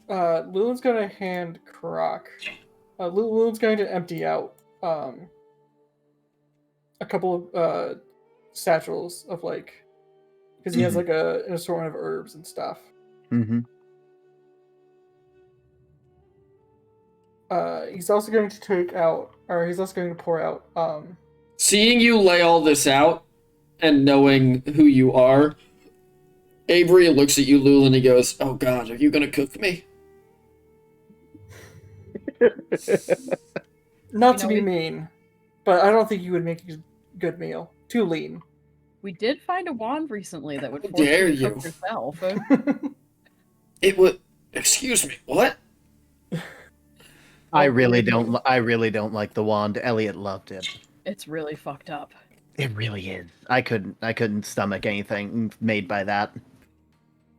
Lulin's gonna hand Karak. Lulin's going to empty out a couple of satchels of, like, because he has, like, an assortment of herbs and stuff. Mm-hmm. He's also going to pour out. Seeing you lay all this out and knowing who you are, Avery looks at you, Lul, and he goes, "Oh God, are you gonna cook me?" Not to be mean, but I don't think you would make a good meal. Too lean. We did find a wand recently that would How force dare you to cook you. yourself. It would. Excuse me. What? I really don't like the wand. Elliot loved it. It's really fucked up. It really is. I couldn't stomach anything made by that.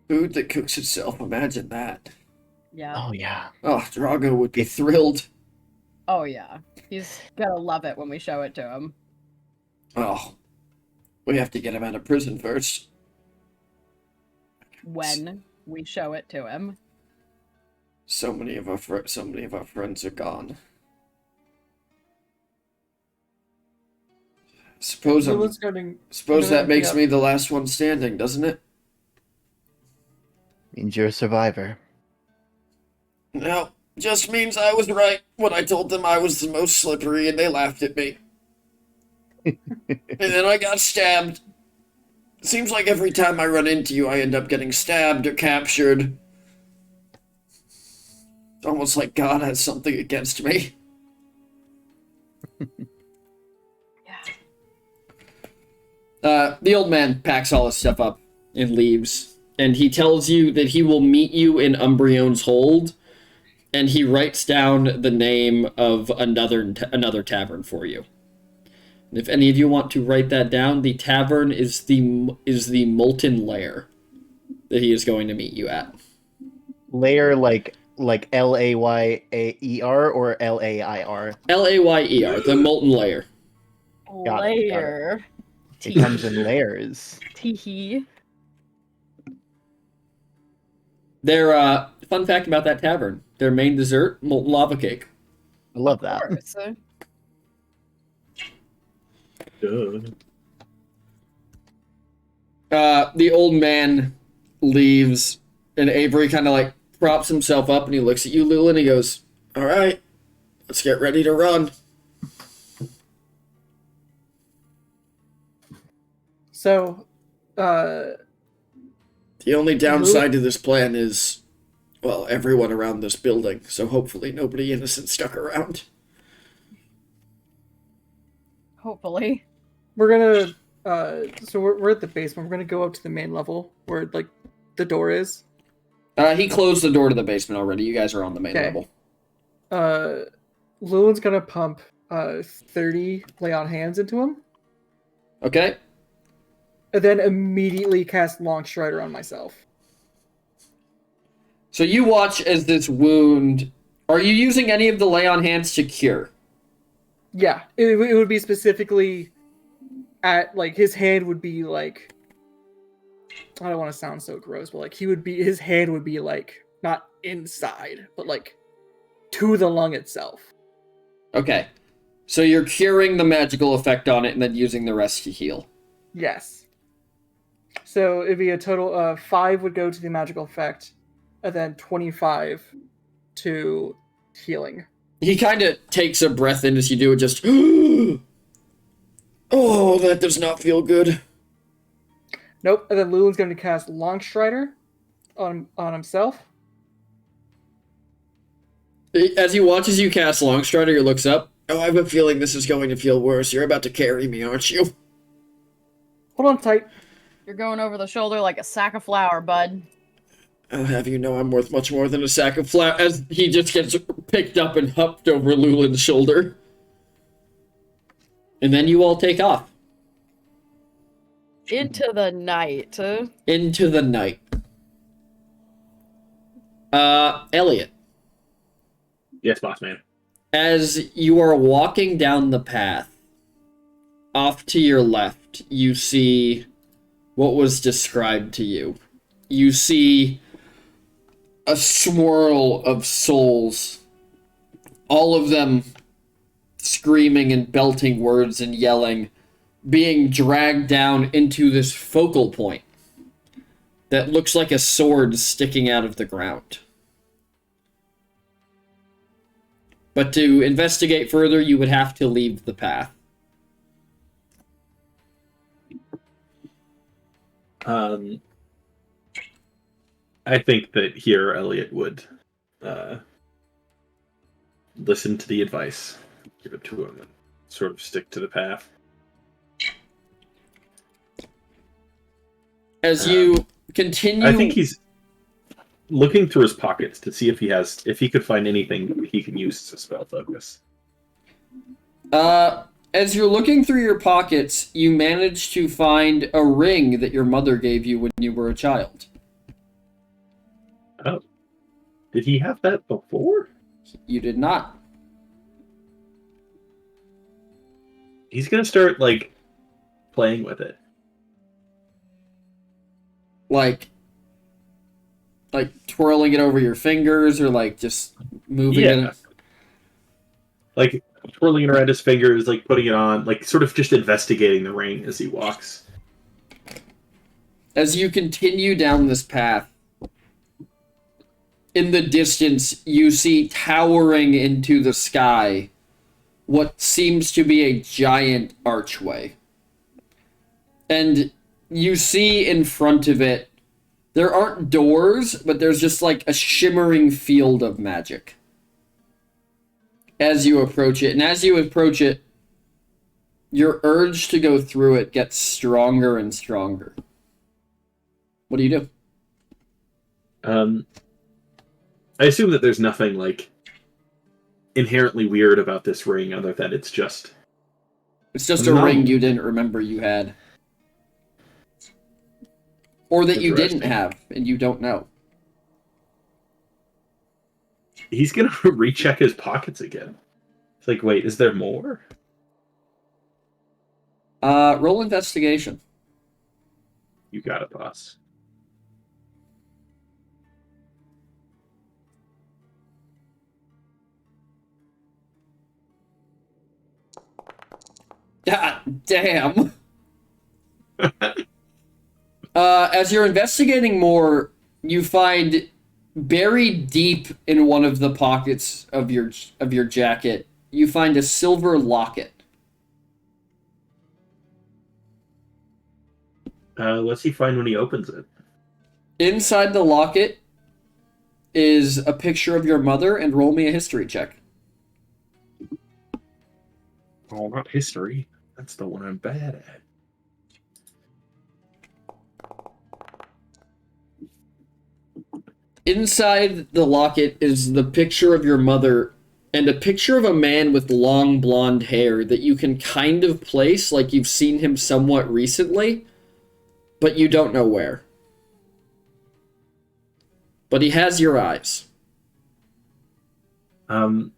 Food that cooks itself. Imagine that. Yeah. Oh yeah. Oh, Drago would be thrilled. Oh yeah. He's gonna love it when we show it to him. Oh, we have to get him out of prison first. When we show it to him. So many of our friends are gone. Suppose that makes me the last one standing, doesn't it? Means you're a survivor. No, just means I was right when I told them I was the most slippery and they laughed at me. And then I got stabbed. Seems like every time I run into you, I end up getting stabbed or captured. It's almost like God has something against me. The old man packs all his stuff up and leaves. And he tells you that he will meet you in Umbrion's hold. And he writes down the name of another tavern for you. And if any of you want to write that down, the tavern is the Molten Lair that he is going to meet you at. Layer like Layer or Lair? Layer, the Molten Lair. Got it. Layer. It comes in layers. Teehee. Their fun fact about that tavern: their main dessert, molten lava cake. I love that. Of course. The old man leaves, and Avery kind of like props himself up, and he looks at you, Lulu, and he goes, "All right, let's get ready to run." So, The only downside to this plan is, well, everyone around this building, so hopefully nobody innocent stuck around. Hopefully. we're gonna we're at the basement. We're gonna go up to the main level where like the door is. He closed the door to the basement already. You guys are on the main level. Lewin's gonna pump 30 lay on hands into him. Okay. And then immediately cast Long Strider on myself. So you watch as this wound... Are you using any of the lay on hands to cure? Yeah, it would be specifically at, like, his hand would be, like... I don't want to sound so gross, but, like, his hand would be, like, not inside, but, like, to the lung itself. Okay. So you're curing the magical effect on it and then using the rest to heal. Yes. So it'd be a total of 5 would go to the magical effect, and then 25 to healing. He kind of takes a breath in as you do it, just... Oh, that does not feel good. Nope, and then Lulun's going to cast Long Strider on himself. As he watches you cast Longstrider, he looks up. Oh, I have a feeling this is going to feel worse. You're about to carry me, aren't you? Hold on tight. You're going over the shoulder like a sack of flour, bud. I'll have you know I'm worth much more than a sack of flour. As he just gets picked up and huffed over Lulin's shoulder. And then you all take off. Into the night. Into the night. Elliot. Yes, boss man. As you are walking down the path, off to your left, you see what was described to you. You see a swirl of souls, all of them screaming and belting words and yelling, being dragged down into this focal point that looks like a sword sticking out of the ground. But to investigate further, you would have to leave the path. I think that here Elliot would listen to the advice, give it to him, and sort of stick to the path. As you continue... I think he's looking through his pockets to see if he could find anything he can use as a spell focus. As you're looking through your pockets, you manage to find a ring that your mother gave you when you were a child. Oh. Did he have that before? You did not. He's gonna start, like, playing with it. Like twirling it over your fingers, or like just moving it. Like twirling it around his fingers, like putting it on, like sort of just investigating the ring as he walks. As you continue down this path, in the distance, you see towering into the sky what seems to be a giant archway. And you see in front of it, there aren't doors, but there's just like a shimmering field of magic as you approach it. And as you approach it, your urge to go through it gets stronger and stronger. What do you do? I assume that there's nothing, like, inherently weird about this ring other than it's just... It's just a ring you didn't remember you had. Or that you didn't have, and you don't know. He's gonna recheck his pockets again. It's like, wait, is there more? Roll investigation. You got it, boss. God damn. As you're investigating more, you find buried deep in one of the pockets of your jacket, you find a silver locket. What's he find when he opens it? Inside the locket is a picture of your mother, and roll me a history check. Oh, not history. That's the one I'm bad at. Inside the locket is the picture of your mother and a picture of a man with long blonde hair that you can kind of place like you've seen him somewhat recently, but you don't know where. But he has your eyes. I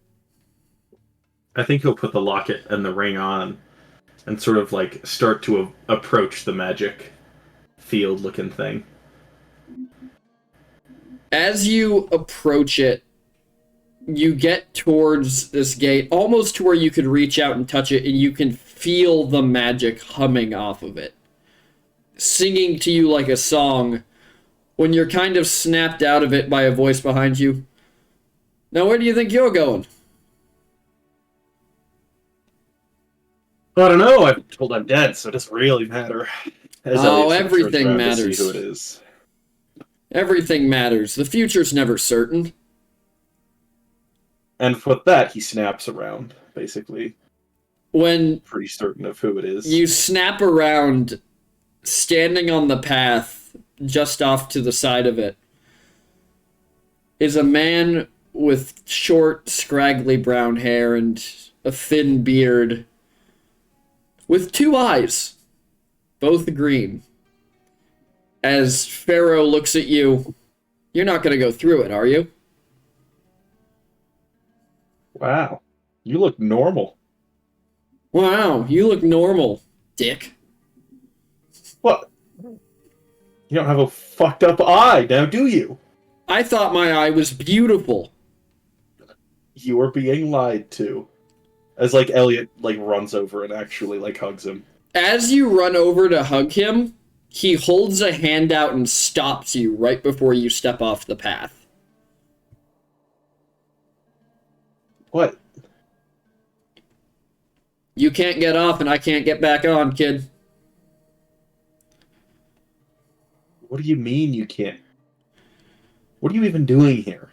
think he'll put the locket and the ring on and sort of like start to approach the magic field looking thing. As you approach it, you get towards this gate, almost to where you could reach out and touch it, and you can feel the magic humming off of it, singing to you like a song, when you're kind of snapped out of it by a voice behind you. Now, where do you think you're going? I don't know. I've been told I'm dead, so it doesn't really matter. Everything matters. See who it is. Everything matters. The future's never certain. And with that, he snaps around, basically. When pretty certain of who it is. You snap around, standing on the path, just off to the side of it, is a man with short, scraggly brown hair and a thin beard, with two eyes, both green. As Pharaoh looks at you, you're not going to go through it, are you? Wow. You look normal. Wow, you look normal, dick. What? You don't have a fucked up eye, now do you? I thought my eye was beautiful. You are being lied to. As, like, Elliot, like, runs over and actually, like, hugs him. As you run over to hug him, he holds a hand out and stops you right before you step off the path. What? You can't get off and I can't get back on, kid. What do you mean you can't? What are you even doing here?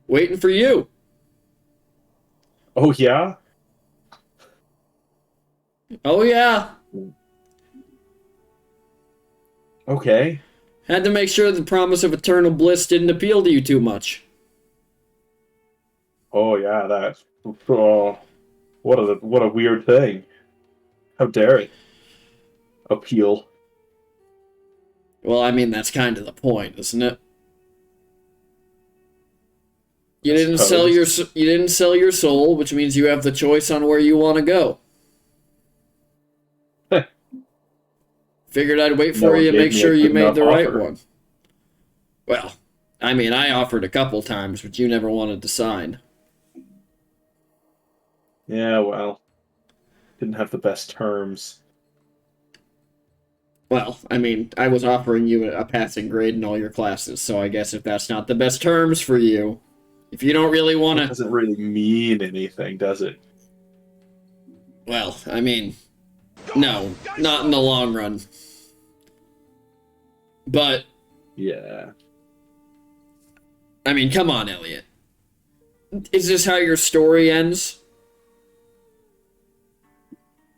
Waiting for you. Oh, yeah? Oh, yeah. Okay. Had to make sure the promise of eternal bliss didn't appeal to you too much. Oh, yeah, that. Oh, what a weird thing. How dare it? Appeal. Well, I mean, that's kind of the point, isn't it? You I didn't sell your soul, which means you have the choice on where you want to go. Figured I'd wait No for one you and gave make me a sure you good made enough the right offer. one. Well, I mean, I offered a couple times, but you never wanted to sign. Yeah, well. Didn't have the best terms. Well, I mean, I was offering you a passing grade in all your classes, so I guess if that's not the best terms for you, if you don't really want It to... doesn't really mean anything, does it? Well, I mean, no, not in the long run. But, Yeah. I mean, come on, Elliot. Is this how your story ends?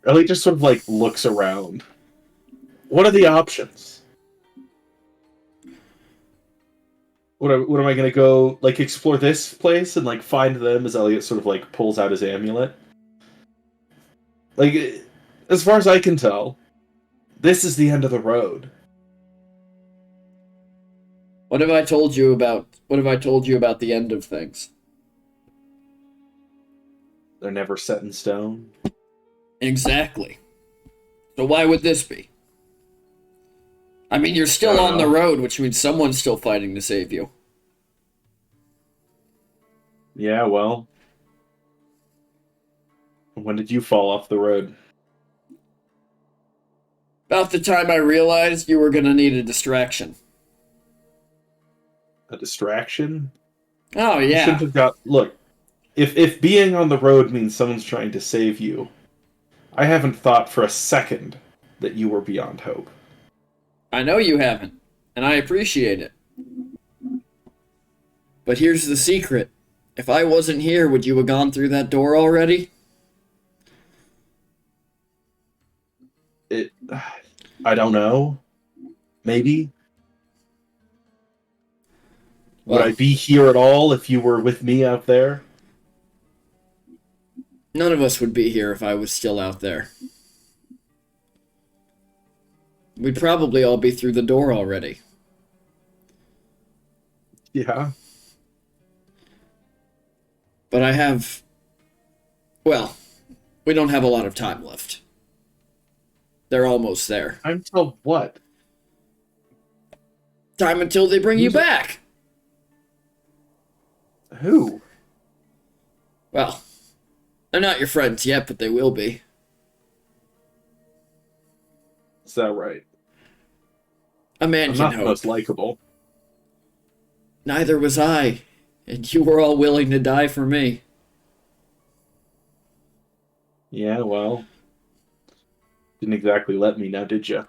Ellie just sort of like looks around. What are the options? What am I gonna go like explore this place and like find them as Elliot sort of like pulls out his amulet? Like, as far as I can tell, this is the end of the road. What have I told you about the end of things? They're never set in stone. Exactly. So why would this be? I mean, you're I still don't on the know. road, which means someone's still fighting to save you. Yeah, well. When did you fall off the road? About the time I realized you were gonna need a distraction. A distraction? Oh, You shouldn't yeah. have got. Look, if being on the road means someone's trying to save you, I haven't thought for a second that you were beyond hope. I know you haven't, and I appreciate it. But here's the secret. If I wasn't here, would you have gone through that door already? It. I don't know. Maybe. Would Well, I be here at all if you were with me out there? none of us would be here if I was still out there. We'd probably all be through the door already. Yeah. But I have... Well, we don't have a lot of time left. They're almost there. Until what? Time until they bring you Who's it? back! Who? Well, they're not your friends yet, but they will be. Is that right? A man I'm can not the hope. most likable. Neither was I, and you were all willing to die for me. Yeah, well. Didn't exactly let me now, did you?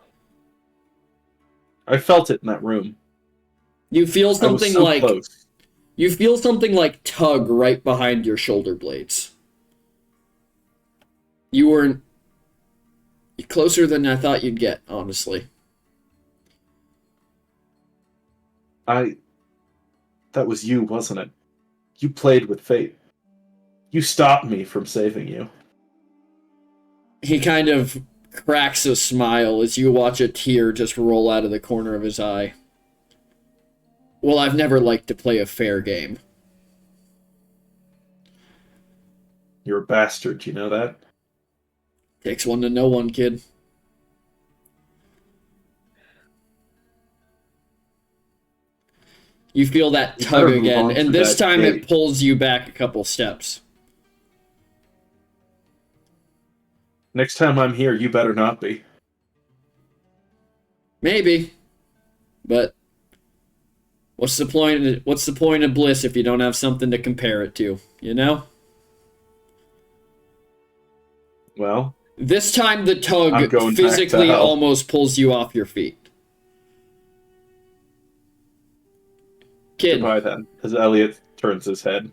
I felt it in that room. You feel I was something so like... close. You feel something like tug right behind your shoulder blades. You were closer than I thought you'd get, honestly. That was you, wasn't it? You played with fate. You stopped me from saving you. He kind of cracks a smile as you watch a tear just roll out of the corner of his eye. Well, I've never liked to play a fair game. You're a bastard, you know that? Takes one to know one, kid. You feel that You tug better move again, on and through this that time gate. it pulls you back a couple steps. Next time I'm here, you better not be. Maybe. But what's the point of bliss if you don't have something to compare it to, you know? Well, This time the I'm tug going back to physically hell. almost pulls you off your feet. Kid, goodbye then. As Elliot turns his head.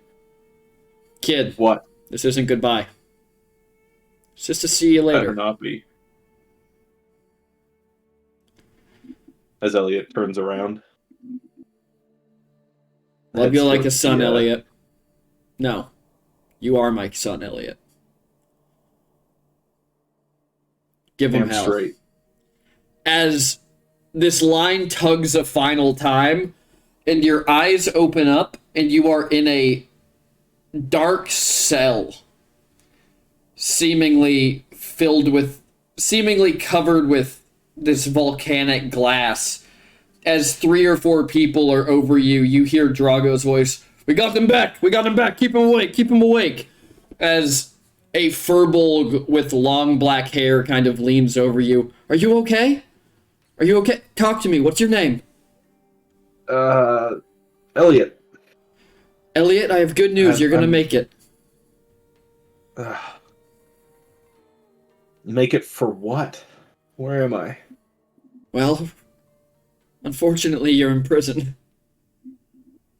kid, What? this isn't goodbye. It's just to see you Better later. not be. As Elliot turns around. Love heads you like a towards son, the, Elliot. No, you are my son, Elliot. Give him Damn hell. straight. As this line tugs a final time, and your eyes open up, and you are in a dark cell, seemingly covered with this volcanic glass. As 3 or 4 people are over you, you hear Drago's voice. We got them back! We got him back! Keep him awake! Keep him awake! As a furbolg with long black hair kind of leans over you. Are you okay? Are you okay? Talk to me. What's your name? Elliot. Elliot, I have good news. You're gonna make it. Make it for what? Where am I? Well, unfortunately, you're in prison.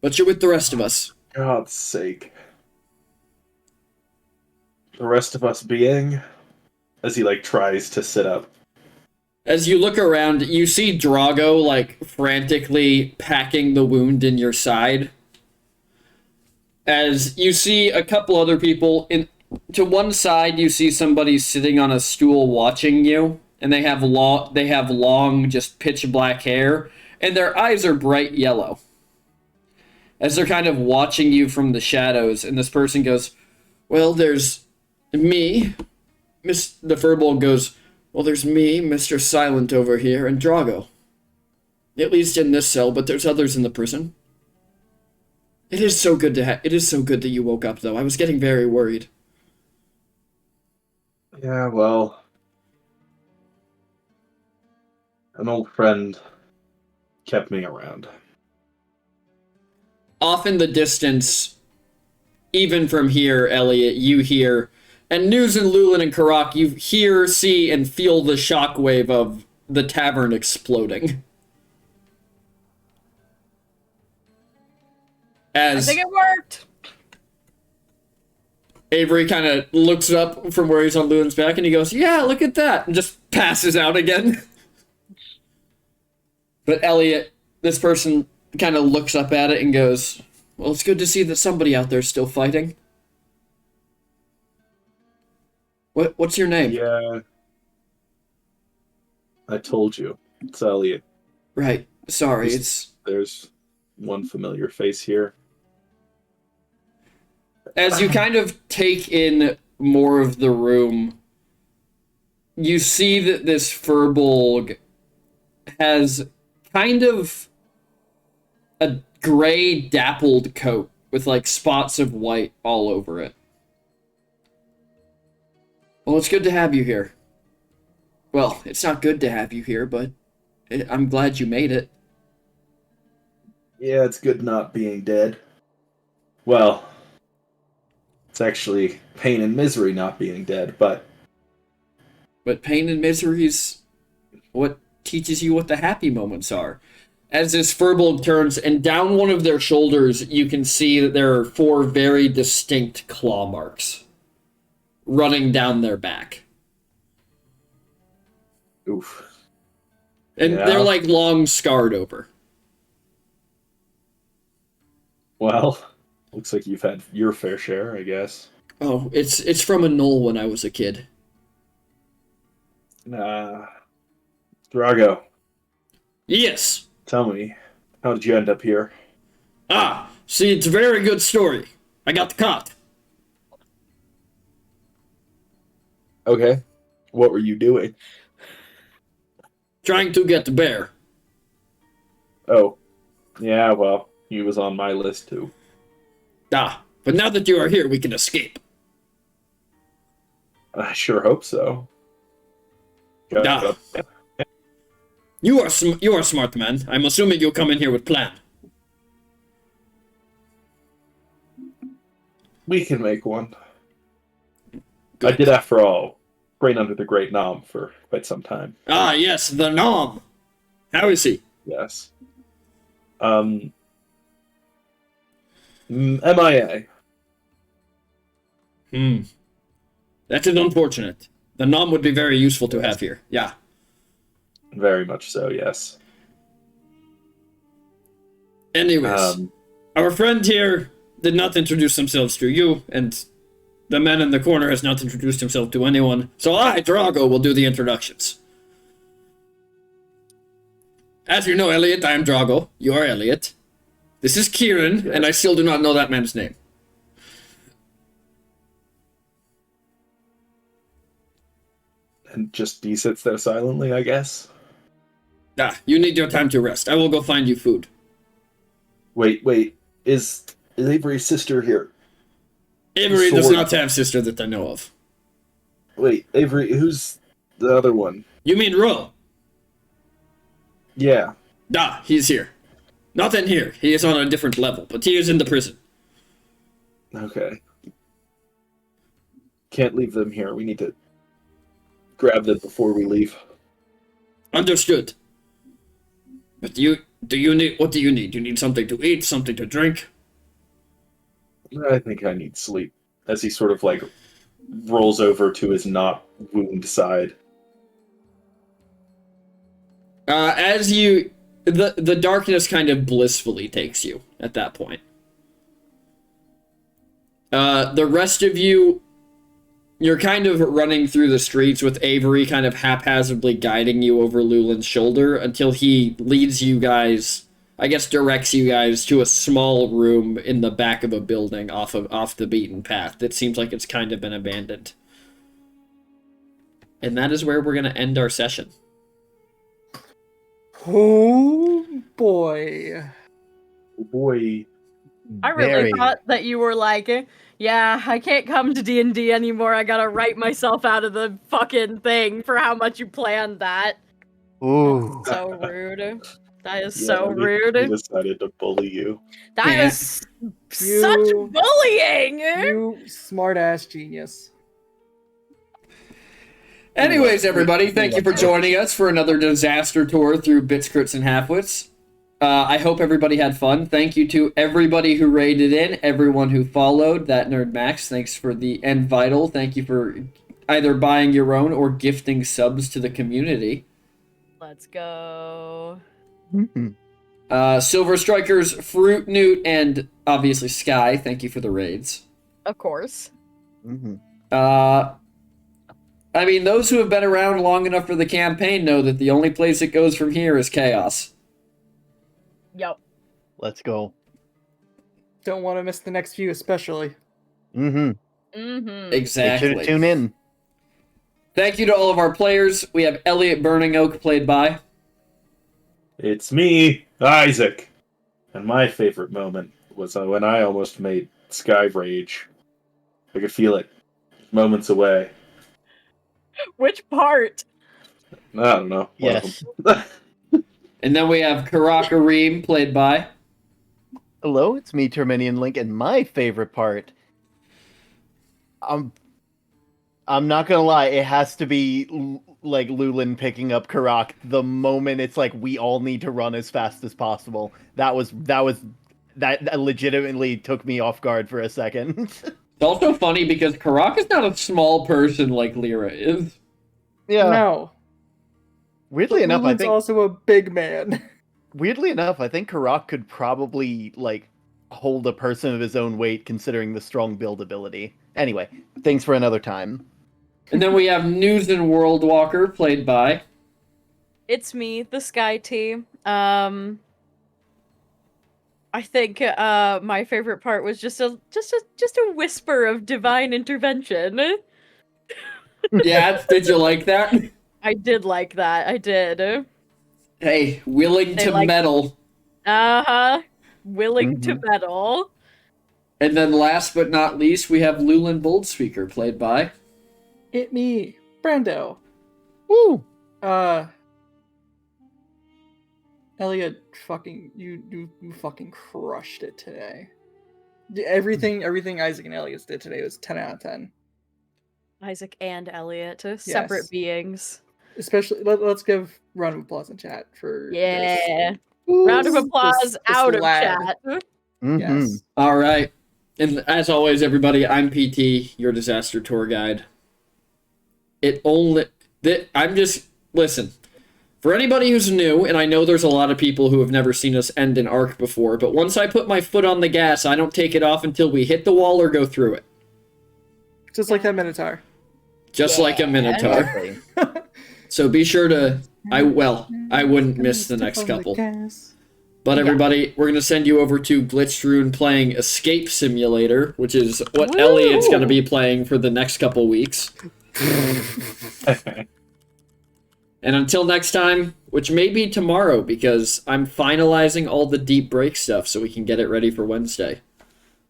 But you're with the rest of us. God's sake. The rest of us being? As he, tries to sit up. As you look around, you see Drago, frantically packing the wound in your side. As you see a couple other people to one side, you see somebody sitting on a stool watching you, and they have long, just pitch black hair, and their eyes are bright yellow. As they're kind of watching you from the shadows, and this person goes, well, there's me. The Furbolg goes, well, there's me, Mr. Silent over here, and Drago. At least in this cell, but there's others in the prison. It is so good that you woke up, though. I was getting very worried. Yeah, well... an old friend kept me around. Off in the distance, even from here, Elliot, you hear... And News and Lulin and Karak, you hear, see, and feel the shockwave of the tavern exploding. I think it worked. Avery kind of looks up from where he's on Lulin's back, and he goes, yeah, look at that, and just passes out again. But Elliot, this person kind of looks up at it and goes, well, it's good to see that somebody out there's still fighting. What's your name? Yeah. I told you. It's Elliot. Right. Sorry, There's one familiar face here. As you kind of take in more of the room, you see that this Furbolg has kind of a gray dappled coat with spots of white all over it. Well, it's good to have you here. Well, it's not good to have you here, but I'm glad you made it. Yeah, it's good not being dead. Well, it's actually pain and misery not being dead, but... But pain and misery's what teaches you what the happy moments are. As this Furbolg turns, and down one of their shoulders, you can see that there are 4 very distinct claw marks running down their back. Oof. And Yeah. they're long scarred over. Well, looks like you've had your fair share, I guess. Oh, it's from a knoll when I was a kid. Drago, Yes. tell me, how did you end up here? Ah, see, it's a very good story. I got the cot. Okay. What were you doing? Trying to get the bear. Oh. Yeah, well, he was on my list too. Ah, but now that you are here, we can escape. I sure hope so. Ah. You are smart, man. I'm assuming you'll come in here with plan. We can make one. Good. I did, after all, train under the Great Nom for quite some time. Ah, yes, the Nom. How is he? Yes. MIA. That is unfortunate. The Nom would be very useful to have here. Yeah. Very much so, yes. Anyways, our friend here did not introduce themselves to you, and the man in the corner has not introduced himself to anyone, so I, Drago, will do the introductions. As you know, Elliot, I am Drago. You are Elliot. This is Kieran, Yes. and I still do not know that man's name. And just he sits there silently, I guess. Ah, you need your time to rest. I will go find you food. Wait. Is Avery's sister here? Avery does Sword. not have sister that I know of. Wait, Avery, who's the other one? You mean Ro? Yeah. Ah, he's here. Not in here. He is on a different level, but he is in the prison. Okay. Can't leave them here. We need to grab them before we leave. Understood. But what do you need? You need something to eat, something to drink? I think I need sleep. As he sort of like rolls over to his not wound side. The darkness kind of blissfully takes you at that point. The rest of you, you're kind of running through the streets with Avery kind of haphazardly guiding you over Lulin's shoulder until he leads you guys, I guess directs you guys to a small room in the back of a building off the beaten path that seems like it's kind of been abandoned. And that is where we're going to end our session. Oh boy. Oh boy. I really Very. thought that you were like, yeah, I can't come to D&D anymore. I gotta write myself out of the fucking thing for how much you planned that. Ooh. So rude. That is Yeah, so we rude. decided to bully you. That Yeah. is such bullying. You smart ass genius. Anyways, everybody, thank you for joining us for another disaster tour through Bits, Crits, and Halfwits. I hope everybody had fun. Thank you to everybody who raided in, everyone who followed, that Nerd Max, thanks for and Vital, thank you for either buying your own or gifting subs to the community. Let's go. Silver Strikers, Fruit Newt, and obviously Sky, thank you for the raids. Of course. I mean, those who have been around long enough for the campaign know that the only place it goes from here is chaos. Yep. Let's go. Don't want to miss the next few, especially. Make Exactly. sure to tune in. Thank you to all of our players. We have Elliot Burning Oak played by. It's me, Isaac. And my favorite moment was when I almost made Sky rage. I could feel it. Moments away. Which part? I don't know. One of Yes. them. And then we have Karaka Reem played by. Hello, it's me, Terminian Link, and my favorite part. I'm not gonna lie, it has to be like Lulin picking up Karak the moment it's like we all need to run as fast as possible. That legitimately took me off guard for a second. It's also funny because Karak is not a small person like Lyra is. Yeah. No. Weirdly enough, I Lulin's think also a big man. Karak could probably like hold a person of his own weight considering the strong build ability. Anyway, thanks for another time. And then we have News and World Walker played by. It's me, the Sky Team. I think my favorite part was just a whisper of divine intervention. Yeah, did you like that? I did like that. I did. Hey, willing They to like- meddle. Willing to meddle. And then last but not least, we have Lulin Boldspeaker played by. It me, Brando. Woo! Elliot, fucking you fucking crushed it today. Everything Isaac and Elliot did today was 10 out of 10. Isaac and Elliot, separate beings. Especially, let's give round of applause in chat for Yeah. this. Round of applause This out of lad. chat. Mhm. Yes. All right. And as always, everybody, I'm PT, your disaster tour guide. Listen, for anybody who's new, and I know there's a lot of people who have never seen us end an arc before, but once I put my foot on the gas, I don't take it off until we hit the wall or go through it. Just like that Minotaur. Just like a Minotaur. Exactly. So be sure to... I wouldn't miss the next couple. But everybody, we're going to send you over to Glitchdrune playing Escape Simulator, which is what Elliot's going to be playing for the next couple weeks. And until next time, which may be tomorrow, because I'm finalizing all the deep break stuff so we can get it ready for Wednesday.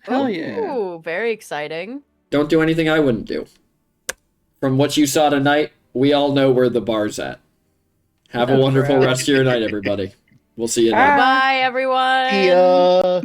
Hell yeah. Ooh, very exciting. Don't do anything I wouldn't do. From what you saw tonight, we all know where the bar's at. Have a wonderful rest of your night, everybody. We'll see you then. Bye, everyone. See ya.